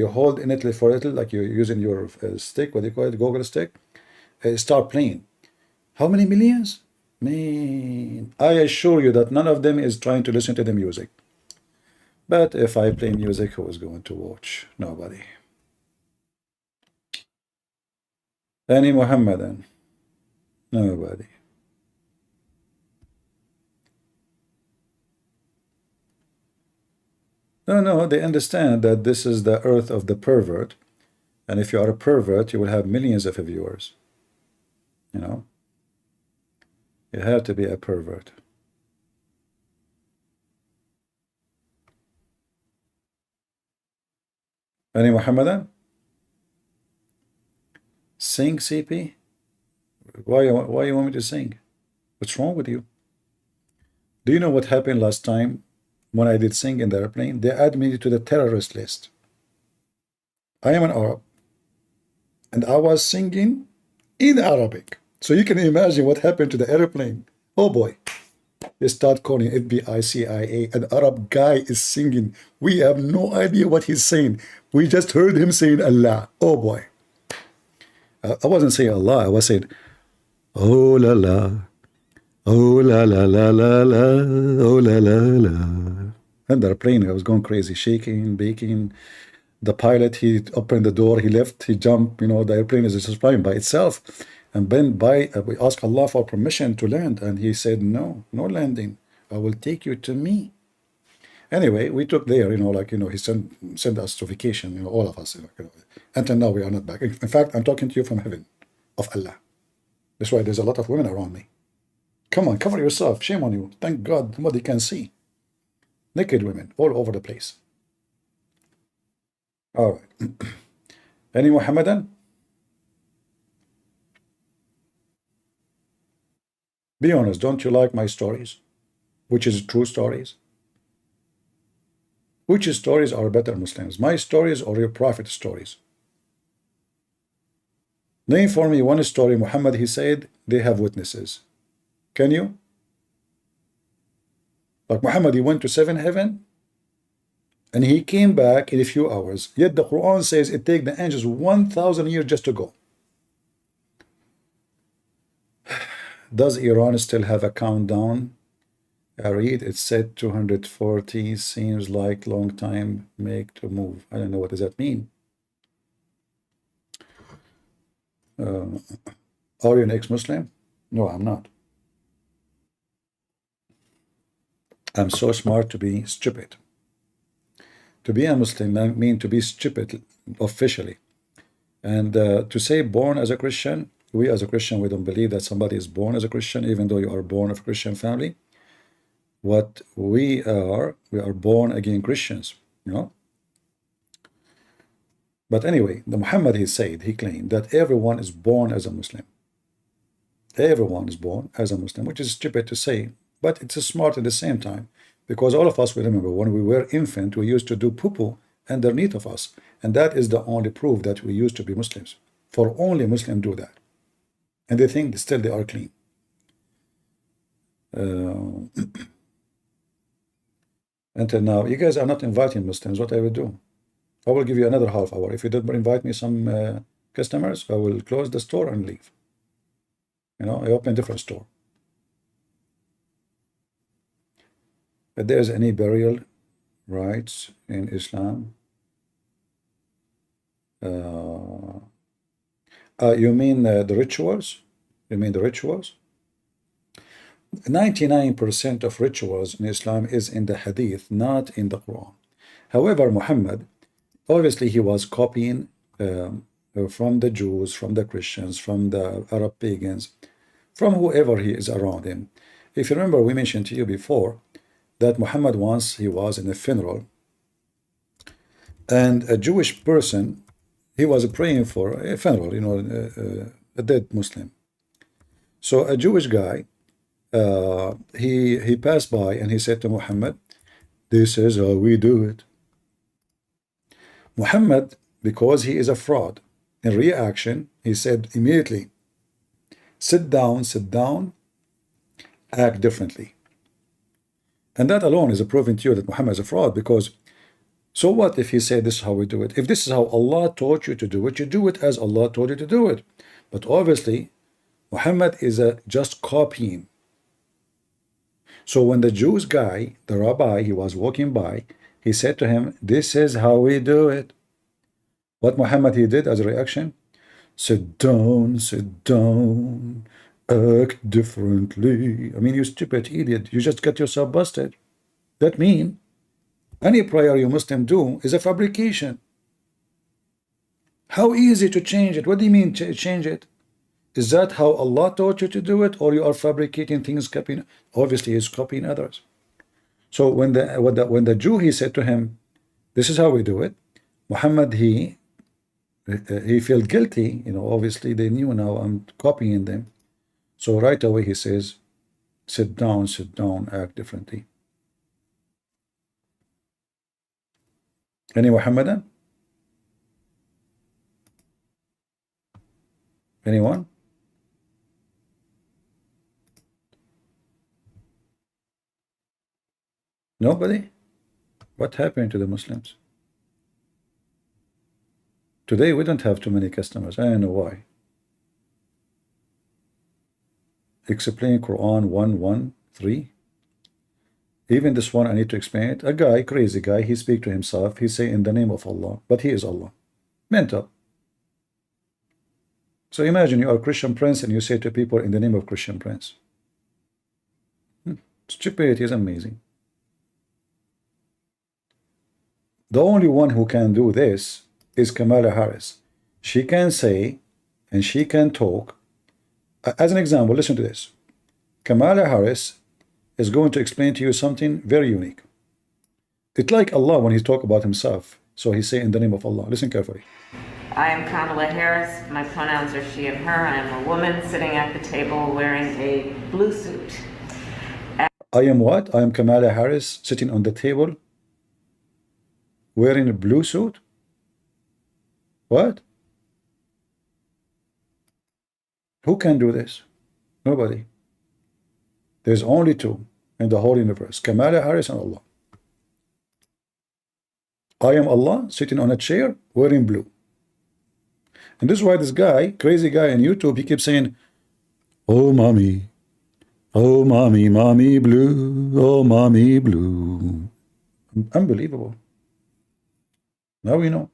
Speaker 1: hold in it for a little, like you're using your stick, what do you call it, Google stick, start playing. How many millions? Man, I assure you that none of them is trying to listen to the music. But if I play music, who is going to watch? Nobody. Any Muhammadan? Nobody. No, no, they understand that this is the earth of the pervert. And if you are a pervert, you will have millions of viewers. You know, you have to be a pervert. Any Mohammedan? Sing, CP? Why you want me to sing? What's wrong with you? Do you know what happened last time when I did sing in the airplane? They added me to the terrorist list. I am an Arab, and I was singing in Arabic. So you can imagine what happened to the airplane. Oh boy. They start calling FBI, CIA. An Arab guy is singing. We have no idea what he's saying. We just heard him saying Allah. Oh boy. I wasn't saying Allah. I was saying, oh la la. Oh la la la la la. Oh la la la. And the plane, I was going crazy, shaking, baking. The pilot, he opened the door, he left, he jumped. You know, the airplane is just flying by itself. And then we asked Allah for permission to land, and he said, no, no landing. I will take you to me. Anyway, we took there, you know, like, you know, he sent us to vacation, you know, all of us. You know, until now, we are not back. In fact, I'm talking to you from heaven, of Allah. That's why there's a lot of women around me. Come on, cover yourself. Shame on you. Thank God nobody can see. Naked women all over the place. All right. Any Muhammadan? Be honest, don't you like my stories? Which is true stories? Which stories are better Muslims? My stories or your prophet stories? Name for me one story. Muhammad, he said, they have witnesses. Can you? Like Muhammad, he went to 7 heaven and he came back in a few hours. Yet the Quran says it takes the angels 1,000 years just to go. Does Iran still have a countdown? I read it said 240, seems like long time make to move. I don't know, what does that mean? Are you an ex-Muslim? No, I'm not. I'm so smart to be stupid. To be a Muslim, I mean to be stupid officially. And to say born as a Christian, we as a Christian, we don't believe that somebody is born as a Christian, even though you are born of a Christian family. What we are born again Christians, you know. But anyway, the Muhammad, he claimed that everyone is born as a Muslim. Everyone is born as a Muslim, which is stupid to say, but it's smart at the same time, because all of us will remember when we were infant, we used to do poo-poo underneath of us, and that is the only proof that we used to be Muslims. For only Muslims do that, and they think still they are clean. Until now, you guys are not inviting Muslims. What I will do? I will give you another half hour. If you don't invite me some customers, I will close the store and leave. You know, I open a different store. If there's any burial rites in Islam, you mean the rituals? You mean the rituals? 99% of rituals in Islam is in the Hadith, not in the Quran. However, Muhammad, obviously he was copying from the Jews, from the Christians, from the Arab pagans, from whoever he is around him. If you remember, we mentioned to you before that Muhammad once, he was in a funeral, and a Jewish person, he was praying for a funeral, you know, a dead Muslim. So a Jewish guy, he passed by and he said to Muhammad, this is how we do it. Muhammad, because he is a fraud, in reaction, he said immediately, sit down, act differently. And that alone is a proving to you that Muhammad is a fraud, because so what if he said this is how we do it? If this is how Allah taught you to do it, you do it as Allah told you to do it. But obviously, Muhammad is just copying. So when the Jewish guy, the rabbi, he was walking by, he said to him, this is how we do it. What Muhammad he did as a reaction? Sit down, act differently. I mean, you stupid idiot, you just get yourself busted. That means Any prayer you Muslim do is a fabrication. How easy to change it? What do you mean change it? Is that how Allah taught you to do it, or you are fabricating things, copying? Obviously, he's copying others. So when the Jew, he said to him, "This is how we do it," Muhammad, he felt guilty. You know, obviously they knew now I'm copying them. So right away he says, sit down, act differently. Any Muhammadan? Anyone? Nobody? What happened to the Muslims? Today we don't have too many customers. I don't know why. Explain Quran 1:1-3. Even this one I need to explain it. A guy, crazy guy, he speak to himself. He say in the name of Allah, but he is Allah. Mental. So imagine you are a Christian prince and you say to people in the name of Christian prince. Stupidity is amazing. The only one who can do this is Kamala Harris. She can say and she can talk. As an example, listen to this. Kamala Harris is going to explain to you something very unique. It's like Allah when he talk about himself. So he say in the name of Allah. Listen carefully.
Speaker 4: I am Kamala Harris. My pronouns are she and her. I am a woman sitting at the table wearing a blue suit.
Speaker 1: I am what? I am Kamala Harris sitting on the table wearing a blue suit? What? Who can do this? Nobody. There's only two in the whole universe, Kamala Harris and Allah. I am Allah sitting on a chair wearing blue. And this is why this guy, crazy guy on YouTube, he keeps saying, oh mommy, mommy blue, oh mommy blue. Unbelievable. Now we know.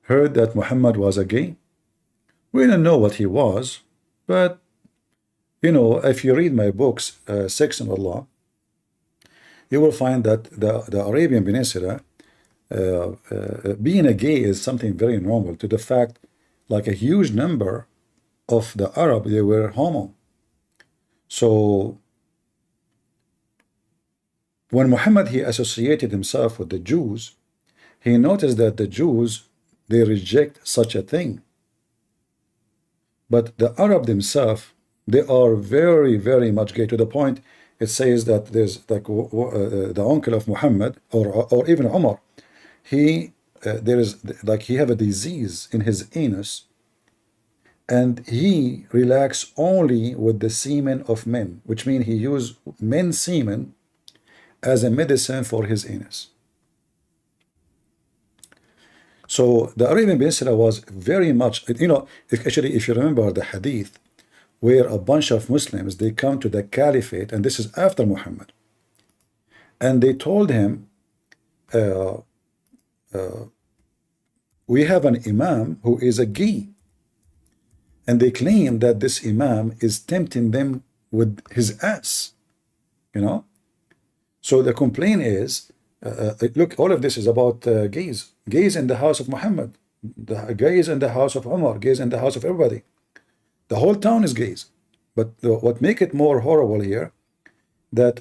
Speaker 1: Heard that Muhammad was a gay. We don't know what he was, but you know, if you read my books, Sex and Allah, you will find that the Arabian Peninsula, being a gay is something very normal, to the fact like a huge number of the Arab, they were homo. So when Muhammad, he associated himself with the Jews, he noticed that the Jews, they reject such a thing. But the Arab themselves, they are very, very much gay, to the point it says that there's like the uncle of Muhammad or even Umar, he there is like he have a disease in his anus, and he relax only with the semen of men, which means he use men's semen as a medicine for his anus. So the Arabian Peninsula was very much, you know, if you remember the hadith where a bunch of Muslims, they come to the caliphate, and this is after Muhammad, and they told him, we have an imam who is a gay, and they claim that this imam is tempting them with his ass, you know. So the complaint is, look, all of this is about gays in the house of Muhammad, the gays in the house of Umar, gays in the house of everybody. The whole town is gays. But what make it more horrible here, that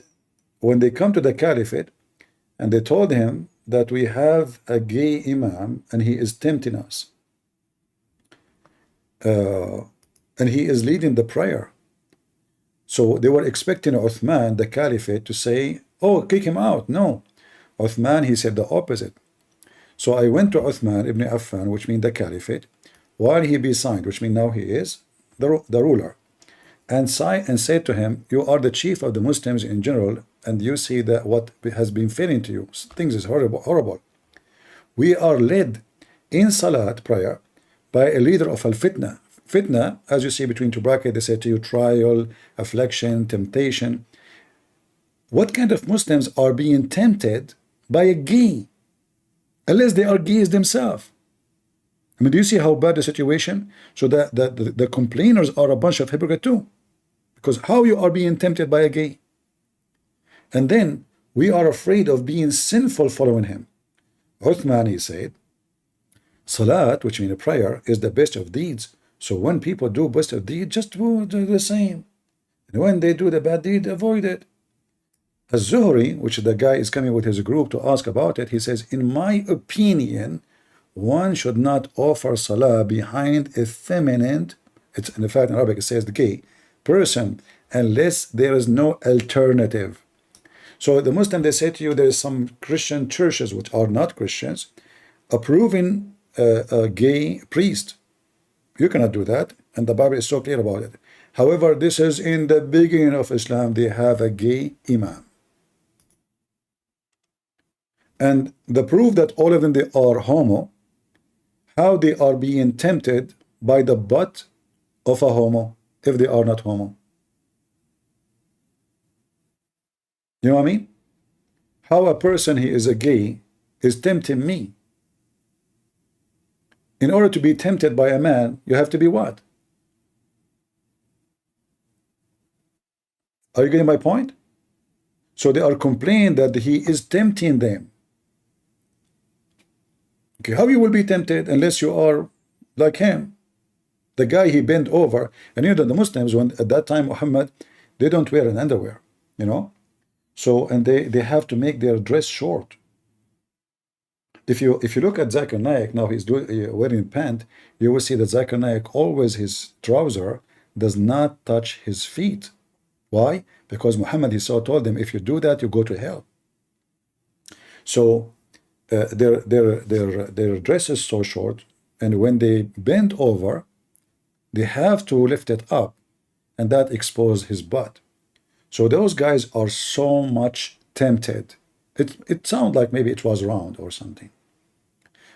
Speaker 1: when they come to the caliphate and they told him that we have a gay imam and he is tempting us, and he is leading the prayer. So they were expecting Uthman, the caliphate, to say, oh, kick him out. No. Uthman, he said the opposite. So I went to Uthman ibn Affan, which means the caliphate, while he be signed, which means now he is the ruler, and said to him, you are the chief of the Muslims in general, and you see that what has been failing to you, things is horrible. We are led in Salat prayer by a leader of al-fitna. Fitna, as you see between two brackets, they say to you trial, affliction, temptation. What kind of Muslims are being tempted by a gay, unless they are gays themselves? I mean, do you see how bad the situation? So the complainers are a bunch of hypocrites too, Because how you are being tempted by a gay? And then we are afraid of being sinful following him. Uthman, he said, Salat, which means a prayer, is the best of deeds. So when people do best of deeds, just do the same. And when they do the bad deed, avoid it. Az-Zuhri, which the guy is coming with his group to ask about it, he says, in my opinion, one should not offer salah behind a feminine, it's in fact in Arabic it says the gay person, unless there is no alternative. So the Muslim, they say to you, there is some Christian churches which are not Christians approving a gay priest. You cannot do that, and the Bible is so clear about it. However, this is in the beginning of Islam, they have a gay imam. And the proof that all of them, they are homo, how they are being tempted by the butt of a homo, if they are not homo. You know what I mean? How a person, he is a gay, is tempting me. In order to be tempted by a man, you have to be what? Are you getting my point? So they are complaining that he is tempting them. Okay, how you will be tempted unless you are like him? The guy, he bent over, and you know that the Muslims, when at that time Muhammad, they don't wear an underwear, you know. So, and they have to make their dress short. If you look at Zakir Naik, now he's wearing pant, you will see that Zakir Naik, always his trouser does not touch his feet. Why? Because Muhammad, he told them, if you do that, you go to hell. So their dress is so short, and when they bend over, they have to lift it up, and that exposes his butt. So those guys are so much tempted. It sounds like maybe it was round or something.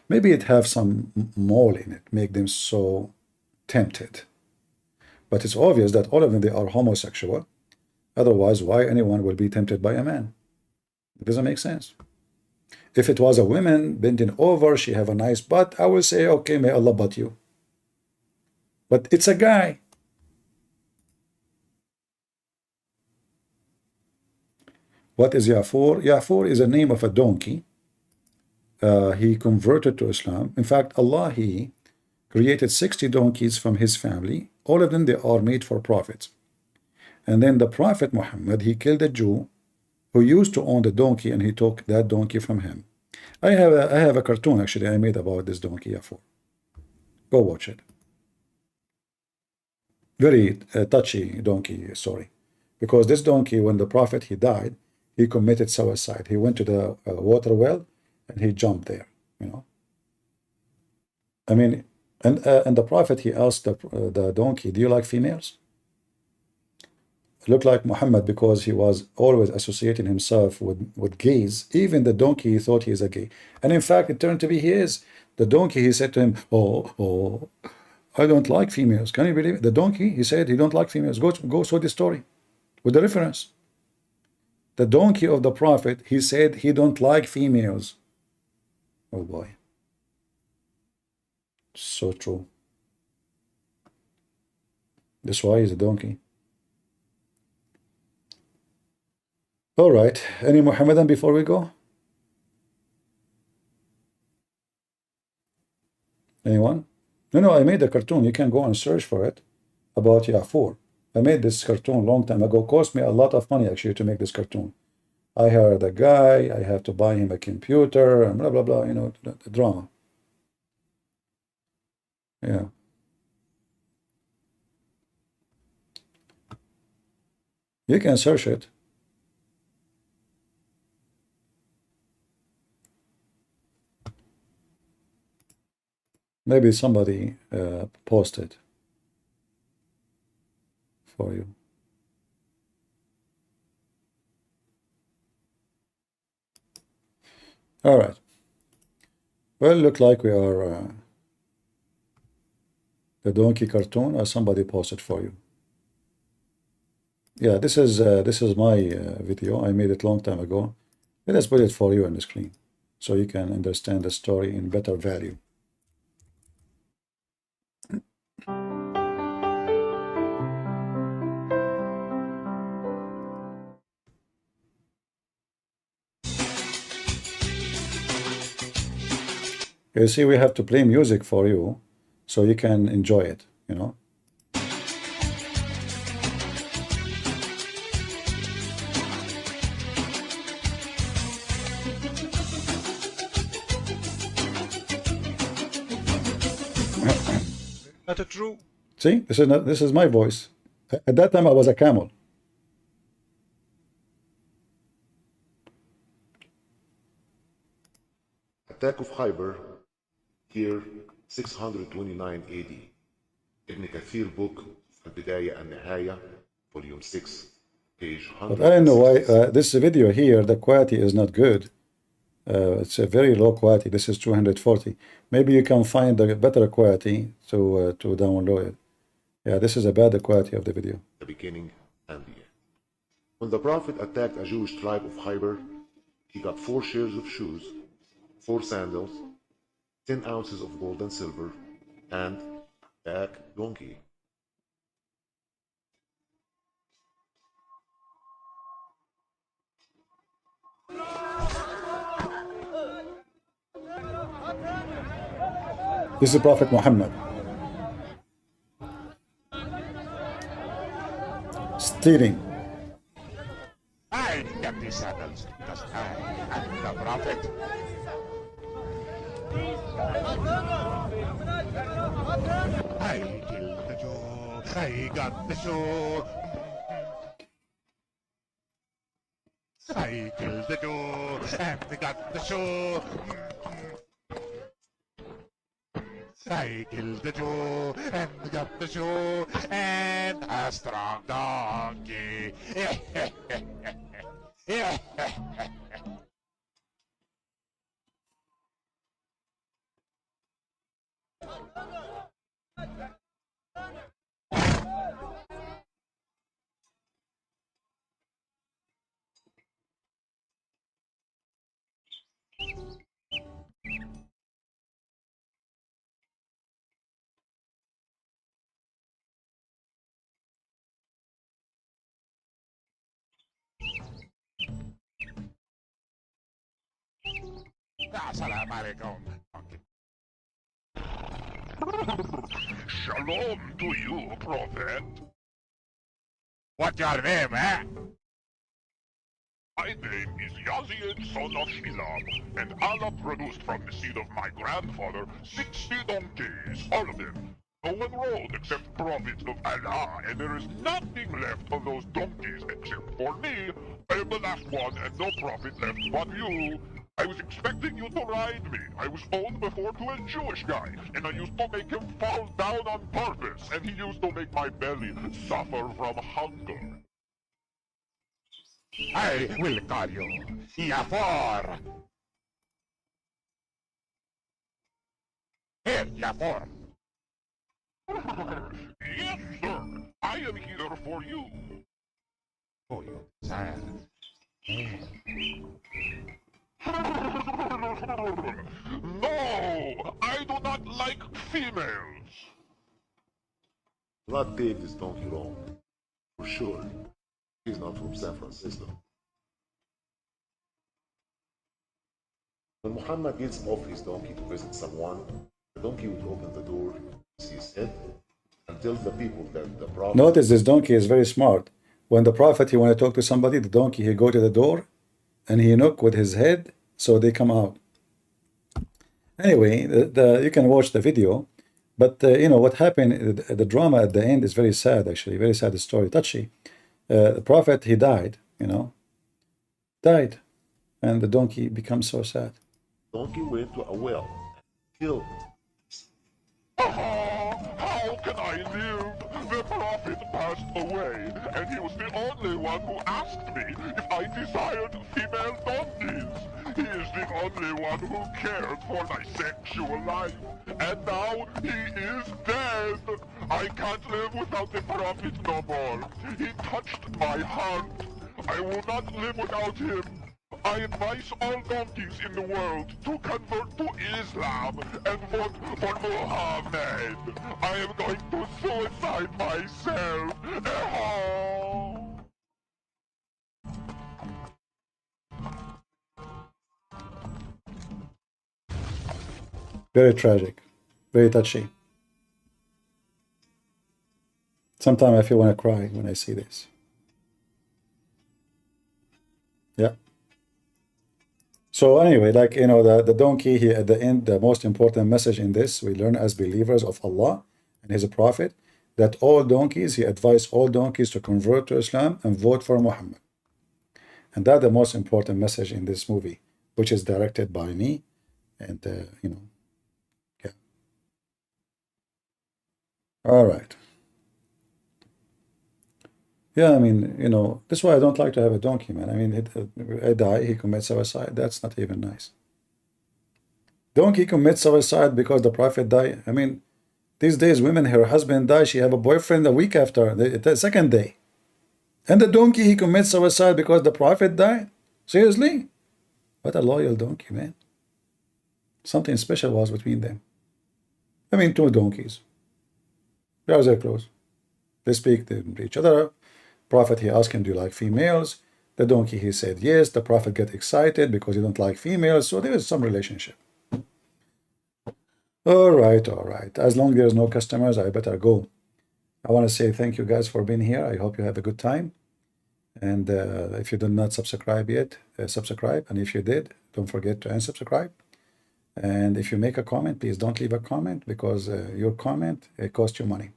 Speaker 1: Maybe it have some mole in it, make them so tempted. But it's obvious that all of them, they are homosexual. Otherwise, why anyone will be tempted by a man? It doesn't make sense. If it was a woman bending over, she have a nice butt, I will say, okay, may Allah butt you. But it's a guy. What is Yafur? Yafur is a name of a donkey. He converted to Islam. In fact, Allah, he created 60 donkeys from his family. All of them, they are made for prophets. And then the Prophet Muhammad, he killed a Jew who used to own the donkey, and he took that donkey from him. I have a cartoon, actually, I made about this donkey, Yafur. Go watch it. Very touchy donkey story. Because this donkey, when the Prophet, he died, he committed suicide. He went to the water well, and he jumped there, you know. I mean, and the Prophet, he asked the donkey, do you like females? Looked like Muhammad, because he was always associating himself with gays. Even the donkey, he thought he is a gay. And in fact, it turned to be he is. The donkey, he said to him, oh, I don't like females. Can you believe it? The donkey, he said he don't like females. Go show the story with the reference. The donkey of the Prophet, he said he don't like females. Oh boy. So true. That's why he's a donkey. All right. Any Muhammadan before we go? Anyone? No, I made a cartoon. You can go and search for it about Yafur. I made this cartoon a long time ago. It cost me a lot of money, actually, to make this cartoon. I hired a guy. I had to buy him a computer and blah, blah, blah, you know, the drama. Yeah. You can search it. Maybe somebody posted for you. All right. Well, look like we are the donkey cartoon, or somebody posted for you. Yeah, this is my video. I made it long time ago. Let us put it for you on the screen so you can understand the story in better value. You see, we have to play music for you so you can enjoy it, you know.
Speaker 13: Not true.
Speaker 1: See, this is my voice. At that time, I was a camel.
Speaker 14: Attack of Khyber, year 629 AD. Ibn Kathir book, Al-Bidayah and Nihaya, volume 6, page 100.
Speaker 1: But I don't know why this video here, the quality is not good. It's a very low quality. This is 240. Maybe you can find a better quality to download it. Yeah, this is a bad quality of the video.
Speaker 14: The beginning and the end. When the Prophet attacked a Jewish tribe of Khyber, he got 4 shares of shoes, 4 sandals, 10 ounces of gold and silver, and a back donkey.
Speaker 1: This is Prophet Muhammad. Stealing.
Speaker 15: I get these sandals because I am the Prophet. I killed the Jew. I got the Jew. I killed the Jew and got the Jew. I killed the Jew and got the Jew and a strong donkey. Assalamu alaikum. Shalom to you, Prophet. What's your name, eh? My name is Yazid, son of Shihab, and Allah produced from the seed of my grandfather 60 donkeys, all of them. No one rode except prophets of Allah, and there is nothing left of those donkeys except for me. I am the last one, and no prophet left but you. I was expecting you to ride me. I was owned before to a Jewish guy, and I used to make him fall down on purpose, and he used to make my belly suffer from hunger. I will call you Yafor. Here, Yafor. Yes, sir. I am here for you. Oh, you sad. No, I do not like females.
Speaker 14: Do not take this donkey wrong. For sure, he's not from San Francisco. When Muhammad gets off his donkey to visit someone, the donkey would open the door, see his head, and tell the people that the Prophet...
Speaker 1: Notice this donkey is very smart. When the Prophet, he want to talk to somebody, the donkey, he go to the door, and he knock with his head, so they come out. Anyway, you can watch the video, but you know what happened. The drama at the end is very sad, actually, very sad story, touchy. The Prophet, he died, you know, died, and the donkey becomes so sad.
Speaker 14: The donkey went to a well and killed him.
Speaker 15: How can I live? The Prophet passed away, and he was the only one who asked me if I desired female donkeys. He is the only one who cared for my sexual life, and now he is dead. I can't live without the Prophet no more. He touched my heart. I will not live without him. I advise all donkeys in the world to convert to Islam and vote for Mohammed. I am going to suicide myself.
Speaker 1: Very tragic, very touchy. Sometimes I feel want to cry when I see this. Yeah. So anyway, like, you know, the donkey here at the end, the most important message in this, we learn as believers of Allah and His Prophet, that all donkeys, he advised all donkeys to convert to Islam and vote for Muhammad. And that's the most important message in this movie, which is directed by me. And, you know, yeah. All right. Yeah, I mean, you know, that's why I don't like to have a donkey, man. I mean, I die, he commits suicide. That's not even nice. Donkey commits suicide because the Prophet died. I mean, these days, women, her husband dies, she have a boyfriend a week after, the second day. And the donkey, he commits suicide because the Prophet died? Seriously? What a loyal donkey, man. Something special was between them. I mean, two donkeys. They are very close. They speak to each other. Prophet, he asked him, do you like females? The donkey, he said yes. The Prophet get excited because he don't like females. So there is some relationship. All right, all right. As long as there's no customers, I better go. I want to say thank you guys for being here. I hope you have a good time. And if you did not subscribe yet, subscribe. And if you did, don't forget to unsubscribe. And if you make a comment, please don't leave a comment, because your comment, it costs you money.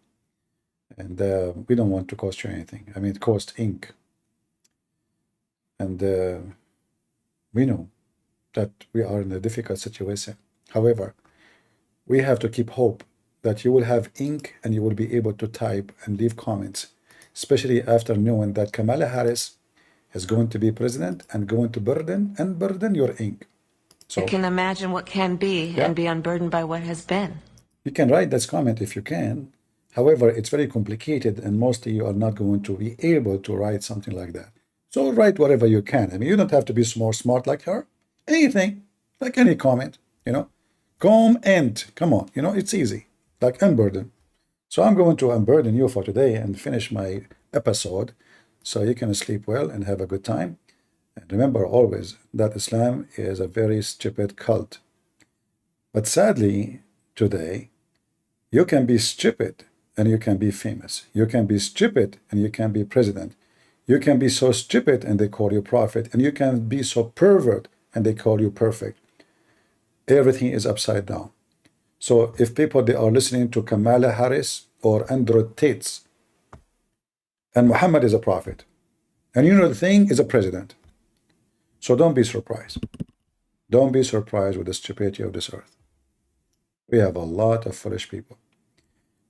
Speaker 1: And we don't want to cost you anything. I mean, it costs ink. And we know that we are in a difficult situation. However, we have to keep hope that you will have ink and you will be able to type and leave comments, especially after knowing that Kamala Harris is going to be president and going to burden your ink. So
Speaker 4: you can imagine what can be,
Speaker 1: yeah,
Speaker 4: and be unburdened by what has been.
Speaker 1: You can write this comment if you can. However, it's very complicated, and mostly you are not going to be able to write something like that. So write whatever you can. I mean, you don't have to be smart like her. Anything, like any comment, you know. Come on, you know, it's easy. Like unburden. So I'm going to unburden you for today and finish my episode so you can sleep well and have a good time. And remember always that Islam is a very stupid cult. But sadly, today, you can be stupid and you can be famous. You can be stupid and you can be president. You can be so stupid and they call you prophet. And you can be so pervert and they call you perfect. Everything is upside down. So if people, they are listening to Kamala Harris or Andrew Tate, and Muhammad is a prophet, and you know the thing is a president. So don't be surprised. Don't be surprised with the stupidity of this earth. We have a lot of foolish people.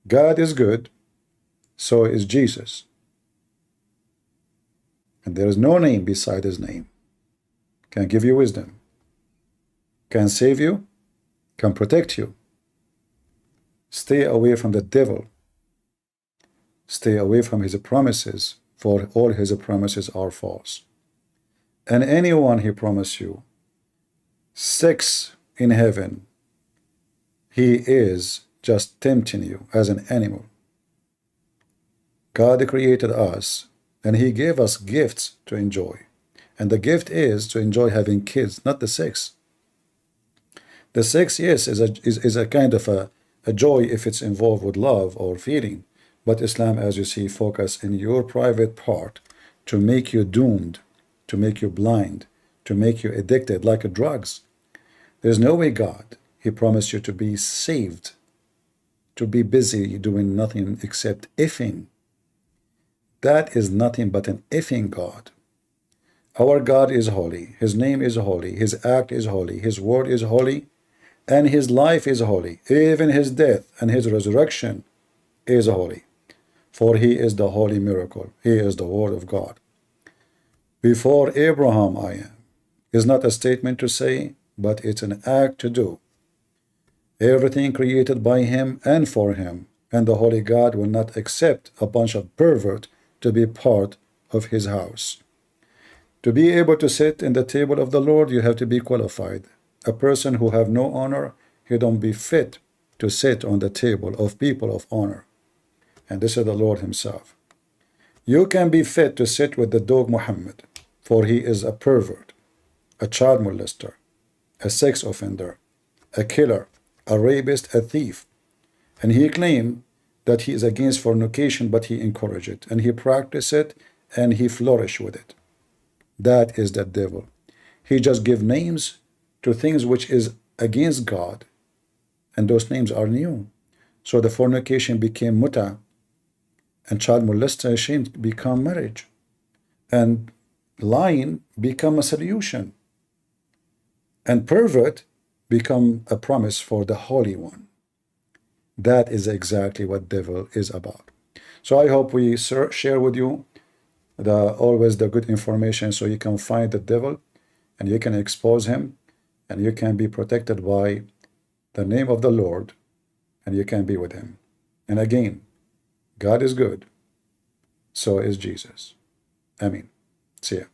Speaker 1: God is good, so is Jesus. And there is no name beside his name. Can give you wisdom, can save you, can protect you. Stay away from the devil. Stay away from his promises, for all his promises are false. And anyone he promised you sex in heaven, he is just tempting you as an animal. God created us and he gave us gifts to enjoy. And the gift is to enjoy having kids, not the sex. The sex, yes, is a kind of a joy if it's involved with love or feeling. But Islam, as you see, focus in your private part to make you doomed, to make you blind, to make you addicted like drugs. There's no way God, he promised you to be saved, to be busy doing nothing except effing. That is nothing but an effing God. Our God is holy. His name is holy. His act is holy. His word is holy. And his life is holy. Even his death and his resurrection is holy. For he is the holy miracle. He is the word of God. Before Abraham I am is not a statement to say, but it's an act to do. Everything created by him and for him, and the holy God will not accept a bunch of pervert to be part of his house. To be able to sit in the table of the Lord, you have to be qualified. A person who have no honor, he don't be fit to sit on the table of people of honor. And this is the Lord himself. You can be fit to sit with the dog Muhammad, for he is a pervert, a child molester, a sex offender, a killer, a rapist, a thief. And he claimed that he is against fornication, but he encouraged it, and he practiced it, and he flourished with it. That is the devil. He just give names to things which is against God, and those names are new. So the fornication became muta, and child molestation become marriage, and lying become a solution, and pervert become a promise for the Holy One. That is exactly what devil is about. So I hope we share with you always the good information, so you can find the devil and you can expose him, and you can be protected by the name of the Lord, and you can be with him. And again, God is good, so is Jesus. Amen. See ya.